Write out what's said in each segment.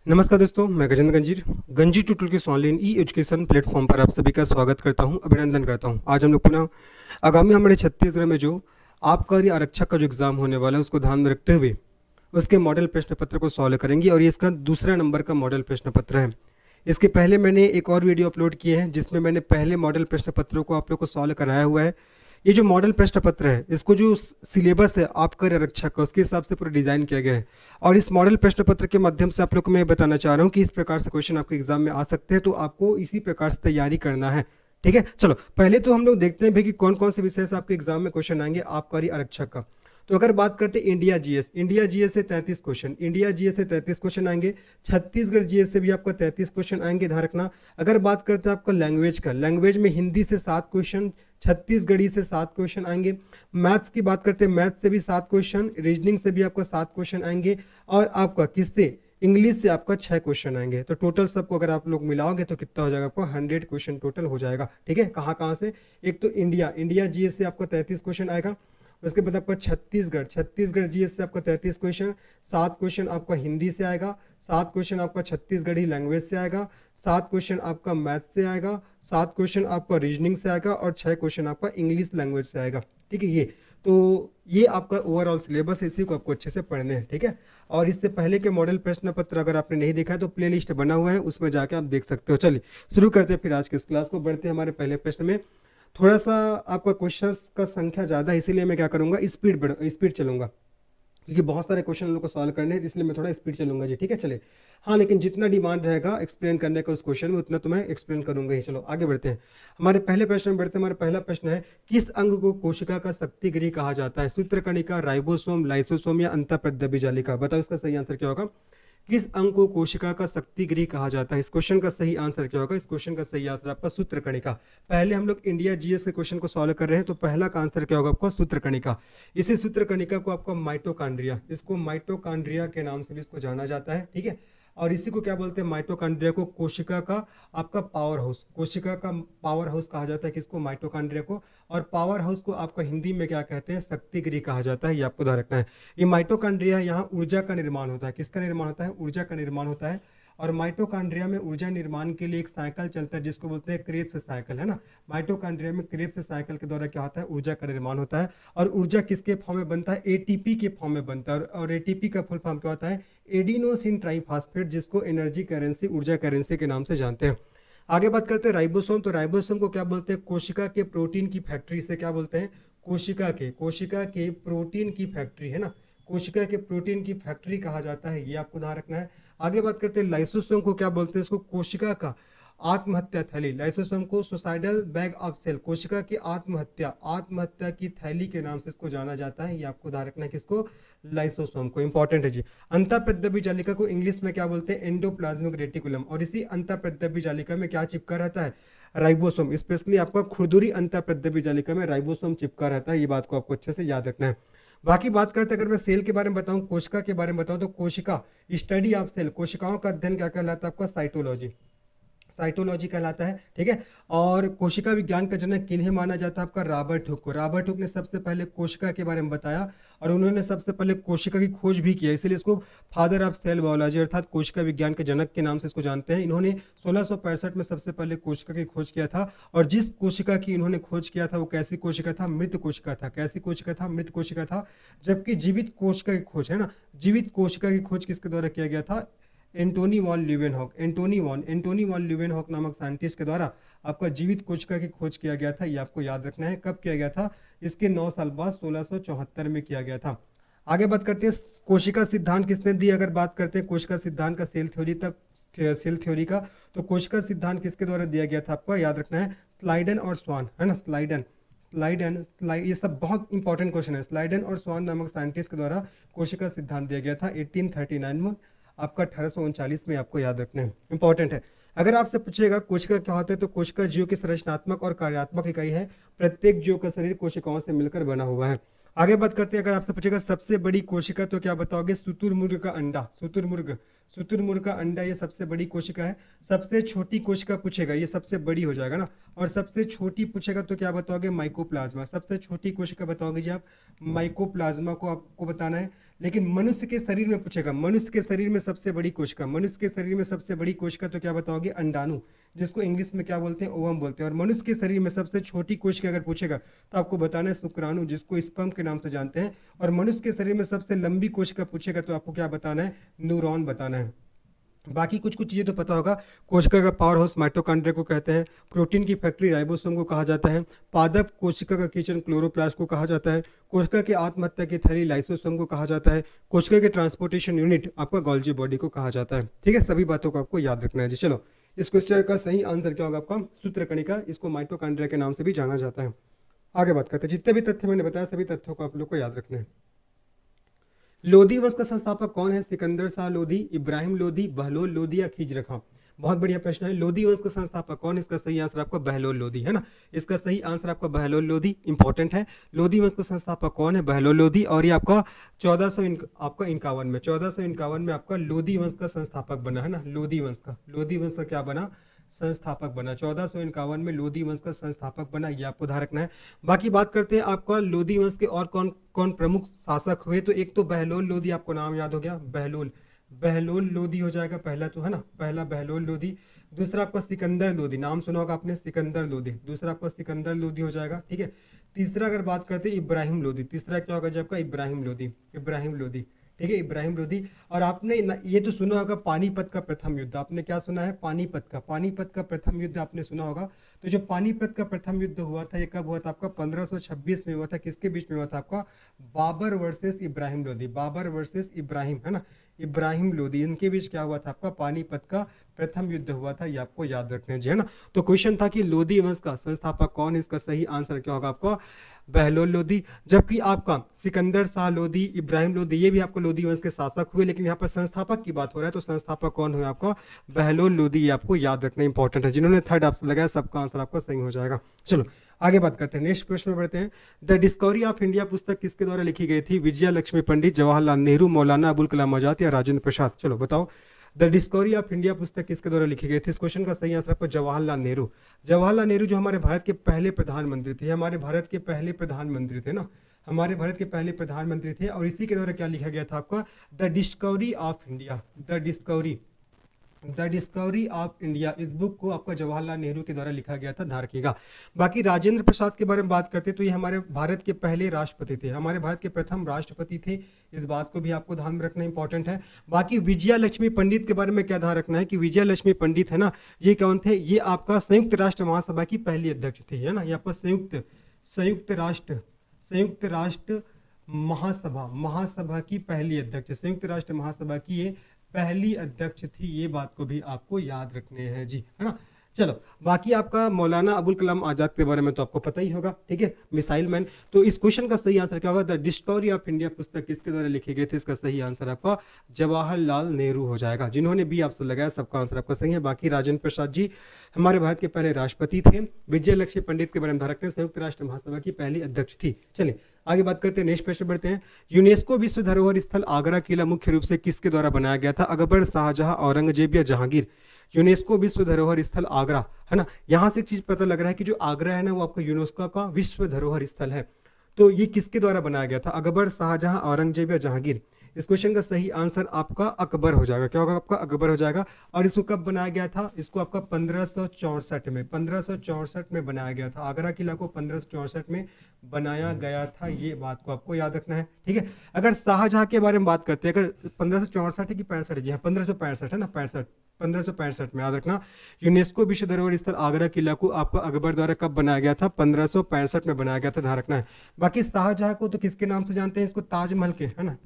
नमस्कार दोस्तों, मैं गजेंद्र गंजीर गंजी ट्यूटोरियल के ऑनलाइन ई एजुकेशन प्लेटफॉर्म पर आप सभी का स्वागत करता हूं, अभिनंदन करता हूं। आज हम लोग पुनः आगामी हमारे छत्तीसगढ़ में जो आबकारी आरक्षक का जो एग्ज़ाम होने वाला है उसको ध्यान में रखते हुए उसके मॉडल प्रश्न पत्र को सॉल्व करेंगे और ये इसका दूसरा नंबर का मॉडल प्रश्न पत्र है। इसके पहले मैंने एक और वीडियो अपलोड किए हैं जिसमें मैंने पहले मॉडल प्रश्न पत्रों को आप लोग को सॉल्व कराया हुआ है। ये जो मॉडल प्रश्न पत्र है इसको जो सिलेबस है आबकारी आरक्षक का उसके हिसाब से पूरा डिज़ाइन किया गया है और इस मॉडल प्रश्न पत्र के माध्यम से आप लोग को मैं बताना चाह रहा हूँ कि इस प्रकार से क्वेश्चन आपके एग्जाम में आ सकते हैं, तो आपको इसी प्रकार से तैयारी करना है। ठीक है, चलो पहले तो हम लोग देखते हैं भाई कि कौन कौन से विषय से आपके एग्जाम में क्वेश्चन आएंगे आबकारी आरक्षक का। तो अगर बात करते हैं इंडिया जीएस से 33 क्वेश्चन, इंडिया जीएस से 33 क्वेश्चन आएंगे। छत्तीसगढ़ जीएस से भी आपका 33 क्वेश्चन आएंगे, ध्यान रखना। अगर बात करते हैं आपका लैंग्वेज का, लैंग्वेज में हिंदी से 7 क्वेश्चन, छत्तीसगढ़ी से 7 क्वेश्चन आएंगे। मैथ्स की बात करते हैं, मैथ्स से भी 7 क्वेश्चन, रीजनिंग से भी आपका 7 क्वेश्चन आएंगे और आपका किससे, इंग्लिश से आपका 6 क्वेश्चन आएंगे। तो टोटल सबको अगर आप लोग मिलाओगे तो कितना हो जाएगा, आपको 100 क्वेश्चन टोटल हो जाएगा। ठीक है, कहाँ कहाँ से, एक तो इंडिया जीएस से आपको 33 क्वेश्चन आएगा। उसके बाद आपका छत्तीसगढ़ जीएस से आपका 33 क्वेश्चन, 7 क्वेश्चन आपका हिंदी से आएगा, 7 क्वेश्चन आपका छत्तीसगढ़ी लैंग्वेज से आएगा, 7 क्वेश्चन आपका मैथ से आएगा, 7 क्वेश्चन आपका रीजनिंग से आएगा और 6 क्वेश्चन आपका इंग्लिश लैंग्वेज से आएगा। ठीक है, ये आपका ओवरऑल सिलेबस है, इसी को आपको अच्छे से पढ़ने हैं। ठीक है, और इससे पहले के मॉडल प्रश्न पत्र अगर आपने नहीं देखा है तो प्लेलिस्ट बना हुआ है, उसमें जाके आप देख सकते हो। चलिए शुरू करते हैं फिर आज के इस क्लास को, बढ़ते हैं हमारे पहले प्रश्न में। थोड़ा सा आपका क्वेश्चंस का संख्या ज़्यादा है, इसीलिए मैं क्या करूँगा, स्पीड चलूँगा, क्योंकि बहुत सारे क्वेश्चन लोग को सॉल्व करने हैं, इसलिए मैं थोड़ा स्पीड चलूँगा जी। ठीक है, चले। हाँ, लेकिन जितना डिमांड रहेगा एक्सप्लेन करने का उस क्वेश्चन में उतना तो मैं एक्सप्लेन करूँगा ही। चलो आगे बढ़ते हैं, हमारे पहले प्रश्न में बढ़ते हैं। हमारा पहला प्रश्न है, किस अंग को कोशिका का शक्ति गृह कहा जाता है? सूत्रकणिका, राइबोसोम, लाइसोसोम या अंतःप्रद्रव्य जालिका? बताओ इसका सही आंसर क्या होगा। किस अंग को कोशिका का शक्ति गृह कहा जाता है? इस क्वेश्चन का सही आंसर क्या होगा? इस क्वेश्चन का सही आंसर आपका सूत्रकणिका। पहले हम लोग इंडिया जीएस के क्वेश्चन को सॉल्व कर रहे हैं, तो पहला का आंसर क्या होगा आपका सूत्रकणिका। इसी सूत्रकणिका को आपका माइटोकांड्रिया, इसको माइटोकांड्रिया के नाम से भी इसको जाना जाता है। ठीक है, और इसी को क्या बोलते हैं, माइटोकांड्रिया को कोशिका का आपका पावर हाउस, कोशिका का पावर हाउस कहा जाता है किसको, माइटोकांड्रिया को। और पावर हाउस को आपका हिंदी में क्या कहते हैं, शक्ति गृह कहा जाता है, ये आपको ध्यान रखना है। ये माइटोकांड्रिया, यहाँ ऊर्जा का निर्माण होता है। किसका निर्माण होता है? ऊर्जा का निर्माण होता है। और माइटोकांड्रिया में ऊर्जा निर्माण के लिए एक साइकिल चलता है जिसको बोलते हैं क्रेब्स साइकिल, है ना। माइटोकांड्रिया में क्रेब्स साइकिल के द्वारा क्या होता है, ऊर्जा का निर्माण होता है। और ऊर्जा किसके फॉर्म में बनता है? एटीपी के फॉर्म में बनता है। और एटीपी का फुल फॉर्म क्या होता है? एडिनोसिन ट्राइफॉस्फेट, जिसको एनर्जी करेंसी, ऊर्जा करेंसी के नाम से जानते हैं। आगे बात करते हैं राइबोसोम। तो राइबोसोम को क्या बोलते हैं? कोशिका के प्रोटीन की फैक्ट्री से क्या बोलते हैं? कोशिका के प्रोटीन की फैक्ट्री, है ना। कोशिका के प्रोटीन की फैक्ट्री कहा जाता है, ये आपको ध्यान रखना है। आगे बात करते हैं लाइसोसोम को क्या बोलते हैं? इसको कोशिका का आत्महत्या थैली, लाइसोसोम को सुसाइडल बैग ऑफ सेल, कोशिका की आत्महत्या की थैली के नाम से इसको जाना जाता है, ये आपको ध्यान रखना है। किसको? लाइसोसोम को। इंपॉर्टेंट है जी। अंतःप्रद्रव्य जालिका को इंग्लिश में क्या बोलते हैं? Endoplasmic reticulum. और इसी अंतःप्रद्रव्य जालिका में क्या चिपका रहता है? राइबोसोम। स्पेशली आपका खुरदुरी अंतःप्रद्रव्य जालिका में राइबोसोम चिपका रहता है, ये बात को आपको अच्छे से याद रखना है। बाकी बात करते हैं, अगर मैं सेल के बारे में बताऊं, कोशिका के बारे में बताऊं, तो कोशिका, स्टडी ऑफ सेल, कोशिकाओं का अध्ययन क्या कहलाता है आपका? साइटोलॉजी कहलाता है। ठीक है, और कोशिका विज्ञान का जनक किन्हें माना जाता है आपका? रॉबर्ट हुक को। रॉबर्ट हुक ने सबसे पहले कोशिका के बारे में बताया और उन्होंने सबसे पहले कोशिका की खोज भी किया, इसलिए इसको फादर ऑफ सेल बायोलॉजी अर्थात कोशिका विज्ञान के जनक के नाम से इसको जानते हैं। इन्होंने 1665 में सबसे पहले कोशिका की खोज किया था। और जिस कोशिका की इन्होंने खोज किया था वो कैसी कोशिका था? मृत कोशिका था। कैसी कोशिका था? मृत कोशिका था। जबकि जीवित कोशिका की खोज, है ना, जीवित कोशिका की खोज किसके द्वारा किया गया था? एंटोनी वॉन ल्यूवेनहॉक नामक साइंटिस्ट के द्वारा आपका जीवित कोशिका की खोज किया गया था, ये आपको याद रखना है। कब किया गया था? इसके 9 साल बाद 1674 में किया गया था। आगे बात करते हैं, कोशिका सिद्धांत किसने दी? अगर बात करते हैं कोशिका सिद्धांत का, सेल थ्योरी का, तो कोशिका सिद्धांत किसके द्वारा दिया गया था आपको याद रखना है? स्लाइडन और स्वान, है ना। ये सब बहुत इंपॉर्टेंट क्वेश्चन है। स्लाइडन और स्वान नामक साइंटिस्ट के द्वारा कोशिका सिद्धांत दिया गया था 1839 में, आपका 1839 में, आपको याद रखना है, इंपॉर्टेंट है। अगर आपसे पूछेगा कोशिका क्या होता है, तो कोशिका जीव की संरचनात्मक और कार्यात्मक इकाई है। प्रत्येक जीव का शरीर कोशिकाओं से मिलकर बना हुआ है। आगे बात करते हैं, अगर आपसे पूछेगा सबसे बड़ी कोशिका, तो क्या बताओगे? शुतुरमुर्ग का अंडा, शुतुरमुर्ग का अंडा, ये सबसे बड़ी कोशिका है। सबसे छोटी कोशिका पूछेगा, ये सबसे बड़ी हो जाएगा ना। और सबसे छोटी पूछेगा तो क्या बताओगे? माइकोप्लाज्मा। सबसे छोटी कोशिका बताओगे जी आप, माइकोप्लाज्मा को आपको बताना है। लेकिन मनुष्य के शरीर में पूछेगा, मनुष्य के शरीर में सबसे बड़ी कोशिका, मनुष्य के शरीर में सबसे बड़ी कोशिका तो क्या बताओगे, अंडाणु, जिसको इंग्लिश में क्या बोलते हैं, ओवम बोलते हैं। और मनुष्य के शरीर में सबसे छोटी कोशिका अगर पूछेगा तो आपको बताना है शुक्राणु, जिसको स्पर्म के नाम से जानते हैं। और मनुष्य के शरीर में सबसे लंबी कोशिका पूछेगा तो आपको क्या बताना है, न्यूरॉन बताना है। बाकी कुछ कुछ चीजें तो पता होगा। कोशिका का पावर हाउस माइटोकॉन्ड्रिया को कहते हैं, प्रोटीन की फैक्ट्री राइबोसोम को कहा जाता है, पादप कोशिका का किचन क्लोरोप्लास्ट को कहा जाता है, कोशिका की आत्महत्या की थैली लाइसोसोम को कहा जाता है, कोशिका के ट्रांसपोर्टेशन यूनिट आपका गोल्जी बॉडी को कहा जाता है। ठीक है, सभी बातों को आपको याद रखना है जी। चलो, इस क्वेश्चन का सही आंसर क्या होगा आपका, सूत्रकणिका, इसको माइटोकॉन्ड्रिया के नाम से भी जाना जाता है। आगे बात करते हैं, जितने भी तथ्य मैंने बताया सभी तथ्यों को आप लोग को याद रखना है। लोधी वंश का संस्थापक कौन है, सिकंदर शाह लोधी, इब्राहिम लोधी, बहलोल लोधी या खिजर खां। बहुत बढ़िया प्रश्न है। लोधी वंश का संस्थापक कौन है, इसका सही आंसर आपका बहलोल लोधी है ना, इसका सही आंसर आपका बहलोल लोधी इंपॉर्टेंट है। लोधी वंश का संस्थापक कौन है, बहलोल लोधी। और ये आपका 1451 में 1451 में आपका लोधी वंश का संस्थापक बना है ना, लोधी वंश का क्या बना, संस्थापक बना। 1451 में लोधी वंश का संस्थापक बना, ये आपको ध्यान रखना है। बाकी बात करते हैं आपका लोधी वंश के और कौन कौन प्रमुख शासक हुए। तो एक तो बहलोल लोधी, आपको नाम याद हो गया, बहलोल लोधी हो जाएगा पहला तो है ना, पहला बहलोल लोधी। दूसरा आपका सिकंदर लोधी, नाम सुना होगा आपने, सिकंदर लोधी, दूसरा आपका सिकंदर लोधी हो जाएगा। ठीक है, तीसरा अगर बात करते हैं इब्राहिम लोधी, तीसरा क्या होगा जी आपका, इब्राहिम लोधी। ठीक है, इब्राहिम लोधी। और आपने ये तो सुना होगा पानीपत का प्रथम युद्ध, आपने क्या सुना है, पानीपत का प्रथम युद्ध आपने सुना होगा। तो जो पानीपत का प्रथम युद्ध हुआ था, ये कब हुआ था आपका, 1526 में हुआ था। किसके बीच में हुआ था आपका, बाबर वर्सेस इब्राहिम लोधी, बाबर वर्सेस इब्राहिम है ना, इब्राहिम लोधी, इनके बीच क्या हुआ था आपका, पानीपत का प्रथम युद्ध हुआ था, ये आपको याद रखना है ना। तो क्वेश्चन था कि लोधी वंश का संस्थापक कौन है, इसका सही आंसर क्या होगा आपका, बहलोल लोधी। जबकि आपका सिकंदर शाह लोधी, इब्राहिम लोधी, ये भी आपको लोधी वंश के शासक हुए, लेकिन यहाँ पर संस्थापक की बात हो रहा है तो संस्थापक कौन हुआ आपका, बहलोल लोधी, ये आपको याद रखना इंपॉर्टेंट है। जिन्होंने थर्ड ऑप्शन लगाया सबका आंसर आपका सही हो जाएगा। चलो आगे बात करते हैं, नेक्स्ट प्रश्न में बढ़ते हैं। द डिस्कवरी ऑफ इंडिया पुस्तक किसके द्वारा लिखी गई थी, विजया लक्ष्मी पंडित, जवाहरलाल नेहरू, मौलाना अबुल कलाम आजाद या राजेंद्र प्रसाद। चलो बताओ, द डिस्कवरी ऑफ इंडिया पुस्तक किसके द्वारा लिखी गई थी। इस क्वेश्चन का सही आंसर आपको जवाहरलाल नेहरू। जवाहरलाल नेहरू जो हमारे भारत के पहले प्रधानमंत्री थे, हमारे भारत के पहले प्रधानमंत्री थे ना, हमारे भारत के पहले प्रधानमंत्री थे। और इसी के द्वारा क्या लिखा गया था आपका, the discovery of India, the discovery of India, इस बुक को आपका जवाहरलाल नेहरू के द्वारा लिखा गया था, ध्यान रखिएगा। बाकी राजेंद्र प्रसाद के बारे में बात करते हैं तो ये हमारे भारत के पहले राष्ट्रपति थे, हमारे भारत के प्रथम राष्ट्रपति थे, इस बात को भी आपको ध्यान में रखना इंपॉर्टेंट है। बाकी विजया लक्ष्मी पंडित के बारे में क्या ध्यान रखना है कि विजया लक्ष्मी पंडित है ना, ये कौन थे, ये आपका संयुक्त राष्ट्र महासभा की पहली अध्यक्ष थी है ना, ये आपका संयुक्त राष्ट्र महासभा की पहली अध्यक्ष, संयुक्त राष्ट्र महासभा की ये पहली अध्यक्ष थी, ये बात को भी आपको याद रखने हैं जी, है ना। चलो बाकी आपका मौलाना अबुल कलाम आजाद के बारे में तो आपको पता ही होगा, ठीक है, मिसाइल मैन। तो इस क्वेश्चन का सही आंसर क्या होगा, द डिस्कवरी ऑफ इंडिया पुस्तक किसके द्वारा लिखी गई थी, इसका सही आंसर आपका जवाहरलाल नेहरू हो जाएगा। जिन्होंने भी आपसे लगाया सबका आंसर आपका सही है। बाकी राजेंद्र प्रसाद जी हमारे भारत के पहले राष्ट्रपति थे। विजय लक्ष्मी पंडित के बारे में ध्यान रखते हैं, संयुक्त राष्ट्र महासभा की पहली अध्यक्ष थी। चलिए आगे बात करते हैं, नेक्स्ट प्रश्न बढ़ते हैं। यूनेस्को विश्व धरोहर स्थल आगरा किला मुख्य रूप से किसके द्वारा बनाया गया था, अकबर, शाहजहां, औरंगजेब या जहांगीर। यूनेस्को विश्व धरोहर स्थल आगरा है ना, यहां से एक चीज पता लग रहा है कि जो आगरा है ना वो आपका यूनेस्को का विश्व धरोहर स्थल है। तो ये किसके द्वारा बनाया गया था, अकबर, शाहजहां, औरंगजेब या जहांगीर। इस क्वेश्चन का सही आंसर आपका अकबर हो जाएगा। क्या होगा आपका, अकबर हो जाएगा। और इसको कब बनाया गया था, इसको आपका 1564 में बनाया गया था। आगरा किला को 1564 में बनाया गया था, ये बात को आपको याद रखना है, ठीक है। अगर शाहजहां के बारे में बात करते हैं, अगर 1564 की 65 जी हाँ 1565 है ना, 1565 में याद रखना। यूनेस्को विश्व धरोहर स्थल आगरा किला को आपको अकबर द्वारा कब बनाया गया था, 1565 में बनाया गया था, ध्यान रखना है। बाकी शाहजहां को तो किसके नाम से जानते हैं, इसको ताजमहल के, है ना,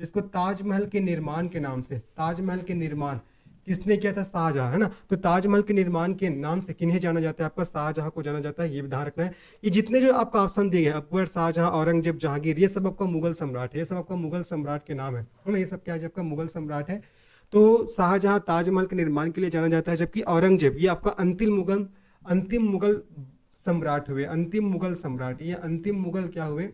इसको ताजमहल के निर्माण के नाम से, ताजमहल के निर्माण किसने किया था, शाहजहां, है ना। तो ताजमहल के निर्माण के नाम से किन्हें जाना जाता है, आपका शाहजहां को जाना जाता है, ये भी ध्यान रखना है। ये जितने जो आपका ऑप्शन दिए गए अकबर, शाहजहां, औरंगजेब, जहांगीर, ये सब आपका मुगल सम्राट है, ये सब आपका मुगल सम्राट के नाम है ना, ये सब क्या है आपका मुगल सम्राट है। तो शाहजहां ताजमहल के निर्माण के लिए जाना जाता है, जबकि औरंगजेब ये आपका अंतिम मुगल सम्राट हुए, अंतिम मुगल सम्राट, ये अंतिम मुगल क्या हुए,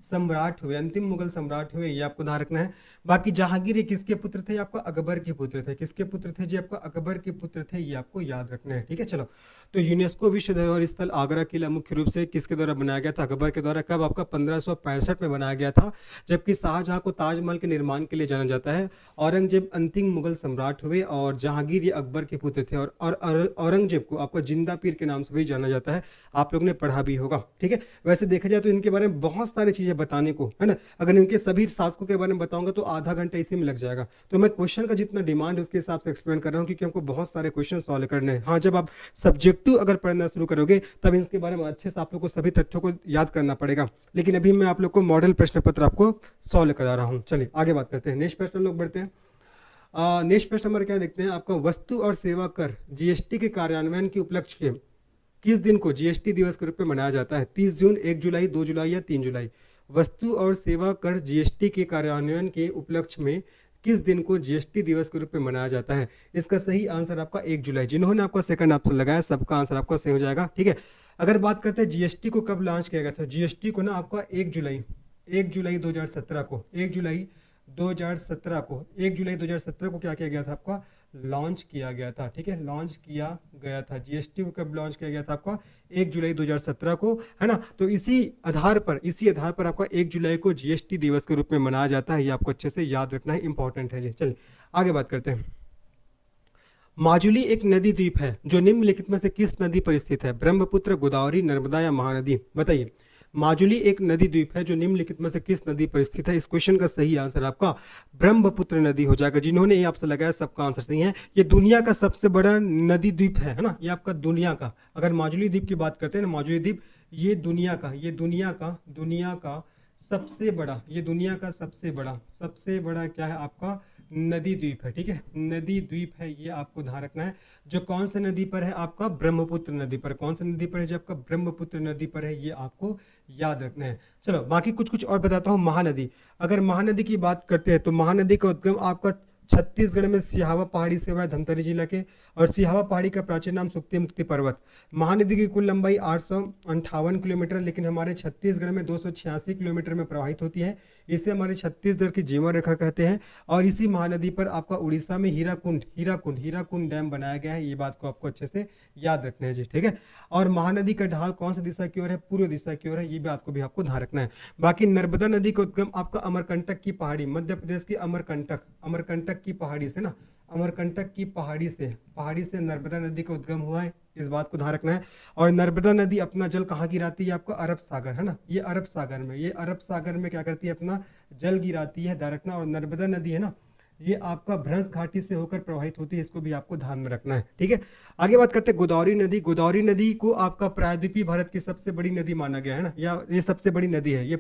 सम्राट हुए, अंतिम मुगल सम्राट हुए, ये आपको ध्यान रखना है। बाकी जहांगीर ये किसके पुत्र थे? आपका अकबर के पुत्र थे। किसके पुत्र थे जी? आपका अकबर के पुत्र थे। ये आपको याद रखना है, ठीक है। चलो, तो यूनेस्को विश्व धरोहर स्थल आगरा किला मुख्य रूप से किसके द्वारा बनाया गया था? अकबर के द्वारा। कब? आपका 1565 में बनाया गया था। जबकि शाहजहां को ताजमहल के निर्माण के लिए जाना जाता है। औरंगजेब अंतिम मुगल सम्राट हुए और जहांगीर ये अकबर के पुत्र थे। और औरंगजेब को आपको जिंदा पीर के नाम से भी जाना जाता है। आप लोग ने पढ़ा भी होगा, ठीक है। वैसे देखा जाए तो इनके बारे में बहुत सारी चीजें बताने को है ना। अगर इनके सभी शासकों के बारे में बताऊंगा तो आधा घंटा इसी में लग जाएगा। तो मैं क्वेश्चन का जितना डिमांड है उसके हिसाब से एक्सप्लेन कर रहा हूँ, क्योंकि हमको बहुत सारे क्वेश्चन सॉल्व करने हैं। हाँ, जब आप सब्जेक्टिव अगर पढ़ना शुरू करोगे तब इनके बारे में अच्छे से आप लोग को सभी तथ्यों को याद करना पड़ेगा। लेकिन अभी मैं आप लोग को मॉडल प्रश्न पत्र आपको सॉल्व करा रहा हूँ। चलिए आगे बात करते हैं। नेक्स्ट प्रश्न लोग बढ़ते हैं। नेक्स्ट प्रश्न नंबर क्या देखते हैं? आपका वस्तु और सेवा कर जीएसटी के कार्यान्वयन के उपलक्ष्य के किस दिन को जीएसटी दिवस के रूप में मनाया जाता है? 30 जून, 1 जुलाई, 2 जुलाई या 3 जुलाई? वस्तु और सेवा कर जीएसटी के कार्यान्वयन के उपलक्ष्य में किस दिन को जीएसटी दिवस के रूप में मनाया जाता है? इसका सही आंसर आपका 1 जुलाई। जिन्होंने आपका सेकंड ऑप्शन लगाया सबका आंसर आपका सही हो जाएगा, ठीक है। अगर बात करते हैं जीएसटी को कब लॉन्च किया गया था? जीएसटी को ना आपका 1 जुलाई 2017 को 1 जुलाई 2017 को 1 जुलाई 2017 को क्या किया गया था? आपका लॉन्च किया गया था, ठीक है। लॉन्च किया गया था। जीएसटी को कब लॉन्च किया गया था? आपका 1 जुलाई 2017 को, है ना। तो इसी आधार पर आपका 1 जुलाई को जीएसटी दिवस के रूप में मनाया जाता है। ये आपको अच्छे से याद रखना है, इंपॉर्टेंट है जी। चलिए आगे बात करते हैं। माजुली एक नदी द्वीप है जो निम्नलिखित में से किस नदी पर स्थित है? ब्रह्मपुत्र, गोदावरी, नर्मदा या महानदी? बताइए। माजुली एक नदी द्वीप है जो निम्नलिखित में से किस नदी पर स्थित है? इस क्वेश्चन का सही आंसर आपका ब्रह्मपुत्र नदी हो जाएगा। जिन्होंने ये आपसे लगाया सबका आंसर सही है। ये दुनिया का सबसे बड़ा नदी द्वीप है ना। ये आपका दुनिया का, अगर माजुली द्वीप की बात करते हैं ना, माजुली द्वीप ये दुनिया का सबसे बड़ा, ये दुनिया का सबसे बड़ा क्या है? आपका नदी द्वीप है, ठीक है। नदी द्वीप है, ये आपको ध्यान रखना है। जो कौन से नदी पर है? आपका ब्रह्मपुत्र नदी पर। कौन सी नदी पर है? जो आपका ब्रह्मपुत्र नदी पर है, ये आपको याद रखना है। चलो बाकी कुछ और बताता हूँ। महानदी, अगर महानदी की बात करते हैं तो महानदी का उद्गम आपका छत्तीसगढ़ में सिहावा पहाड़ी से हुआ है, धमतरी जिला के। और सिहावा पहाड़ी का प्राचीन नाम सुक्ति मुक्ति पर्वत। महानदी की कुल लंबाई 858 किलोमीटर, लेकिन हमारे छत्तीसगढ़ में 286 किलोमीटर में प्रवाहित होती है। इसे हमारे छत्तीसगढ़ की जीवन रेखा कहते हैं। और इसी महानदी पर आपका उड़ीसा में हीराकुंड डैम बनाया गया है। ये बात को आपको अच्छे से याद रखना है जी, ठीक है। और महानदी का ढाल कौन सी दिशा की ओर है? पूर्व दिशा की ओर है। ये बात को भी आपको ध्यान रखना है। बाकी नर्मदा नदी का उद्गम आपका अमरकंटक की पहाड़ी, मध्य प्रदेश की अमरकंटक की पहाड़ी से ना, अमरकंटक की पहाड़ी से नर्मदा नदी का उद्गम हुआ है। इस बात को ध्यान रखना है। और नर्मदा नदी अपना जल कहाँ गिराती है? आपका अरब सागर, है ना। ये अरब सागर में क्या करती है? अपना जल गिराती है, ध्यान रखना। और नर्मदा नदी है ना, ये आपका भ्रंश घाटी से होकर प्रवाहित होती है। इसको भी आपको ध्यान में रखना है, ठीक है। आगे बात करते हैं गोदावरी नदी। गोदावरी नदी को आपका प्रायद्वीपीय भारत की सबसे बड़ी नदी माना गया है ना, या ये सबसे बड़ी नदी है। ये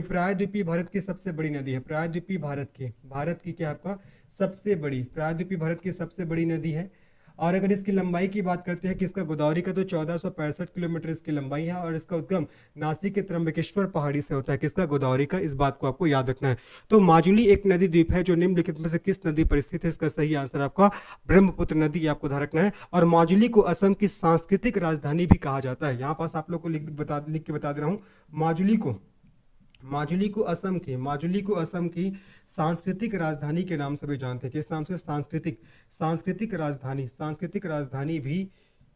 प्रायद्वीपीय भारत की सबसे बड़ी नदी है। प्रायद्वीपीय भारत की क्या आपका सबसे बड़ी, प्रायद्वीपीय भारत की सबसे बड़ी नदी है। और अगर इसकी लंबाई की बात करते हैं किसका? गोदावरी का, तो 1465 किलोमीटर इसकी लंबाई है। और इसका उद्गम नासिक के त्र्यंबकेश्वर पहाड़ी से होता है। किसका? गोदावरी का। इस बात को आपको याद रखना है। तो माजुली एक नदी द्वीप है जो निम्नलिखित में से किस नदी पर स्थित है? इसका सही आंसर आपका ब्रह्मपुत्र नदी, आपको ध्यान रखना है। और माजुली को असम की सांस्कृतिक राजधानी भी कहा जाता है। यहाँ पास आप लोग को लिख के बता दे रहा हूँ। माजुली को असम की सांस्कृतिक राजधानी के नाम से भी जानते हैं। किस नाम से? सांस्कृतिक राजधानी भी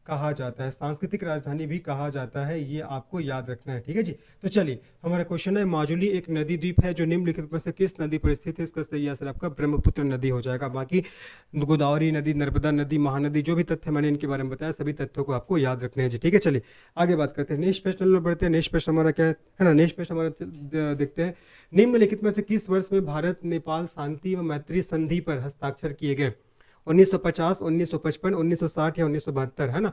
कहा जाता है। सांस्कृतिक राजधानी भी कहा जाता है। ये आपको याद रखना है, ठीक है जी। तो चलिए हमारा क्वेश्चन है, माजुली एक नदी द्वीप है जो निम्नलिखित में से किस नदी पर स्थित है? इसका सही आंसर आपका ब्रह्मपुत्र नदी हो जाएगा। बाकी गोदावरी नदी, नर्मदा नदी, महानदी, जो भी तथ्य मैंने इनके बारे में बताया, सभी तथ्यों को आपको याद रखने हैं जी, ठीक है। चलिए आगे बात करते हैं। नेक्स्ट प्रश्न में बढ़ते हैं। नेक्स्ट प्रश्न हमारा क्या है ना, नेक्स्ट प्रश्न हमारा देखते हैं। निम्नलिखित में से किस वर्ष में भारत नेपाल शांति व मैत्री संधि पर हस्ताक्षर किए गए? 1950, 1955, 1960 या 1972, है ना।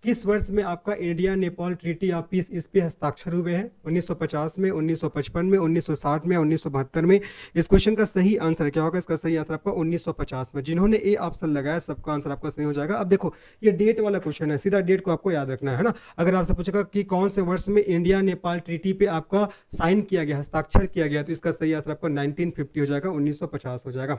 किस वर्ष में आपका India Nepal treaty of peace इस पे हस्ताक्षर हुए हैं? 1950 में, 1955 में, 1960 में, 1972 में? इस क्वेश्चन का सही आंसर क्या होगा? इसका सही आंसर आपका 1950 में। जिन्होंने ए ऑप्शन लगाया सबका आंसर आपका सही हो जाएगा। अब देखो ये डेट वाला क्वेश्चन है, सीधा डेट को आपको याद रखना है ना। अगर आपसे पूछेगा कि कौन से वर्ष में इंडिया नेपाल ट्रीटी पे आपका साइन किया गया, हस्ताक्षर किया गया, तो इसका सही आंसर आपका 1950 हो जाएगा, 1950 हो जाएगा।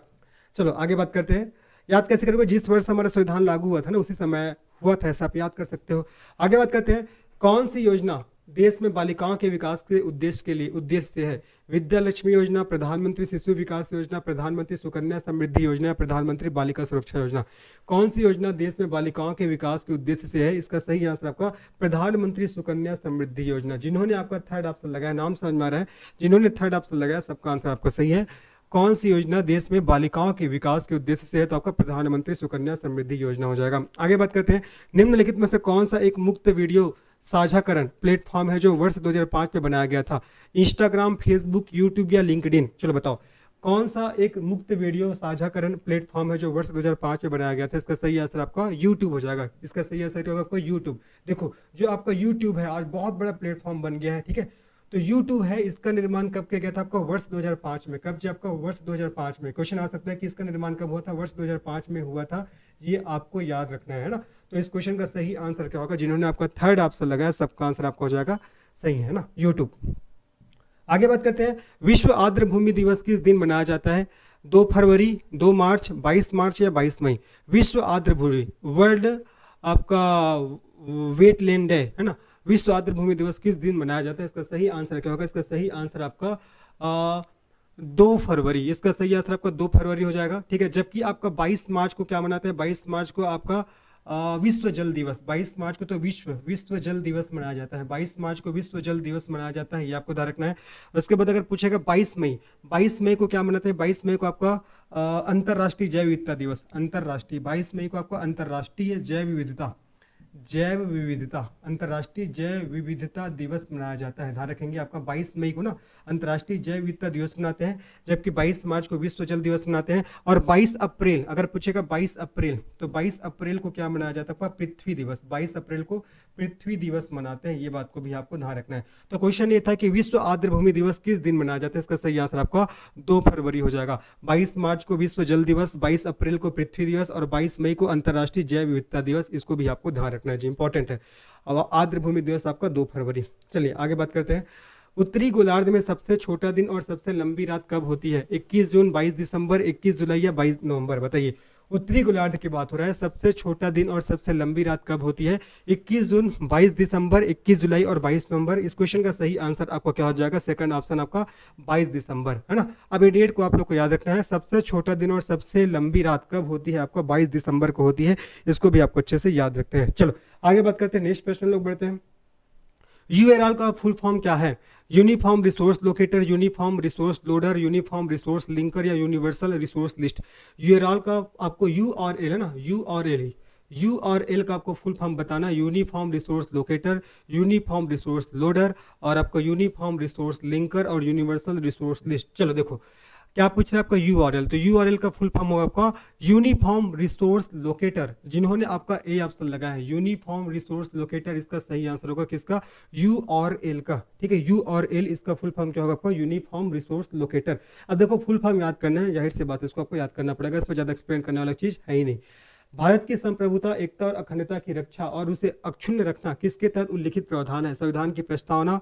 चलो आगे बात करते हैं। याद कैसे करोगे? जिस वर्ष हमारा संविधान लागू हुआ था ना, उसी समय हुआ था, ऐसा आप याद कर सकते हो। आगे बात करते हैं। कौन सी योजना देश में बालिकाओं के विकास के उद्देश्य से है? विद्या लक्ष्मी योजना, प्रधानमंत्री शिशु विकास योजना, प्रधानमंत्री सुकन्या समृद्धि योजना, प्रधानमंत्री बालिका सुरक्षा योजना। कौन सी योजना देश में बालिकाओं के विकास के उद्देश्य से है? इसका सही आंसर आपका प्रधानमंत्री सुकन्या समृद्धि योजना। जिन्होंने आपका थर्ड ऑप्शन लगाया, नाम समझ में आ रहा है, जिन्होंने थर्ड ऑप्शन लगाया सबका आंसर आपका सही है। कौन सी योजना देश में बालिकाओं के विकास के उद्देश्य से है? तो आपका प्रधानमंत्री सुकन्या समृद्धि योजना हो जाएगा। आगे बात करते हैं, निम्नलिखित में से कौन सा एक मुक्त वीडियो साझाकरण प्लेटफॉर्म है जो वर्ष 2005 में बनाया गया था? इंस्टाग्राम, फेसबुक, यूट्यूब या लिंक्डइन? चलो बताओ, कौन सा एक मुक्त वीडियो साझाकरण प्लेटफॉर्म है जो वर्ष 2005 में बनाया गया था? इसका सही आंसर आपका यूट्यूब हो जाएगा। इसका सही आंसर क्या होगा आपका? यूट्यूब। देखो, जो आपका यूट्यूब है आज बहुत बड़ा प्लेटफॉर्म बन गया है, ठीक है। तो YouTube है, इसका निर्माण कब किया गया था? आपका वर्ष 2005 में। कब जी? आपका वर्ष 2005 में। क्वेश्चन आ सकता है कि इसका निर्माण कब हुआ था? वर्ष 2005 में हुआ था, ये आपको याद रखना है ना। तो इस क्वेश्चन का सही आंसर क्या होगा? जिन्होंने आपका थर्ड ऑप्शन लगाया सबका आंसर आपका हो जाएगा सही, है ना, YouTube। आगे बात करते हैं, विश्व आर्द्र भूमि दिवस किस दिन मनाया जाता है? 2 फरवरी, 2 मार्च, 22 मार्च या 22 मई? विश्व आर्द्र भूमि, वर्ल्ड आपका वेटलैंड डे, है ना। विश्व आर्द्र भूमि दिवस किस दिन मनाया जाता है? इसका सही आंसर क्या होगा? इसका सही आंसर आपका 2 फरवरी। इसका सही आंसर आपका 2 फरवरी हो जाएगा, ठीक है। जबकि आपका 22 मार्च को क्या मनाते हैं? 22 मार्च को आपका विश्व जल दिवस। 22 मार्च को तो विश्व जल दिवस मनाया जाता है। 22 मार्च को विश्व जल दिवस मनाया जाता है, ये आपको ध्यान रखना है। उसके बाद अगर पूछेगा 22 मई, 22 मई को क्या मनाते हैं? 22 मई को आपका अंतर्राष्ट्रीय जैव विविधता दिवस। अंतर्राष्ट्रीय 22 मई को आपका अंतर्राष्ट्रीय अंतर्राष्ट्रीय जैव विविधता दिवस मनाया जाता है। ध्यान रखेंगे, आपका 22 मई को ना अंतर्राष्ट्रीय जैव विविधता दिवस मनाते हैं, जबकि 22 मार्च को विश्व जल दिवस मनाते हैं। और 22 अप्रैल, अगर पूछेगा 22 अप्रैल, तो 22 अप्रैल को क्या मनाया जाता है? पृथ्वी दिवस। 22 अप्रैल को पृथ्वी दिवस मनाते हैं, ये बात को भी आपको ध्यान रखना है। तो क्वेश्चन ये था कि विश्व आर्द्र भूमि दिवस किस दिन मनाया जाता है? इसका सही आंसर आपका 2 फरवरी हो जाएगा। 22 मार्च को विश्व जल दिवस, 22 अप्रैल को पृथ्वी दिवस और 22 मई को अंतर्राष्ट्रीय जैव विविधता दिवस, इसको भी आपको ध्यान रखना है जी, इंपॉर्टेंट है। अब आर्द्र भूमि दिवस आपका 2 फरवरी। चलिए आगे बात करते हैं, उत्तरी गोलार्ध में सबसे छोटा दिन और सबसे लंबी रात कब होती है? 21 जून, 22 दिसंबर, 21 जुलाई या 22 नवंबर? बताइए, उत्तरी गोलार्ध की बात हो रहा है, सबसे छोटा दिन और सबसे लंबी रात कब होती है? 21 जून, 22 दिसंबर, 21 जुलाई और 22 नवंबर। इस क्वेश्चन का सही आंसर आपका क्या हो जाएगा? सेकंड ऑप्शन आपका 22 दिसंबर, है ना। अब ये डेट को आप लोग को याद रखना है, सबसे छोटा दिन और सबसे लंबी रात कब होती है? आपका 22 दिसंबर को होती है, इसको भी आपको अच्छे से याद रखते हैं। चलो आगे बात करते हैं, नेक्स्ट प्रश्न लोग बढ़ते हैं। यूआरएल का फुल फॉर्म क्या है? Uniform resource locator, uniform resource loader, uniform resource linker या यूनिवर्सल रिसोर्स लिस्ट? यूआरएल का आपको यूआरएल है ना, यूआरएल का आपको फुल फॉर्म बताना, uniform resource locator, uniform resource loader और आपका यूनिफॉर्म रिसोर्स लिंकर और यूनिवर्सल रिसोर्स लिस्ट। चलो देखो क्या पूछ रहा है आपका यूआरएल, तो यूआरएल का फुल फॉर्म होगा आपका यूनिफॉर्म रिसोर्स लोकेटर। जिन्होंने आपका ए ऑप्शन लगा है यूनिफॉर्म रिसोर्स लोकेटर, इसका सही आंसर होगा किसका? यूआरएल का, ठीक है। यूआरएल इसका फुल फॉर्म क्या होगा आपका? Uniform resource locator. अब देखो फुल फॉर्म याद करना है, जाहिर सी बात है इसको आपको याद करना पड़ेगा, इसमें ज्यादा एक्सप्लेन करने वाला चीज है ही नहीं। भारत की संप्रभुता, एकता और अखंडता की रक्षा और उसे अक्षुण्ण रखना किसके तहत उल्लिखित प्रावधान है? संविधान की प्रस्तावना,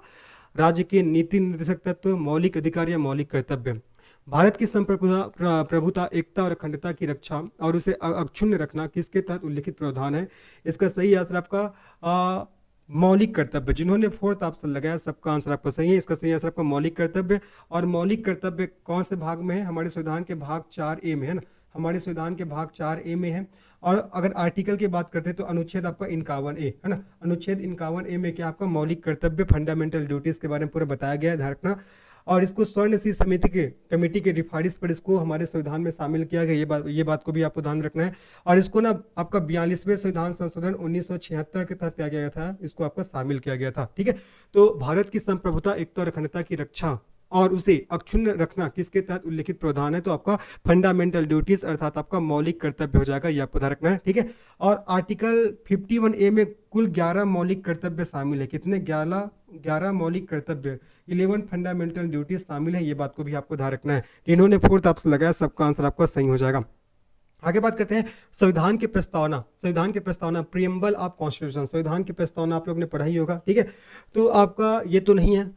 राज्य के नीति निर्देशक तत्व, मौलिक अधिकार या मौलिक कर्तव्य? भारत की संप्रभुता, एकता और अखंडता की रक्षा और उसे अक्षुण्ण रखना किसके तहत उल्लिखित प्रावधान है? इसका सही आंसर आपका मौलिक कर्तव्य। जिन्होंने फोर्थ ऑप्शन लगाया सबका आंसर आपका सही है, इसका सही आंसर आपका मौलिक कर्तव्य। और मौलिक कर्तव्य कौन से भाग में है? हमारे संविधान के भाग 4A में है ना, हमारे संविधान के भाग 4A में है। और अगर आर्टिकल की बात करते हैं तो अनुच्छेद आपका 51A है ना, अनुच्छेद 51A में क्या आपका मौलिक कर्तव्य, फंडामेंटल ड्यूटीज के बारे में पूरा बताया गया है, ध्यान रखना। और इसको स्वर्ण सी समिति के कमेटी के सिफारिश पर इसको हमारे संविधान में शामिल किया गया, ये बात को भी आपको ध्यान रखना है। और इसको ना आपका 42वें संविधान संशोधन 1976 के तहत किया गया था, इसको आपका शामिल किया गया था, ठीक है। तो भारत की संप्रभुता, एकता और अखंडता की रक्षा और उसे अक्षुण्ण रखना किसके तहत उल्लिखित प्रावधान है? तो आपका फंडामेंटल ड्यूटीज अर्थात आपका मौलिक कर्तव्य हो जाएगा, ये आपको ध्यान रखना है, ठीक है। और आर्टिकल 51A में कुल 11 मौलिक कर्तव्य शामिल है। कितने? 11 मौलिक कर्तव्य, 11 फंडामेंटल ड्यूटीज शामिल है, ये बात को भी आपको ध्यान रखना है। इन्होंने फोर्थ ऑप्शन लगाया, सबका आंसर आपका सही हो जाएगा। आगे बात करते हैं संविधान की प्रस्तावना, संविधान की प्रस्तावना, प्रियम्बल ऑफ कॉन्स्टिट्यूशन, संविधान की प्रस्तावना आप लोग ने पढ़ा ही होगा, ठीक है। तो आपका ये तो नहीं है,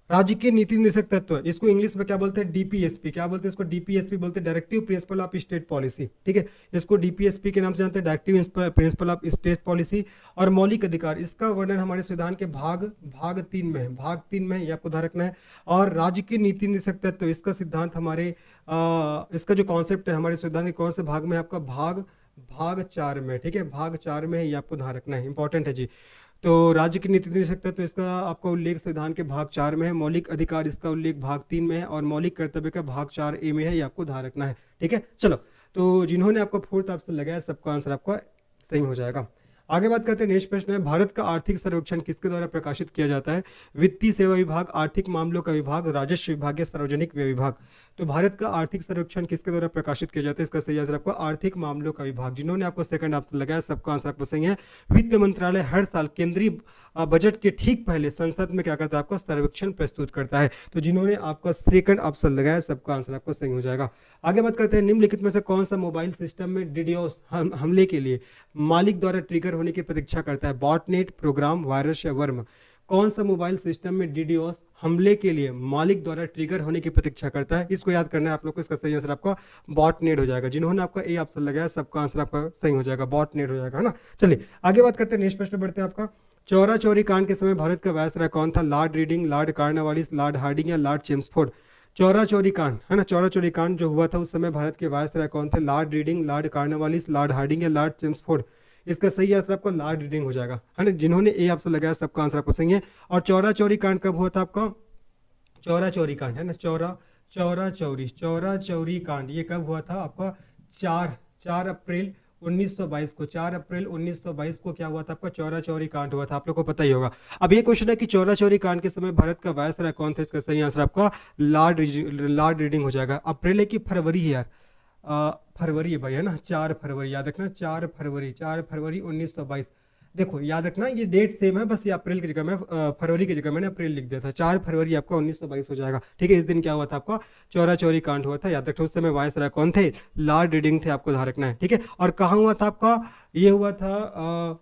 राज्य के नीति निर्देशक तत्व, इसको इंग्लिश में क्या बोलते हैं, डीपीएसपी। क्या बोलते हैं इसको, डीपीएसपी बोलते हैं, directive principle of state policy. ठीक है, इसको डीपीएसपी के नाम से जानते हैं, directive principle of state policy. और मौलिक अधिकार, इसका वर्णन हमारे संविधान के भाग 3 में है, भाग 3 में ये आपको ध्यान रखना है। और राज्य के नीति निर्देशक तत्व, इसका सिद्धांत हमारे इसका जो कॉन्सेप्ट है हमारे संविधान के कौन से भाग में है, आपका भाग 4 में। ठीक है, भाग 4 में है, ये आपको ध्यान रखना है, इंपॉर्टेंट है जी। तो राज्य की नीति निर्देशक तत्व, तो इसका आपका उल्लेख संविधान के भाग 4 में है। मौलिक अधिकार, इसका उल्लेख भाग 3 में है। और मौलिक कर्तव्य का भाग 4A में है, ये आपको ध्यान रखना है। ठीक है, चलो, तो जिन्होंने आपको 4th ऑप्शन लगाया सबका आंसर आपका सही हो जाएगा। आगे बात करते हैं, नेक्स्ट प्रश्न है, भारत का आर्थिक सर्वेक्षण किसके द्वारा प्रकाशित किया जाता है? वित्तीय सेवा विभाग, आर्थिक मामलों का विभाग, राजस्व विभाग या सार्वजनिक व्यय विभाग? तो भारत का आर्थिक सर्वेक्षण किसके द्वारा प्रकाशित किया जाता है? इसका सही आंसर आपको आर्थिक मामलों का विभाग। जिन्होंने आपको सेकंड ऑप्शन लगाया सबका आंसर आपको सही है। वित्त मंत्रालय हर साल केंद्रीय बजट के ठीक पहले संसद में क्या करता है, आपका सर्वेक्षण प्रस्तुत करता है। तो जिन्होंने आपका सेकंड ऑप्शन लगाया सबका आंसर आपको सही हो जाएगा। आगे बात करते हैं, निम्नलिखित में से कौन सा मोबाइल सिस्टम में डीडोस हमले के लिए मालिक द्वारा ट्रिगर होने की प्रतीक्षा करता है? बॉटनेट, प्रोग्राम, वायरस या वर्म? कौन सा मोबाइल सिस्टम में डीडोस हमले के लिए मालिक द्वारा ट्रिगर होने की प्रतीक्षा करता है? इसको याद करना है आप लोग को। इसका सही आंसर आपका बॉटनेट हो जाएगा। जिन्होंने आपका ए ऑप्शन लगाया सबका आंसर आपका सही हो जाएगा, बॉटनेट हो जाएगा, है ना। चलिए आगे बात करते हैं, नेक्स्ट प्रश्न बढ़ते हैं आपका। चौरा चौरी कांड के समय भारत का वायसराय कौन था? Lord Reading, Lord Cornwallis, Lord Hardinge या लॉर्ड चेम्सफोर्ड? चौरा चौरी कांड, है ना, चौरा चौरी कांड जो हुआ था उस समय भारत के वायसराय कौन थे? Lord Reading, Lord Cornwallis, Lord Hardinge या लॉर्ड चेम्सफोर्ड? इसका सही आंसर आपको लॉर्ड रीडिंग हो जाएगा, है ना। जिन्होंने ए ऑप्शन लगाया सबका आंसर आपको सही है। और चौरा चौरी कांड कब हुआ था आपका? चौरा चौरी कांड, है ना, चौरा चौरी कांड ये कब हुआ था आपका? 4 अप्रैल 1922 को, 4 अप्रैल 1922 को क्या हुआ था आपका? चौरा चौरी कांड हुआ था, आप लोग को पता ही होगा। अब ये क्वेश्चन है कि चौरा चौरी कांड के समय भारत का वायसराय कौन था? इसका सही आंसर आपका लॉर्ड रीडिंग हो जाएगा। अप्रैल है कि फरवरी है यार? फरवरी है भाई, है ना, 4 फरवरी याद रखना, 4 फरवरी 1922। देखो याद रखना ये डेट सेम है, बस ये अप्रैल की जगह में फरवरी की जगह मैंने अप्रैल लिख दिया था। 4 फरवरी आपका 1922 हो जाएगा। ठीक है, इस दिन क्या हुआ था आपका? चौरा चौरी कांड हुआ था, याद रखना। उस समय वायसराय कौन थे? लॉर्ड रीडिंग थे, आपको ध्यान रखना है। ठीक है, और कहाँ हुआ था आपका? ये हुआ था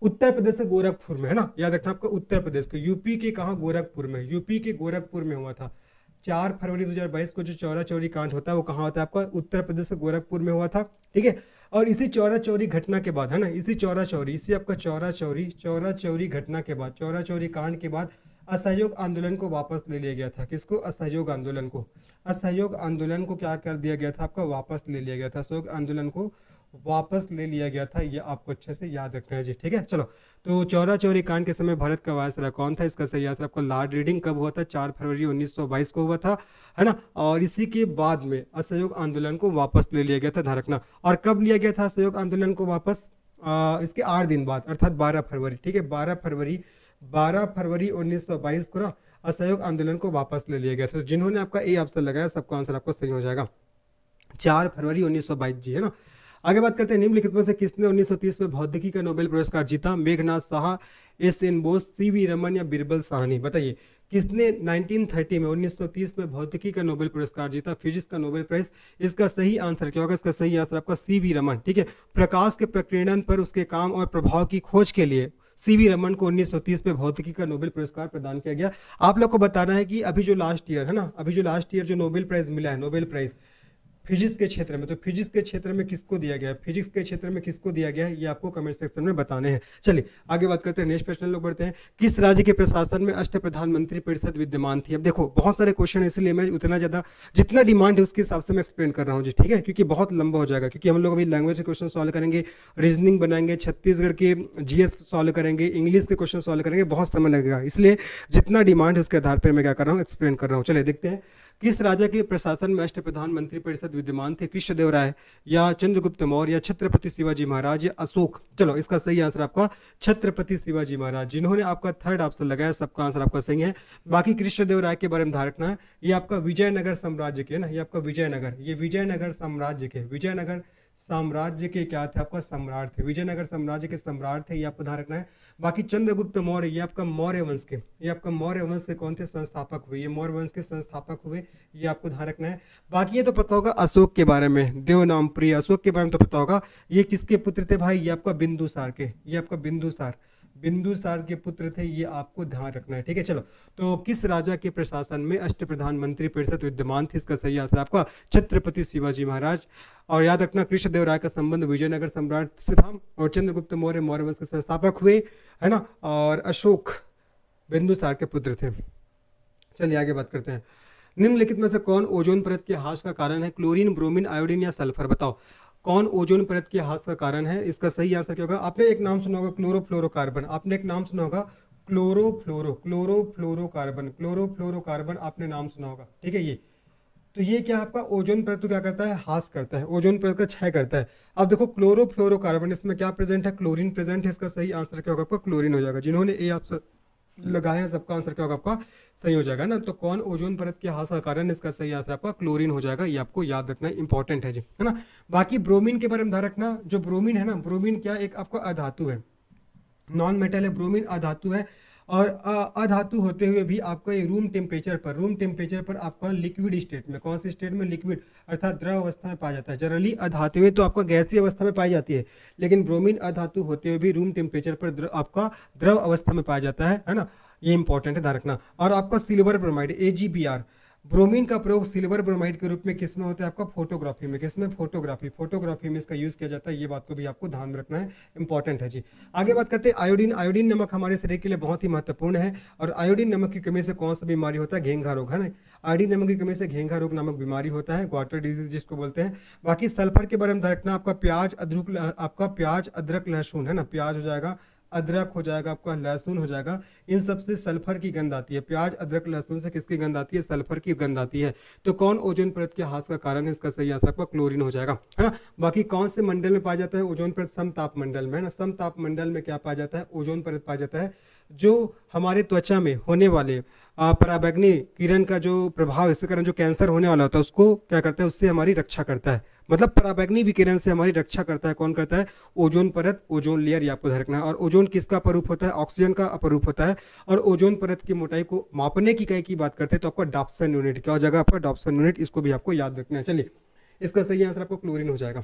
उत्तर प्रदेश के गोरखपुर में, है ना, याद रखना आपका उत्तर प्रदेश के, यूपी के कहाँ? गोरखपुर में, यूपी के गोरखपुर में हुआ था। 4 फरवरी 2022 को जो चौरा चौरी कांड होता है वो कहाँ होता है आपका? उत्तर प्रदेश के गोरखपुर में हुआ था। ठीक है, और इसी चौरा चौरी घटना के बाद, है ना, इसी आपका चौरा चौरी घटना के बाद, चौरा चौरी कांड के बाद असहयोग आंदोलन को वापस ले लिया गया था। किसको? असहयोग आंदोलन को। असहयोग आंदोलन को क्या कर दिया गया था आपका? वापस ले लिया गया था। असहयोग आंदोलन को वापस ले लिया गया था, ये आपको अच्छे से याद रखना है जी। ठीक है, चलो, तो चौरा चौरी कांड के समय भारत का वायसराय कौन था? इसका सही आंसर आपको लॉर्ड रीडिंग। कब हुआ था? 4 फरवरी 1922 को हुआ था, है ना। और इसी के बाद में असहयोग आंदोलन को वापस ले लिया गया था, ध्यान रखना। और कब लिया गया था असहयोग आंदोलन को वापस? इसके 8 दिन बाद, अर्थात 12 फरवरी। ठीक है, 12 फरवरी 1922 को ना असहयोग आंदोलन को वापस ले लिया गया था। जिन्होंने आपका ए ऑप्शन लगाया सबका आंसर आपको सही हो जाएगा, 4 फरवरी 1922 जी, है ना। आगे बात करते हैं, निम्नलिखित में से किसने 1930 में भौतिकी का नोबेल पुरस्कार जीता? मेघनाथ साहा, एस.एन. बोस, सी.वी. रमन या बिरबल साहनी? बताइए किसने 1930 में 1930 में भौतिकी का नोबेल पुरस्कार जीता, फिजिक्स का नोबेल प्राइज? इसका सही आंसर क्या होगा? इसका सही आंसर आपका सी.वी. रमन। ठीक है, प्रकाश के प्रकीर्णन पर उसके काम और प्रभाव की खोज के लिए सी.वी. रमन को 1930 में भौतिकी का नोबेल पुरस्कार प्रदान किया गया। आप लोग को बताना है कि अभी जो लास्ट ईयर है ना, अभी जो लास्ट ईयर जो नोबेल प्राइज मिला है, नोबेल प्राइज फिजिक्स के क्षेत्र में, तो फिजिक्स के क्षेत्र में किसको दिया गया है? फिजिक्स के क्षेत्र में किसको दिया गया है ये आपको कमेंट सेक्शन में बताने हैं। चलिए आगे बात करते हैं, नेक्स्ट प्रश्न लोग बढ़ते हैं। किस राज्य के प्रशासन में अष्ट प्रधानमंत्री परिषद विद्यमान थी? अब देखो बहुत सारे क्वेश्चन है, इसलिए मैं उतना ज्यादा जितना डिमांड है उसके हिसाब से मैं एक्सप्लेन कर रहा हूँ जी। ठीक है, क्योंकि बहुत लंबा हो जाएगा, क्योंकि हम लोग अभी लैंग्वेज के क्वेश्चन सॉल्व करेंगे, रीजनिंग बनाएंगे, छत्तीसगढ़ के जीएस सॉल्व करेंगे, इंग्लिश के क्वेश्चन सॉल्व करेंगे, बहुत समय लगेगा। इसलिए जितना डिमांड है उसके आधार पर मैं क्या कर रहा हूँ, एक्सप्लेन कर रहा हूँ। चलिए देखते हैं, किस राजा के प्रशासन में अष्ट प्रधानमंत्री परिषद विद्यमान थे? कृष्णदेवराय या चंद्रगुप्त मौर्य या छत्रपति शिवाजी महाराज या अशोक? चलो इसका सही आंसर आपका छत्रपति शिवाजी महाराज। जिन्होंने आपका थर्ड ऑप्शन लगाया सबका आंसर आपका सही है। बाकी कृष्णदेवराय के बारे में ध्यान रखना है, ये आपका विजयनगर साम्राज्य के ना, ये आपका विजयनगर, ये विजयनगर साम्राज्य के, विजयनगर साम्राज्य के क्या थे आपका? सम्राट थे, विजयनगर साम्राज्य के सम्राट थे, ये आपको ध्यान रखना है। बाकी चंद्रगुप्त मौर्य ये आपका मौर्य वंश के, ये आपका मौर्य वंश से कौन थे? संस्थापक हुए, ये मौर्य वंश के संस्थापक हुए, ये आपको ध्यान रखना है। बाकी ये तो पता होगा अशोक के बारे में, देवनामप्रिय अशोक के बारे में तो पता होगा। ये किसके पुत्र थे भाई? ये आपका बिंदुसार के, ये आपका बिंदुसार, बिंदुसार के पुत्र थे, ये आपको ध्यान रखना है, ठीक है। चलो, तो किस राजा के प्रशासन में अष्टप्रधान मंत्री परिषद विद्यमान थी, इसका सही आंसर आपका छत्रपति शिवाजी महाराज। और याद रखना, कृष्णदेवराय का संबंध विजयनगर सम्राट से था, और चंद्रगुप्त मौर्य मौर्य वंश के संस्थापक हुए, है ना, और अशोक बिंदुसार के पुत्र थे। चलिए आगे बात करते हैं। निम्नलिखित में से कौन ओजोन परत के ह्रास का कारण है, क्लोरीन, ब्रोमीन, आयोडीन या सल्फर, बताओ कौन ओजोन परत के ह्रास का कारण है। इसका सही आंसर क्या होगा, आपने एक नाम सुना होगा क्लोरोफ्लोरोकार्बन, आपने एक नाम सुना होगा क्लोरोफ्लोरोकार्बन आपने नाम सुना होगा, ठीक है। ये तो ये क्या आपका ओजोन परत को क्या करता है, ह्रास करता है, ओजोन परत का क्षय करता है। अब देखो क्लोरोफ्लोरोकार्बन, इसमें क्या प्रेजेंट है, क्लोरीन प्रेजेंट है, इसका सही आंसर क्या होगा आपका क्लोरीन हो जाएगा। जिन्होंने ए ऑप्शन लगाया है सबका आंसर क्या होगा आपका सही हो जाएगा ना। तो कौन ओजोन परत के ह्रास का कारण, इसका सही आंसर आपका क्लोरीन हो जाएगा, ये आपको याद रखना इंपॉर्टेंट है जी, है ना। बाकी ब्रोमीन के बारे में ध्यान रखना, जो ब्रोमीन है ना, ब्रोमीन क्या एक आपका अधातु है, नॉन मेटल है, ब्रोमीन अधातु है। और अधातु होते हुए भी आपका ये रूम टेम्परेचर पर आपका लिक्विड स्टेट में, कौन सी स्टेट में, लिक्विड अर्थात द्रव अवस्था में पाया जाता है। जनरली अधातु में तो आपका गैसीय अवस्था में पाई जाती है, लेकिन ब्रोमीन अधातु होते हुए भी रूम टेम्परेचर पर आपका द्रव अवस्था में पाया जाता है ना। ये इंपॉर्टेंट है, ध्यान रखना। और आपका सिल्वर ब्रोमाइड AgBr, ब्रोमीन का प्रयोग सिल्वर ब्रोमाइड के रूप में किसमें होता है आपका फोटोग्राफी में, किसमें, फोटोग्राफी में इसका यूज किया जाता है, ये बात को भी आपको ध्यान में रखना है, इंपॉर्टेंट है जी। आगे बात करते हैं आयोडीन। आयोडीन नमक हमारे शरीर के लिए बहुत ही महत्वपूर्ण है, और आयोडीन नमक की कमी से कौन सा बीमारी होता है, घेंघा रोग, है ना। आयोडीन नमक की कमी से घेंघा रोग नामक बीमारी होता है, ग्वाटर डिजीज जिसको बोलते हैं। बाकी सल्फर के बारे में ध्यान रखना, आपका प्याज अदरक लहसुन, है ना, प्याज हो जाएगा, अदरक हो जाएगा, आपका लहसुन हो जाएगा, इन सब से सल्फर की गंध आती है। प्याज अदरक लहसुन से किसकी गंध आती है, सल्फर की गंध आती है। तो कौन ओजोन परत के ह्रास का कारण है, इसका सही आंसर आपका क्लोरीन हो जाएगा, है ना। बाकी कौन से मंडल में पाया जाता है ओजोन परत, समताप मंडल में, है ना। समताप मंडल में क्या पाया जाता है, ओजोन परत पाया जाता है, जो हमारे त्वचा में होने वाले पराबैंगनी किरण का जो प्रभाव, इसके कारण जो कैंसर होने वाला होता है उसको क्या करता है, उससे हमारी रक्षा करता है, मतलब पराबैंगनी विकिरण से हमारी रक्षा करता है। कौन करता है, ओजोन परत, ओजोन लेयर, ये आपको ध्यान रखना है। और ओजोन किसका अपरूप होता है, ऑक्सीजन का अपरूप होता है। और ओजोन परत की मोटाई को मापने की इकाई की बात करते हैं तो आपका डॉप्सन यूनिट क्या हो जाएगा, आपका डॉप्सन यूनिट, इसको भी आपको याद रखना है। चलिए, इसका सही आंसर आपको क्लोरीन हो जाएगा।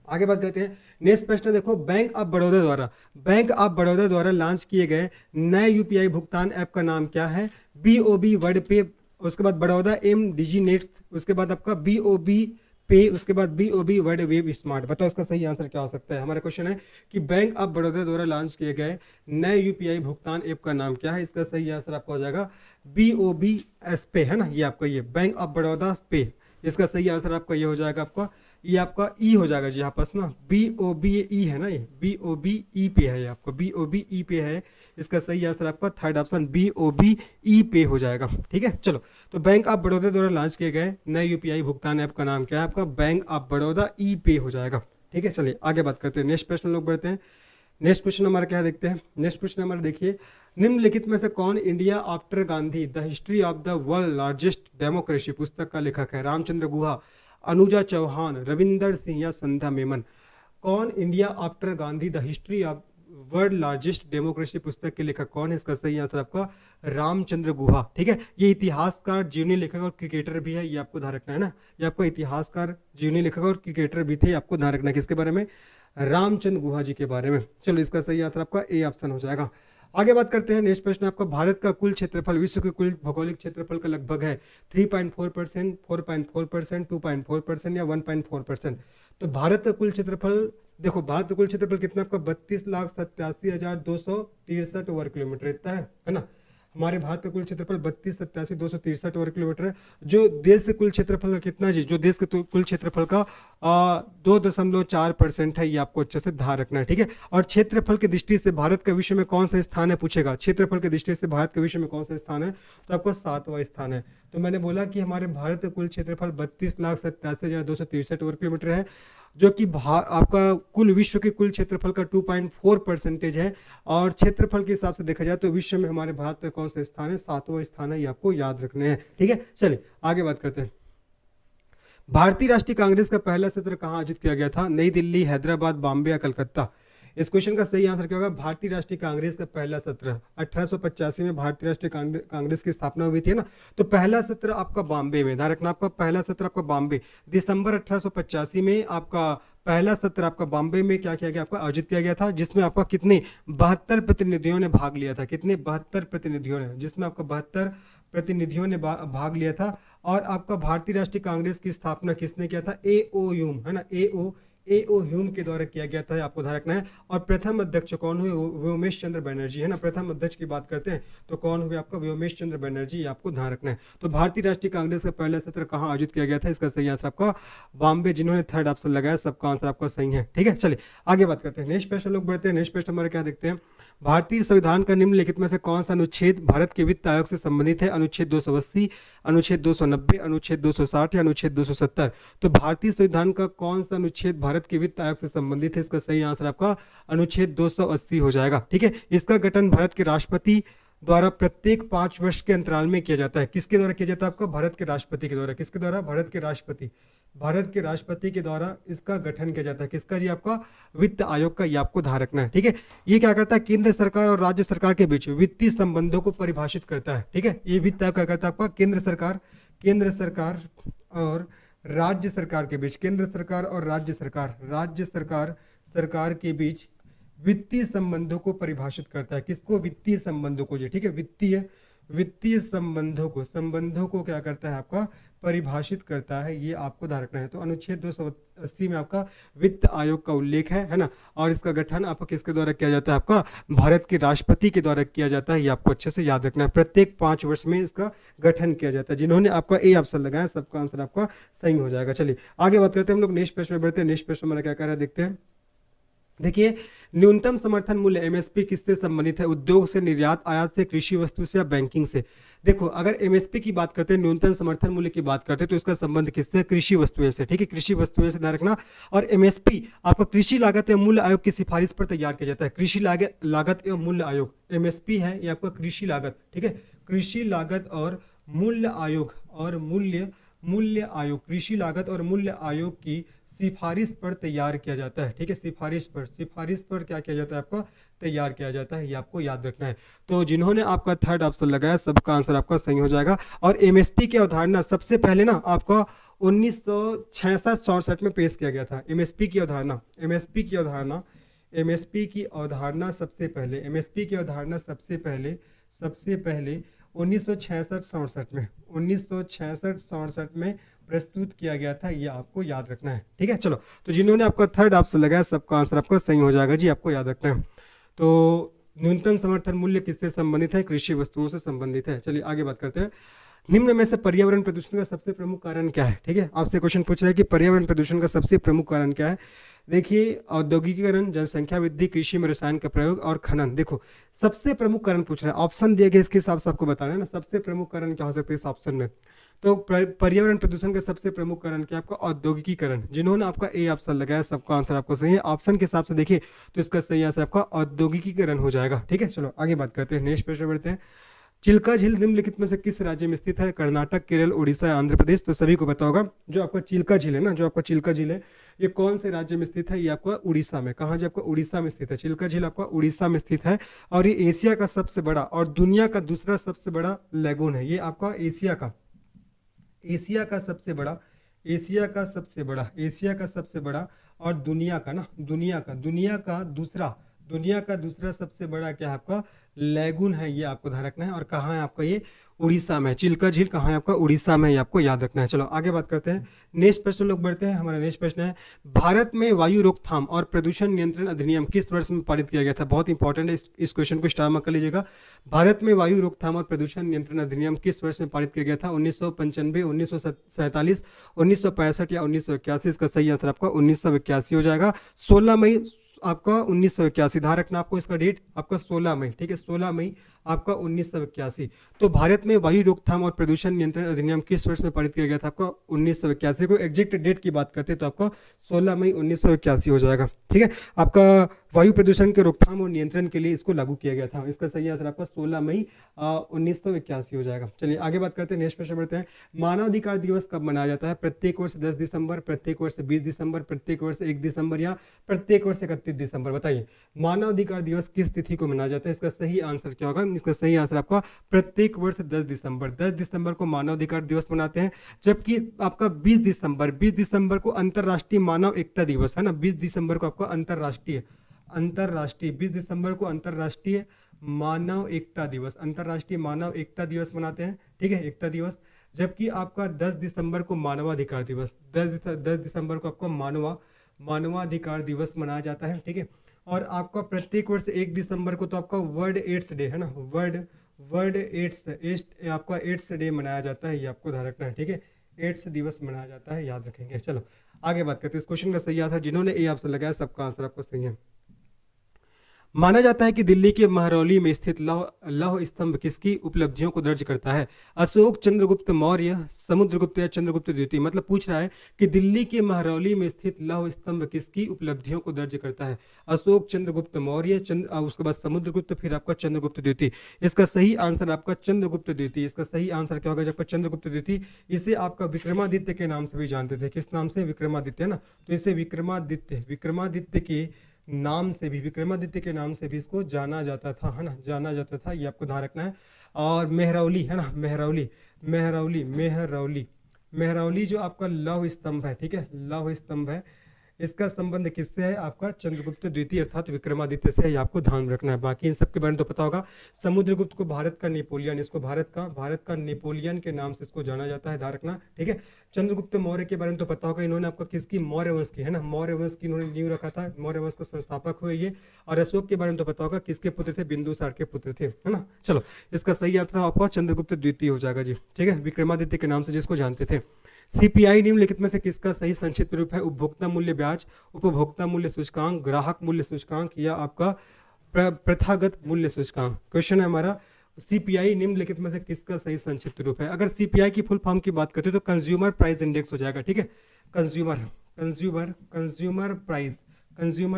आगे बात करते हैं। नेक्स्ट प्रश्न देखो, बैंक ऑफ बड़ौदा द्वारा लॉन्च किए गए नए यूपीआई भुगतान ऐप का नाम क्या है, BOB वर्ड पे, उसके बाद बड़ौदा MDG नेट, उसके बाद आपका BOB पे, उसके बाद BOB वर्ड वेब स्मार्ट। बताओ इसका सही आंसर क्या हो सकता है। हमारा क्वेश्चन है कि बैंक ऑफ बड़ौदा द्वारा लॉन्च किए गए नए यूपीआई भुगतान ऐप का नाम क्या है, इसका सही आंसर आपका हो जाएगा BOBS पे, है ना। ये आपका ये बैंक ऑफ बड़ौदा पे, इसका सही आंसर आपका ये हो जाएगा, आपका ये आपका ई हो जाएगा जी, यहाँ पास ना BOBE है ना, ये BOBE पे है, ये आपको BOBE पे है, इसका सही आंसर आपका थर्ड ऑप्शन BOBE पे हो जाएगा, ठीक है। चलो, तो बैंक ऑफ बड़ौदा द्वारा लॉन्च किए गए नए यूपीआई भुगतान ऐप का नाम क्या है, आपका बैंक ऑफ बड़ौदा ई पे हो जाएगा, ठीक है। चलिए आगे बात करते हैं, नेक्स्ट प्रश्न लोग बढ़ते हैं। नेक्स्ट क्वेश्चन हमारा क्या है, देखते हैं। नेक्स्ट क्वेश्चन हमारा देखिए, निम्नलिखित में से कौन India after Gandhi the history of the world largest democracy पुस्तक का लेखक है, रामचंद्र गुहा, अनुजा चौहान, रविंदर सिंह या संध्या मेमन। कौन India after Gandhi the history of world largest democracy पुस्तक के लेखक कौन है, इसका सही आंसर आपका रामचंद्र गुहा, ठीक है। ये इतिहासकार, जीवनी लेखक और क्रिकेटर भी है, ये आपको ध्यान रखना है ना। ये आपका इतिहासकार, जीवनी लेखक और क्रिकेटर भी थे, आपको ध्यान रखना है किसके बारे में, रामचंद्र गुहा जी के बारे में। चलो, इसका सही आंसर आपका ए ऑप्शन हो जाएगा। आगे बात करते हैं। नेक्स्ट प्रश्न आपका, भारत का कुल क्षेत्रफल विश्व के कुल भौगोलिक क्षेत्रफल का लगभग है 3.4%, 4.4%, 2.4% या 1.4%। तो भारत का कुल क्षेत्रफल, देखो भारत का कुल क्षेत्रफल कितना आपका 32,87,263 वर्ग किलोमीटर इतना है ना। हमारे भारत का कुल क्षेत्रफल 32,87,263 वर्ग किलोमीटर है। जो देश के कुल क्षेत्रफल का कितना जी, जो देश के कुल क्षेत्रफल का 2.4% है, ये आपको अच्छे से ध्यान रखना है, ठीक है। और क्षेत्रफल की दृष्टि से भारत का विश्व में कौन सा स्थान है पूछेगा, क्षेत्रफल की दृष्टि से भारत के विश्व में कौन सा स्थान है, तो आपको 7वां स्थान है। तो मैंने बोला कि हमारे भारत का कुल क्षेत्रफल 32,87,263 वर्ग किलोमीटर है, जो कि आपका कुल विश्व के कुल क्षेत्रफल का 2.4% है। और क्षेत्रफल के हिसाब से देखा जाए तो विश्व में हमारे भारत का कौन सा स्थान है, 7वां स्थान है, ये आपको याद रखने हैं, ठीक है। चलिए आगे बात करते हैं। भारतीय राष्ट्रीय कांग्रेस का पहला सत्र कहाँ आयोजित किया गया था, नई दिल्ली, हैदराबाद, बॉम्बे या कलकत्ता। इस क्वेश्चन का सही आंसर क्या होगा, भारतीय राष्ट्रीय कांग्रेस का पहला सत्र 1885 में भारतीय राष्ट्रीय कांग्रेस की स्थापना हुई थी ना। तो पहला सत्र आपका बॉम्बे में, ध्यान रखना, आपका पहला सत्र आपका बॉम्बे, दिसंबर 1885 में आपका पहला सत्र आपका बॉम्बे में क्या किया गया, आपका आयोजित किया गया था, जिसमें आपका कितने 72 प्रतिनिधियों ने भाग लिया था, कितने 72 प्रतिनिधियों ने, जिसमें आपका 72 प्रतिनिधियों ने भाग लिया था। और आपका भारतीय राष्ट्रीय कांग्रेस की स्थापना किसने किया था, ए.ओ. ह्यूम, है ना, ए.ओ. ह्यूम के द्वारा किया गया था, आपको ध्यान रखना है। और प्रथम अध्यक्ष कौन हुए, व्योमेश चंद्र बनर्जी, है ना। प्रथम अध्यक्ष की बात करते हैं तो कौन हुए, आपका व्योमेश चंद्र बनर्जी, आपको ध्यान रखना है। तो भारतीय राष्ट्रीय कांग्रेस का पहला सत्र कहाँ आयोजित किया गया था, इसका सही आंसर आपका बॉम्बे। जिन्होंने थर्ड ऑप्शन लगाया सबका आंसर आपका सही है, ठीक है। चलिए आगे बात करते हैं, नेक्स्ट प्रश्न लोग बढ़ते हैं। नेक्स्ट प्रश्न हमारा क्या देखते हैं, भारतीय संविधान का निम्नलिखित में से कौन सा अनुच्छेद भारत के वित्त आयोग से संबंधित है, अनुच्छेद 280, अनुच्छेद 290, अनुच्छेद 260 या अनुच्छेद 270। तो भारतीय संविधान का कौन सा अनुच्छेद भारत के वित्त आयोग से संबंधित है, इसका सही आंसर आपका अनुच्छेद 280 हो जाएगा, ठीक है। इसका गठन भारत के राष्ट्रपति द्वारा प्रत्येक 5 वर्ष के अंतराल में किया जाता है। किसके द्वारा किया जाता है, आपका भारत के राष्ट्रपति के द्वारा। किसके द्वारा, भारत के राष्ट्रपति के द्वारा इसका गठन किया जाता है। किसका जी, आपका वित्त आयोग का, ये आपको ध्यान रखना है, ठीक है। ये क्या करता है, केंद्र सरकार और राज्य सरकार के बीच वित्तीय संबंधों को परिभाषित करता है, ठीक है। ये वित्त आयोग क्या करता है, आपका केंद्र सरकार और राज्य सरकार के बीच, केंद्र सरकार और राज्य सरकार के बीच वित्तीय संबंधों को परिभाषित करता है। किसको, वित्तीय संबंधों को जी, ठीक है। वित्तीय संबंधों को क्या करता है, आपका परिभाषित करता है, ये आपको ध्यान रखना है। तो अनुच्छेद 280 में आपका वित्त आयोग का उल्लेख है ना। और इसका गठन आपका किसके द्वारा किया जाता है, आपका भारत के राष्ट्रपति के द्वारा किया जाता है, ये आपको अच्छे से याद रखना है। प्रत्येक 5 वर्ष में इसका गठन किया जाता है। जिन्होंने आपका ए ऑप्शन लगाया सबका आंसर आपका सही हो जाएगा। चलिए आगे बात करते हैं हम लोग, नेक्स्ट प्रश्न में बढ़ते हैं। नेक्स्ट प्रश्न हमारा क्या कह रहा है, देखते हैं। देखिए, न्यूनतम समर्थन मूल्य एमएसपी किससे संबंधित है, उद्योग से, निर्यात, आयात से, कृषि वस्तु से या बैंकिंग से। देखो, अगर एमएसपी की बात करते हैं, न्यूनतम समर्थन मूल्य की बात करते हैं, तो इसका संबंध किससे, कृषि वस्तुएं से, ठीक है। कृषि वस्तुएं से ध्यान रखना। और एमएसपी आपका कृषि लागत एवं मूल्य आयोग की सिफारिश पर तैयार किया जाता है। कृषि लागत एवं मूल्य आयोग, एमएसपी है ये आपका कृषि लागत, ठीक है। कृषि लागत और मूल्य आयोग कृषि लागत और मूल्य आयोग की सिफारिश पर तैयार किया जाता है, ठीक है। सिफारिश पर क्या किया जाता है, आपका तैयार किया जाता है, ये आपको याद रखना है। तो जिन्होंने आपका थर्ड ऑप्शन लगाया सबका आंसर आपका सही हो जाएगा। और एमएसपी की अवधारणा सबसे पहले ना आपका 1966-67 में पेश किया गया था। एमएसपी की अवधारणा सबसे पहले 1966-67 में प्रस्तुत किया गया था, ये आपको याद रखना है, ठीक है। चलो, तो जिन्होंने आपका थर्ड ऑप्शन लगाया सबका आंसर आपका सही हो जाएगा जी, आपको याद रखना है। तो न्यूनतम समर्थन मूल्य किससे संबंधित है, कृषि वस्तुओं से संबंधित है। चलिए आगे बात करते हैं। निम्न में से पर्यावरण प्रदूषण का सबसे प्रमुख कारण क्या है, ठीक है। आपसे क्वेश्चन पूछ रहा है कि पर्यावरण प्रदूषण का सबसे प्रमुख कारण क्या है। देखिए, औद्योगिकीकरण, जनसंख्या वृद्धि, कृषि में रसायन का प्रयोग और खनन। देखो, सबसे प्रमुख कारण पूछ रहा है, ऑप्शन दिए गए इसके हिसाब से आपको बताना है ना, सबसे प्रमुख कारण क्या हो सकता है इस ऑप्शन में। तो पर्यावरण प्रदूषण का सबसे प्रमुख कारण क्या, आपका औद्योगिकीकरण। जिन्होंने आपका ए ऑप्शन लगाया सबका आंसर आपको सही है। ऑप्शन के हिसाब से देखिए तो इसका सही आंसर आपका औद्योगिकीकरण हो जाएगा, ठीक है। चलो आगे बात करते हैं, नेक्स्ट प्रश्न बढ़ते हैं। चिल्का झील निम्नलिखित में से किस राज्य में स्थित है, कर्नाटक, केरल, उड़ीसा, आंध्र प्रदेश। तो सभी को पता होगा जो आपका चिल्का झील है ना, ये कौन से राज्य में स्थित है, ये आपका उड़ीसा में। कहाँ जी, आपका उड़ीसा में स्थित है। चिल्का झील आपका उड़ीसा में स्थित है और ये एशिया का सबसे बड़ा और दुनिया का दूसरा सबसे बड़ा लैगून है। ये आपका एशिया का सबसे बड़ा और दुनिया का दूसरा सबसे बड़ा क्या है, आपका लैगून है, ये आपको ध्यान रखना है। और कहाँ है आपका, ये उड़ीसा में। चिल्का झील कहाँ है, आपका उड़ीसा में, ये आपको याद रखना है। चलो आगे बात करते हैं, नेक्स्ट प्रश्न लोग बढ़ते हैं। हमारा नेक्स्ट प्रश्न है, भारत में वायु रोकथाम और प्रदूषण नियंत्रण अधिनियम किस वर्ष में पारित किया गया था। बहुत इंपॉर्टेंट है, इस क्वेश्चन को स्टार मार्क कर लीजिएगा। भारत में वायु रोकथाम और प्रदूषण नियंत्रण अधिनियम किस वर्ष में पारित किया गया था, 1995, 1947, 1965 या 1981। इसका सही आंसर आपका 1981 हो जाएगा। 16 मई आपका 1981, ध्यान रखना आपको इसका डेट, आपका 16 मई, ठीक है। 16 मई आपका 1981। तो भारत में वायु रोकथाम और प्रदूषण नियंत्रण अधिनियम किस वर्ष में पारित किया गया था, आपका 1981 को। एग्जैक्ट डेट की बात करते हैं तो आपका 16 मई 1981 हो जाएगा, ठीक है। आपका वायु प्रदूषण के रोकथाम और नियंत्रण के लिए इसको लागू किया गया था। इसका सही आंसर आपका 16 मई 1981 हो जाएगा। चलिए आगे बात करते हैं, नेक्स्ट प्रश्न बढ़ते हैं। मानवाधिकार दिवस कब मनाया जाता है, प्रत्येक वर्ष 10 दिसंबर, प्रत्येक वर्ष 20 दिसंबर, प्रत्येक वर्ष 1 दिसंबर या प्रत्येक वर्ष 31 दिसंबर। बताइए, मानवाधिकार दिवस किस तिथि को मनाया जाता है। इसका सही आंसर क्या होगा, इसका सही आंसर आपका प्रत्येक वर्ष 10 दिसंबर को मानव अधिकार दिवस मनाते हैं। जबकि आपका 20 दिसंबर को अंतर्राष्ट्रीय मानव एकता दिवस है ना, 20 दिसंबर को आपका अंतर्राष्ट्रीय 20 दिसंबर को अंतर्राष्ट्रीय मानव एकता दिवस मनाते हैं, ठीक है, एकता दिवस। जबकि आपका 10 दिसंबर को मानवाधिकार दिवस, 10 दिसंबर को आपका मानवाधिकार दिवस मनाया जाता है, ठीक है। और आपका प्रत्येक वर्ष 1 दिसंबर को तो आपका वर्ल्ड एड्स डे है ना, वर्ल्ड एड्स आपका एड्स डे मनाया जाता है, ये आपको ध्यान रखना है, ठीक है, एड्स दिवस मनाया जाता है, याद रखेंगे। चलो आगे बात करते हैं। इस क्वेश्चन का सही आंसर जिन्होंने ए ऑप्शन लगाया सबका आंसर आपको सही है। माना जाता है कि दिल्ली के महरौली में स्थित लौह स्तंभ किसकी उपलब्धियों को दर्ज करता है? अशोक, चंद्रगुप्त मौर्य, समुद्रगुप्त या चंद्रगुप्त द्वितीय। मतलब पूछ रहा है कि दिल्ली के महरौली में स्थित लौह स्तंभ किसकी उपलब्धियों को दर्ज करता है? अशोक, चंद्रगुप्त मौर्य, उसके बाद समुद्रगुप्त, फिर आपका चंद्रगुप्त द्वितीय। इसका सही आंसर आपका चंद्रगुप्त द्वितीय। इसका सही आंसर क्या होगा? आपका चंद्रगुप्त द्वितीय। इसे आपका विक्रमादित्य के नाम से भी जानते थे। किस नाम से? विक्रमादित्य, है ना। तो इसे विक्रमादित्य के नाम से भी इसको जाना जाता था, है ना, जाना जाता था, ये आपको ध्यान रखना है। और मेहरौली, है ना, मेहरौली जो आपका लौह स्तंभ है, ठीक है, लौह स्तंभ है, इसका संबंध किससे है? आपका चंद्रगुप्त द्वितीय अर्थात विक्रमादित्य से है, ये आपको ध्यान रखना है। बाकी इन सबके बारे में तो पता होगा। समुद्रगुप्त को भारत का नेपोलियन, इसको भारत का नेपोलियन के नाम से इसको जाना जाता है, ध्यान रखना, ठीक है। चंद्रगुप्त मौर्य के बारे में तो पता होगा, इन्होंने आपका किसकी? मौर्य वंश की, है ना, मौर्य वंश की इन्होंने नींव रखा था, मौर्य वंश का संस्थापक हुए ये। और अशोक के बारे में तो पता होगा, किसके पुत्र थे? बिंदुसार के पुत्र थे, है ना। चलो इसका सही आंसर आपका चंद्रगुप्त द्वितीय हो जाएगा जी, ठीक है, विक्रमादित्य के नाम से जिसको जानते थे। सीपीआई निम्नलिखित में से किसका सही संक्षिप्त रूप है? उपभोक्ता मूल्य ब्याज, उपभोक्ता मूल्य सूचकांक, ग्राहक मूल्य सूचकांक या आपका प्रथागत मूल्य सूचकांक। क्वेश्चन है हमारा, सीपीआई निम्नलिखित में से किसका सही संक्षिप्त रूप है? अगर सीपीआई की फुल फॉर्म की बात करते हैं तो कंज्यूमर प्राइस इंडेक्स हो जाएगा, ठीक है, कंज्यूमर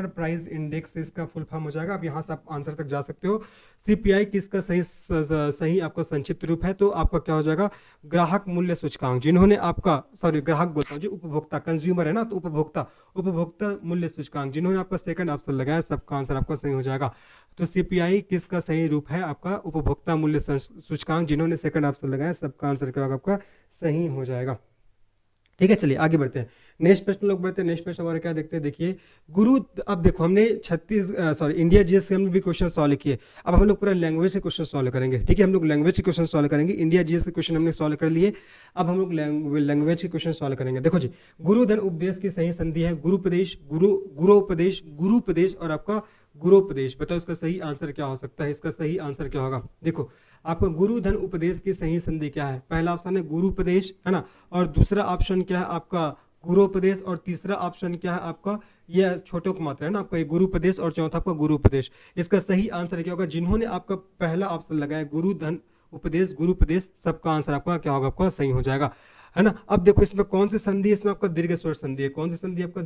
प्राइस इंडेक्स इसका फुल फॉर्म हो जाएगा। अब यहाँ से आप आंसर तक जा सकते हो। सीपीआई किसका सही आपका संक्षिप्त रूप है? तो आपका क्या हो जाएगा? ग्राहक मूल्य सूचकांक। जिन्होंने आपका, सॉरी ग्राहक बोलता हूँ जी, उपभोक्ता, कंज्यूमर है ना, तो उपभोक्ता मूल्य सूचकांक, जिन्होंने आपका सेकंड ऑप्शन लगाया सबका आंसर आपका सही हो जाएगा। तो सीपीआई किसका सही रूप है? आपका उपभोक्ता मूल्य सूचकांक, जिन्होंने सेकंड ऑप्शन लगाया सबका आंसर क्या होगा? आपका सही हो जाएगा, ठीक है। चलिए आगे बढ़ते हैं। नेक्स्ट प्रश्न लोग बढ़ते हैं। नेक्स्ट प्रश्न हमारे क्या देखते हैं, देखिए गुरु। अब देखो हमने इंडिया जीएस से हमने भी क्वेश्चन सॉल्व किए। अब हम लोग पूरा लैंग्वेज के क्वेश्चन सॉल्व करेंगे, ठीक है, हम लोग लैंग्वेज के क्वेश्चन सॉल्व करेंगे। इंडिया जीएस के क्वेश्चन हमने सॉल्व कर लिए, अब हम लोग लैंग्वेज के क्वेश्चन सॉल्व करेंगे। देखो जी, गुरु धन उपदेश की सही संधि है गुरुपदेश, गुरुपदेश और आपका गुरुपदेश। बताओ इसका सही आंसर क्या हो सकता है? इसका सही आंसर क्या होगा? देखो आपका गुरु धन उपदेश की सही संधि क्या है? पहला ऑप्शन है गुरुपदेश, है ना, और दूसरा ऑप्शन क्या है आपका? गुरुपदेश, और तीसरा ऑप्शन क्या है आपका? यह छोटो को मात्रा है ना, आपका ये गुरुपदेश, और चौथा आपका गुरुपदेश। इसका सही आंसर क्या होगा? जिन्होंने आपका पहला ऑप्शन लगाया गुरु धन उपदेश गुरुपदेश, सबका आंसर आपका क्या होगा? आपका सही हो जाएगा, है ना। अब देखो इसमें कौन सी संधि है? इसमें आपका दीर्घ स्वर संधि है। कौन सी संधि आपका?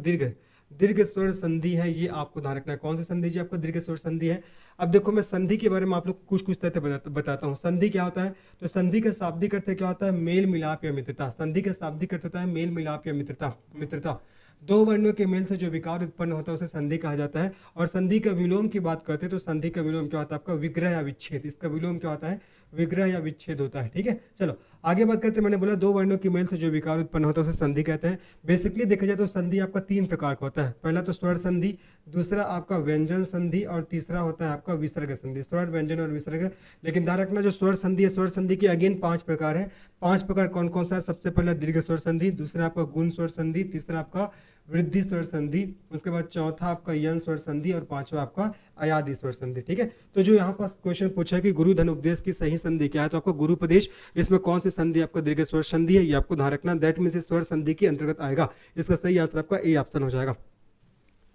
दीर्घ स्वर संधि है, ये आपको ध्यान रखना है। कौन सी संधि जी? आपका दीर्घ स्वर संधि है। अब देखो मैं संधि के बारे में आप लोग कुछ तथ्य बताता हूँ। संधि क्या होता है? तो संधि का शाब्दिक अर्थ क्या होता है? मेल मिलाप या मित्रता। संधि का शाब्दिक अर्थ होता है मेल मिलाप या मित्रता। दो वर्णों के मेल से जो विकार उत्पन्न होता है उसे संधि कहा जाता है। और संधि का विलोम की बात करते हैं तो संधि का विलोम क्या होता है? आपका विग्रह या विच्छेद। इसका विलोम क्या होता है? विग्रह या विच्छेद होता है, ठीक है। चलो आगे बात करते हैं। मैंने बोला दो वर्णों की मेल से जो विकार उत्पन्न होता है उसे संधि कहते हैं। बेसिकली देखा जाए तो संधि आपका तीन प्रकार का होता है। पहला तो स्वर संधि, दूसरा आपका व्यंजन संधि, और तीसरा होता है आपका विसर्ग संधि। स्वर, व्यंजन और विसर्ग। लेकिन ध्यान रखना जो स्वर संधि है, स्वर संधि के अगेन 5 प्रकार है। 5 प्रकार कौन कौन सा है? सबसे पहला दीर्घ स्वर संधि, दूसरा आपका गुण स्वर संधि, तीसरा आपका वृद्धि स्वर संधि, उसके बाद चौथा आपका यन स्वर संधि, और पांचवा आपका अयादि स्वर संधि, ठीक है। तो जो यहाँ पास क्वेश्चन पूछा है कि गुरु धन उपदेश की सही संधि क्या है, तो आपका गुरुपदेश। इसमें कौन सी संधि आपका दीर्घ स्वर संधि है, ये आपको ध्यान रखना। दैट मींस स्वर संधि के अंतर्गत आएगा। इसका सही आंसर आपका ए ऑप्शन हो जाएगा।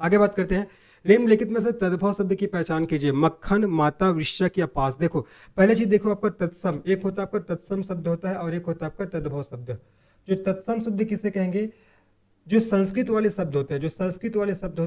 आगे बात करते हैं। निम्नलिखित में से तद्भव शब्द की पहचान कीजिए। मक्खन, माता, वृश्चिक या पास। देखो पहले चीज देखो आपका तत्सम, एक होता है आपका तत्सम शब्द होता है, और एक होता है आपका तद्भव शब्द। जो तत्सम शब्द किसे कहेंगे? जो संस्कृत वाले शब्द होते हैं,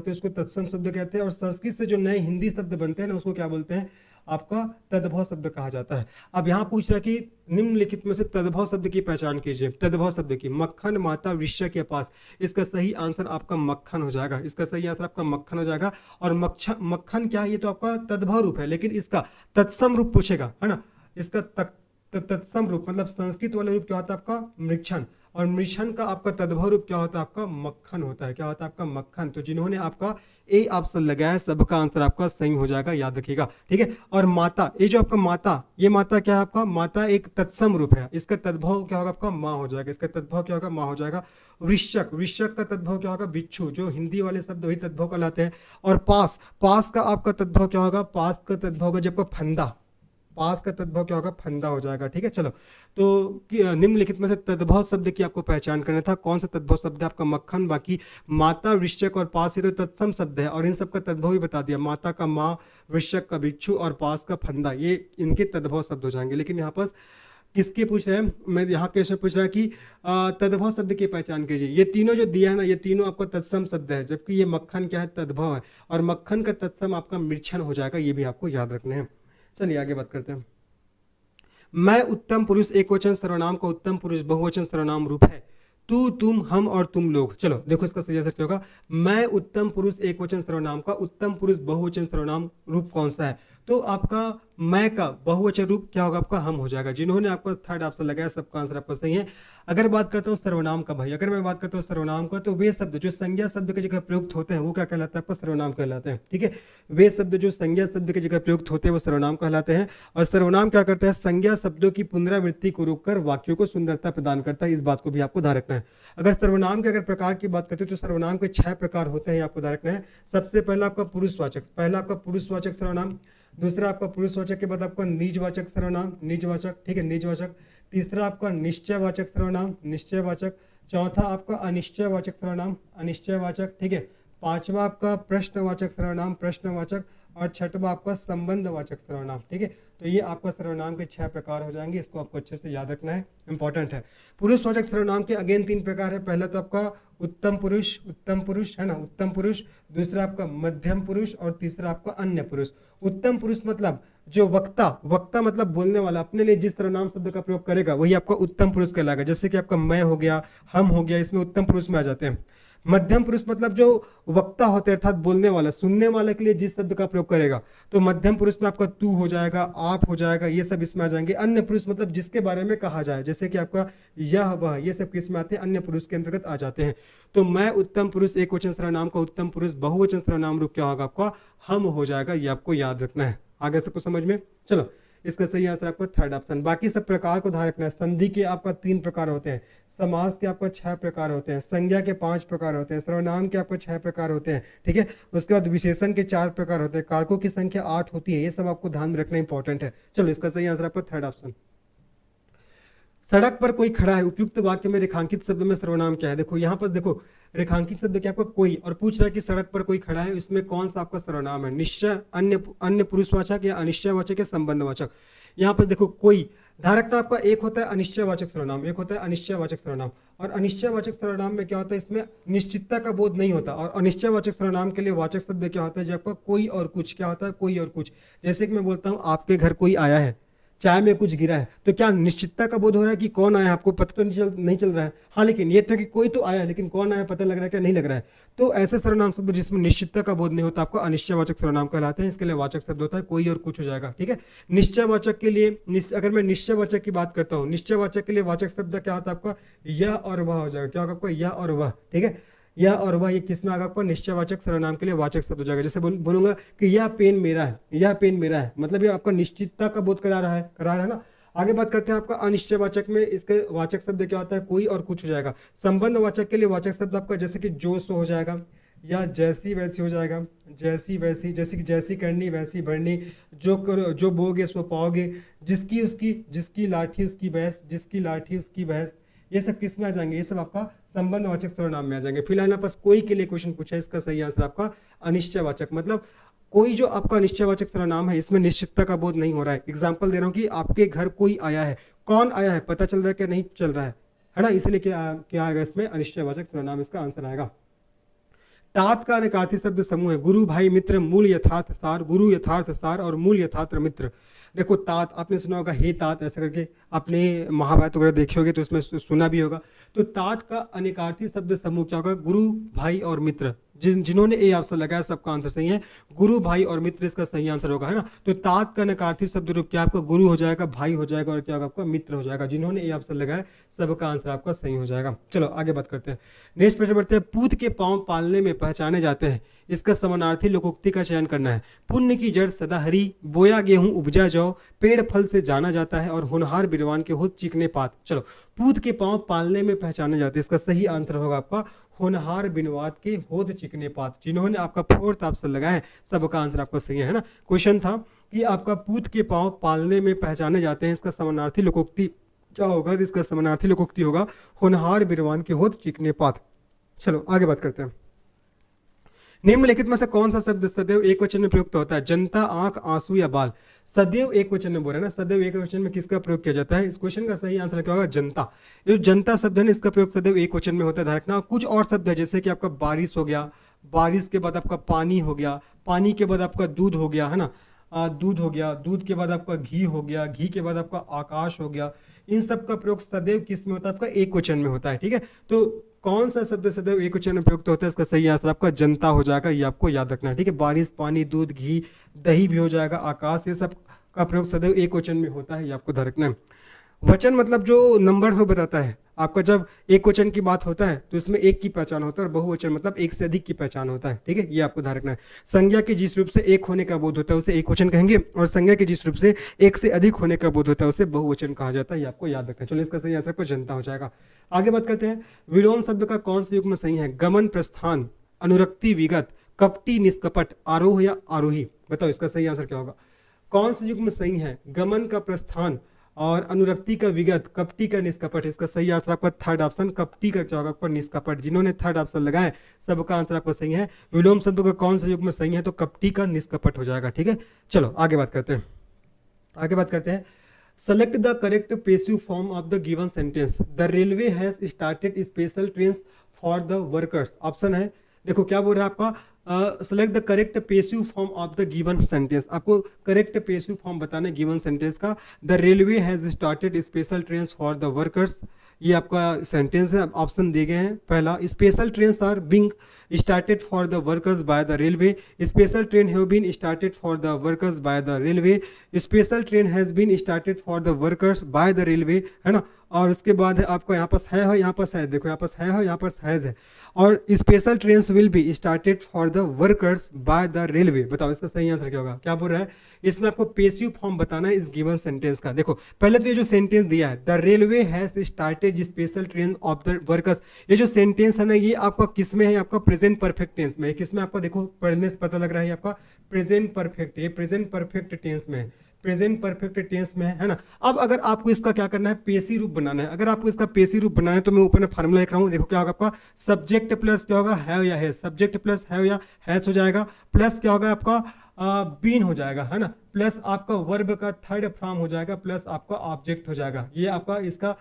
उसको तत्सम शब्द कहते हैं। और संस्कृत से जो नए हिंदी शब्द बनते हैं ना, उसको क्या बोलते हैं? आपका तद्भव शब्द कहा जाता है। अब यहाँ पूछ रहा है कि निम्नलिखित में से तद्भव शब्द की पहचान कीजिए। तद्भव शब्द की मक्खन, माता, वृश्य के पास, इसका सही आंसर आपका मक्खन हो जाएगा। इसका सही आंसर आपका मक्खन हो जाएगा। और मक्खन क्या है, ये तो आपका तद्भव रूप है, लेकिन इसका तत्सम रूप पूछेगा, है ना। इसका तत्सम रूप मतलब संस्कृत वाला रूप क्या होता है आपका मृक्षण, और मृषण का आपका तद्भव रूप क्या होता है आपका मक्खन होता है। क्या होता है आपका मक्खन। तो जिन्होंने आपका ए ऑप्शन लगाया है सबका आंसर आपका सही हो जाएगा, याद रखिएगा, ठीक है। और माता, ये जो आपका माता, ये माता क्या है आपका, माता एक तत्सम रूप है, इसका तद्भव क्या होगा आपका माँ हो जाएगा। इसका तद्भव क्या होगा माँ हो जाएगा। वृश्चक, वृश्चक का तद्भव क्या होगा बिच्छू, जो हिंदी वाले शब्द वही तद्भव कहलाते हैं। और पास, पास का आपका तद्भव क्या होगा, पास का तद्भव होगा जब फंदा, पास का तद्भव क्या होगा फंदा हो जाएगा, ठीक है। चलो, तो निम्नलिखित में से तद्भव शब्द की आपको पहचान करना था। कौन सा तद्भव शब्द है आपका मक्खन। बाकी माता, वृश्चक और पास ये तो तत्सम शब्द है, और इन सब का तद्भव भी बता दिया। माता का माँ, वृश्चक का बिच्छू और पास का फंदा, ये इनके तद्भव शब्द हो जाएंगे। लेकिन यहाँ पर किसके पूछ रहे हैं, मैं यहाँ क्वेश्चन पूछ रहा है कि तद्भव शब्द की पहचान कीजिए। ये तीनों जो दिया है ना, ये तीनों आपका तत्सम शब्द है, जबकि ये मक्खन क्या है तद्भव है, और मक्खन का तत्सम आपका मृक्षण हो जाएगा। ये भी आपको याद रखना है। चलिए आगे बात करते हैं। मैं उत्तम पुरुष एक वचन सर्वनाम का उत्तम पुरुष बहुवचन सर्वनाम रूप है। तू, तुम, हम और तुम लोग। चलो देखो इसका सही आंसर क्या होगा। मैं उत्तम पुरुष एक वचन सर्वनाम का उत्तम पुरुष बहुवचन सर्वनाम रूप कौन सा है। तो आपका मैं का बहुवचन रूप क्या होगा आपका हम हो जाएगा। जिन्होंने आपका थर्ड ऑप्शन लगाया सबका आंसर आपका सही है। अगर बात करता हूँ सर्वनाम का भाई, अगर मैं बात करता हूँ सर्वनाम का, तो वे शब्द जो संज्ञा शब्द की जगह प्रयुक्त होते हैं वो क्या कहलाता है आपका सर्वनाम कहलाते हैं, ठीक है। वे शब्द जो संज्ञा शब्द की जगह प्रयुक्त होते हैं वो सर्वनाम कहलाते हैं। और सर्वनाम क्या करता है, संज्ञा शब्दों की पुनरावृत्ति को रोककर वाक्यों को सुंदरता प्रदान करता है। इस बात को भी आपको ध्यान रखना है। अगर सर्वनाम के अगर प्रकार की बात करते हैं तो सर्वनाम के 6 प्रकार होते हैं, आपको ध्यान रखना है। सबसे पहला आपका पुरुषवाचक, पहला आपका पुरुषवाचक सर्वनाम। दूसरा आपका पुरुषवाचक के बाद आपका निजवाचक सर्वनाम, निजवाचक, ठीक है, निजवाचक। तीसरा आपका निश्चयवाचक सर्वनाम, निश्चयवाचक। चौथा आपका अनिश्चयवाचक सर्वनाम, अनिश्चयवाचक, ठीक है। पांचवा आपका प्रश्नवाचक सर्वनाम, प्रश्नवाचक। और छठवा आपका संबंधवाचक सर्वनाम, ठीक है। तो ये आपका सर्वनाम के 6 प्रकार हो जाएंगे, इसको आपको अच्छे से याद रखना है, इंपॉर्टेंट है। पुरुषवाचक सर्वनाम के अगेन 3 प्रकार है। पहला तो आपका उत्तम पुरुष है ना, उत्तम पुरुष। दूसरा आपका मध्यम पुरुष, और तीसरा आपका अन्य पुरुष। उत्तम पुरुष मतलब जो वक्ता, वक्ता मतलब बोलने वाला, अपने लिए जिस सर्वनाम शब्द का प्रयोग करेगा वही आपका उत्तम पुरुष कहलाएगा। जैसे कि आपका मैं हो गया, हम हो गया, इसमें उत्तम पुरुष में आ जाते हैं। मध्यम पुरुष मतलब जो वक्ता होते हैं अर्थात बोलने वाला, सुनने वाले के लिए जिस शब्द का प्रयोग करेगा, तो मध्यम पुरुष में आपका तू हो जाएगा, आप हो जाएगा, ये सब इसमें आ जाएंगे। अन्य पुरुष मतलब जिसके बारे में कहा जाए, जैसे कि आपका यह वह, ये सब किस में आते हैं, अन्य पुरुष के अंतर्गत आ जाते हैं। तो मैं उत्तम पुरुष एक वचन सर्वनाम का उत्तम पुरुष बहुवचन सर्वनाम रूप क्या होगा आपका हम हो जाएगा। ये आपको याद रखना है। आगे सबको समझ में। चलो, इसका सही आंसर आपका थर्ड ऑप्शन। बाकी सब प्रकार को ध्यान रखना है। संधि के आपका 3 प्रकार होते हैं, समास के आपका 6 प्रकार होते हैं, संज्ञा के 5 प्रकार होते हैं, सर्वनाम के आपको 6 प्रकार होते हैं, ठीक है। उसके बाद विशेषण के 4 प्रकार होते हैं, कारकों की संख्या 8 होती है। ये सब आपको ध्यान रखना इंपॉर्टेंट है। चलो, इसका सही आंसर आपका थर्ड ऑप्शन। सड़क पर कोई खड़ा है, उपयुक्त वाक्य में रेखांकित शब्द में सर्वनाम क्या है। देखो यहाँ पर देखो, रेखांकित शब्द क्या आपका कोई, और पूछ रहा है कि सड़क पर कोई खड़ा है, इसमें कौन सा आपका सर्वनाम है, निश्चय, अन्य पुरुषवाचक या अनिश्चयवाचक या संबंधवाचक। यहाँ पर देखो कोई ध्यान रखना आपका, एक होता है अनिश्चयवाचक सर्वनाम, एक होता है अनिश्चयवाचक सर्वनाम। और अनिश्चयवाचक सर्वनाम में क्या होता है, इसमें निश्चितता का बोध नहीं होता। और अनिश्चयवाचक सर्वनाम के लिए वाचक शब्द क्या होता है, जब आपका कोई और कुछ, क्या होता है कोई और कुछ। जैसे कि मैं बोलता हूँ आपके घर कोई आया है, चाय में कुछ गिरा है, तो क्या निश्चितता का बोध हो रहा है कि कौन आया, आपको पता तो नहीं चल रहा है। हाँ, लेकिन ये तो कि कोई तो आया, लेकिन कौन आया पता लग रहा है क्या, नहीं लग रहा है। तो ऐसे सर्वनाम शब्द जिसमें निश्चितता का बोध नहीं होता आपको अनिश्चयवाचक सर्वनाम कहलाते हैं। इसके लिए वाचक शब्द होता है कोई और कुछ हो जाएगा, ठीक है। निश्चयवाचक के लिए, अगर मैं निश्चयवाचक की बात करता हूँ, निश्चयवाचक के लिए वाचक शब्द क्या होता है आपका यह और वह हो जाएगा। क्या होगा आपका यह और वह, ठीक है। यह और वह, ये किस में आएगा आपका निश्चयवाचक सर्वनाम के लिए वाचक शब्द हो जाएगा। जैसे बोलूंगा कि यह पेन मेरा है, यह पेन मेरा है, मतलब ये आपका निश्चितता का बोध करा रहा है ना। आगे बात करते हैं आपका अनिश्चयवाचक में, इसके वाचक शब्द क्या होता है कोई और कुछ हो जाएगा। संबंधवाचक के लिए वाचक शब्द आपका जैसे कि जो सो हो जाएगा, या जैसी वैसी हो जाएगा, जैसी वैसी, जैसी कि जैसी करनी वैसी भरनी, जो बोगे सो पाओगे, जिसकी उसकी, जिसकी लाठी उसकी भैंस, जिसकी लाठी उसकी भैंस, ये सब किस में आ जाएंगे, ये सब आपका संबंधवाचक सर्वनाम में आ जाएंगे। फिलहाल यहाँ पास कोई के लिए क्वेश्चन पूछा है, इसका सही आंसर आपका अनिश्चयवाचक, मतलब कोई जो आपका निश्चयवाचक सर्वनाम है इसमें निश्चितता का बोध नहीं हो रहा है। एग्जाम्पल दे रहा हूँ कि आपके घर कोई आया है, कौन आया है पता चल रहा है क्या, नहीं चल रहा है ना, इसलिए क्या आएगा इसमें अनिश्चयवाचक सर्वनाम, इसका आंसर आएगा। तात का अनेकार्थी शब्द समूह है गुरु भाई मित्र मूल यथार्थ सार, गुरु यथार्थ सार और मूल यथार्थ मित्र। देखो तात आपने सुना होगा, हे तात ऐसा करके आपने महाभारत वगैरह देखे होगे तो उसमें सुना भी होगा। तो तात का अनेकार्थी शब्द समूह क्या होगा, गुरु भाई और मित्र। जिन्होंने ए ऑप्शन लगाया सबका आंसर सही है, गुरु भाई और मित्र इसका सही आंसर होगा, है ना। तो तात का नकारार्थी शब्द रूप क्या आपका गुरु हो जाएगा, भाई हो जाएगा और क्या होगा आपका मित्र हो जाएगा। जिन्होंने ए ऑप्शन लगाया सबका आंसर आपका सही हो जाएगा। चलो आगे बात करते हैं, नेक्स्ट प्रश्न बढ़ते हैं। पूत के पांव पालने में पहचाने जाते हैं, इसका समानार्थी लोकोक्ति का चयन करना है। पुण्य की जड़ सदा हरी, बोया गेहूं उपजा जौ, पेड़ फल से जाना जाता है और होनहार बिरवान के होत चिकने पात। चलो, पूत के पांव पालने में पहचाने जाते हैं, इसका सही आंसर होगा आपका होनहार बिनवात के होद चिकने पात। जिन्होंने आपका फोर्थ ऑप्शन लगाया है सबका आंसर आपका सही है ना। क्वेश्चन था कि आपका पूत के पांव पालने में पहचाने जाते हैं, इसका समानार्थी लोकोक्ति क्या होगा, तो इसका समानार्थी लोकोक्ति होगा होनहार बिरवान के होद चिकने पात। चलो आगे बात करते हैं। निम्नलिखित में से कौन सा शब्द सदैव एक वचन में प्रयुक्त होता है, जनता, आंख, आंसू या बाल। सदैव एक वचन में बोल रहे हैं ना, सदैव एक वचन में किसका प्रयोग किया जाता है, इस क्वेश्चन का सही आंसर क्या होगा, जनता। ये जो जनता शब्द है ना, इसका प्रयोग सदैव एक वचन में होता है, ध्यान रखना। कुछ और शब्द है जैसे कि आपका बारिश हो गया, बारिश के बाद आपका पानी हो गया, पानी के बाद आपका दूध हो गया, है ना, दूध हो गया, दूध के बाद आपका घी हो गया, घी के बाद आपका आकाश हो गया। इन सब का प्रयोग सदैव किस में होता है, आपका एक वचन में होता है, ठीक है। तो कौन सा शब्द सदैव एक वचन में प्रयुक्त होता है, इसका सही आंसर आपका जनता हो जाएगा, ये आपको याद रखना है, ठीक है। बारिश, पानी, दूध, घी, दही भी हो जाएगा, आकाश, ये सब का प्रयोग सदैव एक वचन में होता है, ये आपको ध्यान रखना है। वचन मतलब जो नंबर हो बताता है आपका, जब एक वचन की बात होता है तो इसमें एक की पहचान होता है, और बहुवचन मतलब एक से अधिक की पहचान होता है, ठीक है, ये आपको ध्यान रखना है। संज्ञा के जिस रूप से एक होने का बोध होता है उसे एक वचन कहेंगे, और संज्ञा के जिस रूप से एक से अधिक होने का बोध होता है उसे बहुवचन कहा जाता है, ये आपको याद रखना है। चलो इसका सही आंसर आपको जनता हो जाएगा। आगे बात करते हैं, विलोम शब्द का कौन सा युग्म सही है, गमन, प्रस्थान, अनुरक्ति, विगत, कपटी, निष्कपट, आरोह या आरोही। बताओ इसका सही आंसर क्या होगा, कौन सा युग्म सही है, गमन का प्रस्थान और अनुरक्ति का विगत, कपटी का निष्कपट। इसका सही आंसर आपका थर्ड ऑप्शन कपटी का क्या होगा आपका निष्कपट। जिन्होंने थर्ड ऑप्शन लगाया सबका आंसर आपका सही है। विलोम शब्द का कौन सा युग्म सही है, तो कपटी का निष्कपट हो जाएगा, ठीक है। चलो आगे बात करते हैं, आगे बात करते हैं। Select the correct passive form of the given sentence, the railway has started special train for the workers. Option है, देखो क्या बोल रहा है आपका, select the correct passive form of the given sentence. आपको करेक्ट पैसिव फॉर्म बताना है गिवन सेंटेंस का। The railway has started special train for the workers, ये आपका सेंटेंस है। ऑप्शन दिए गए हैं, पहला special train are being started for the workers by the railway, special train have been started for the workers by the railway, special train has been started for the workers by the railway, है ना। और उसके बाद है आपको यहाँ पास है, यहाँ पास है, देखो यहाँ पास है, यहाँ पास हैज है, और special train will be started for the workers by the railway. बताओ इसका सही आंसर क्या होगा, क्या बोल रहा है, इसमें आपको पैसिव फॉर्म बताना है इस गिवन सेंटेंस का। देखो पहले तो ये जो सेंटेंस दिया है, the railway has started special train of the workers, ये जो सेंटेंस है ना, ये आपका किस में है, आपका प्रेजेंट परफेक्ट टेंस में है। किसमें आपका देखो पढ़ने से पता लग रहा है आपका प्रेजेंट परफेक्ट, ये प्रेजेंट परफेक्ट टेंस में है, प्रेजेंट परफेक्ट टेंस में है ना। अब अगर आपको इसका क्या करना है, पेशी रूप बनाना है। अगर आपको इसका पेशी रूप बनाना है तो मैं ऊपर में फार्मूला लिख रहा हूँ, देखो क्या होगा आपका, सब्जेक्ट प्लस क्या होगा, है या है, सब्जेक्ट प्लस है या हैज हो जाएगा, प्लस क्या होगा आपका बीन हो जाएगा, है ना, प्लस आपका वर्ब का थर्ड फॉर्म हो जाएगा, प्लस आपका ऑब्जेक्ट हो जाएगा। ये आपका इसका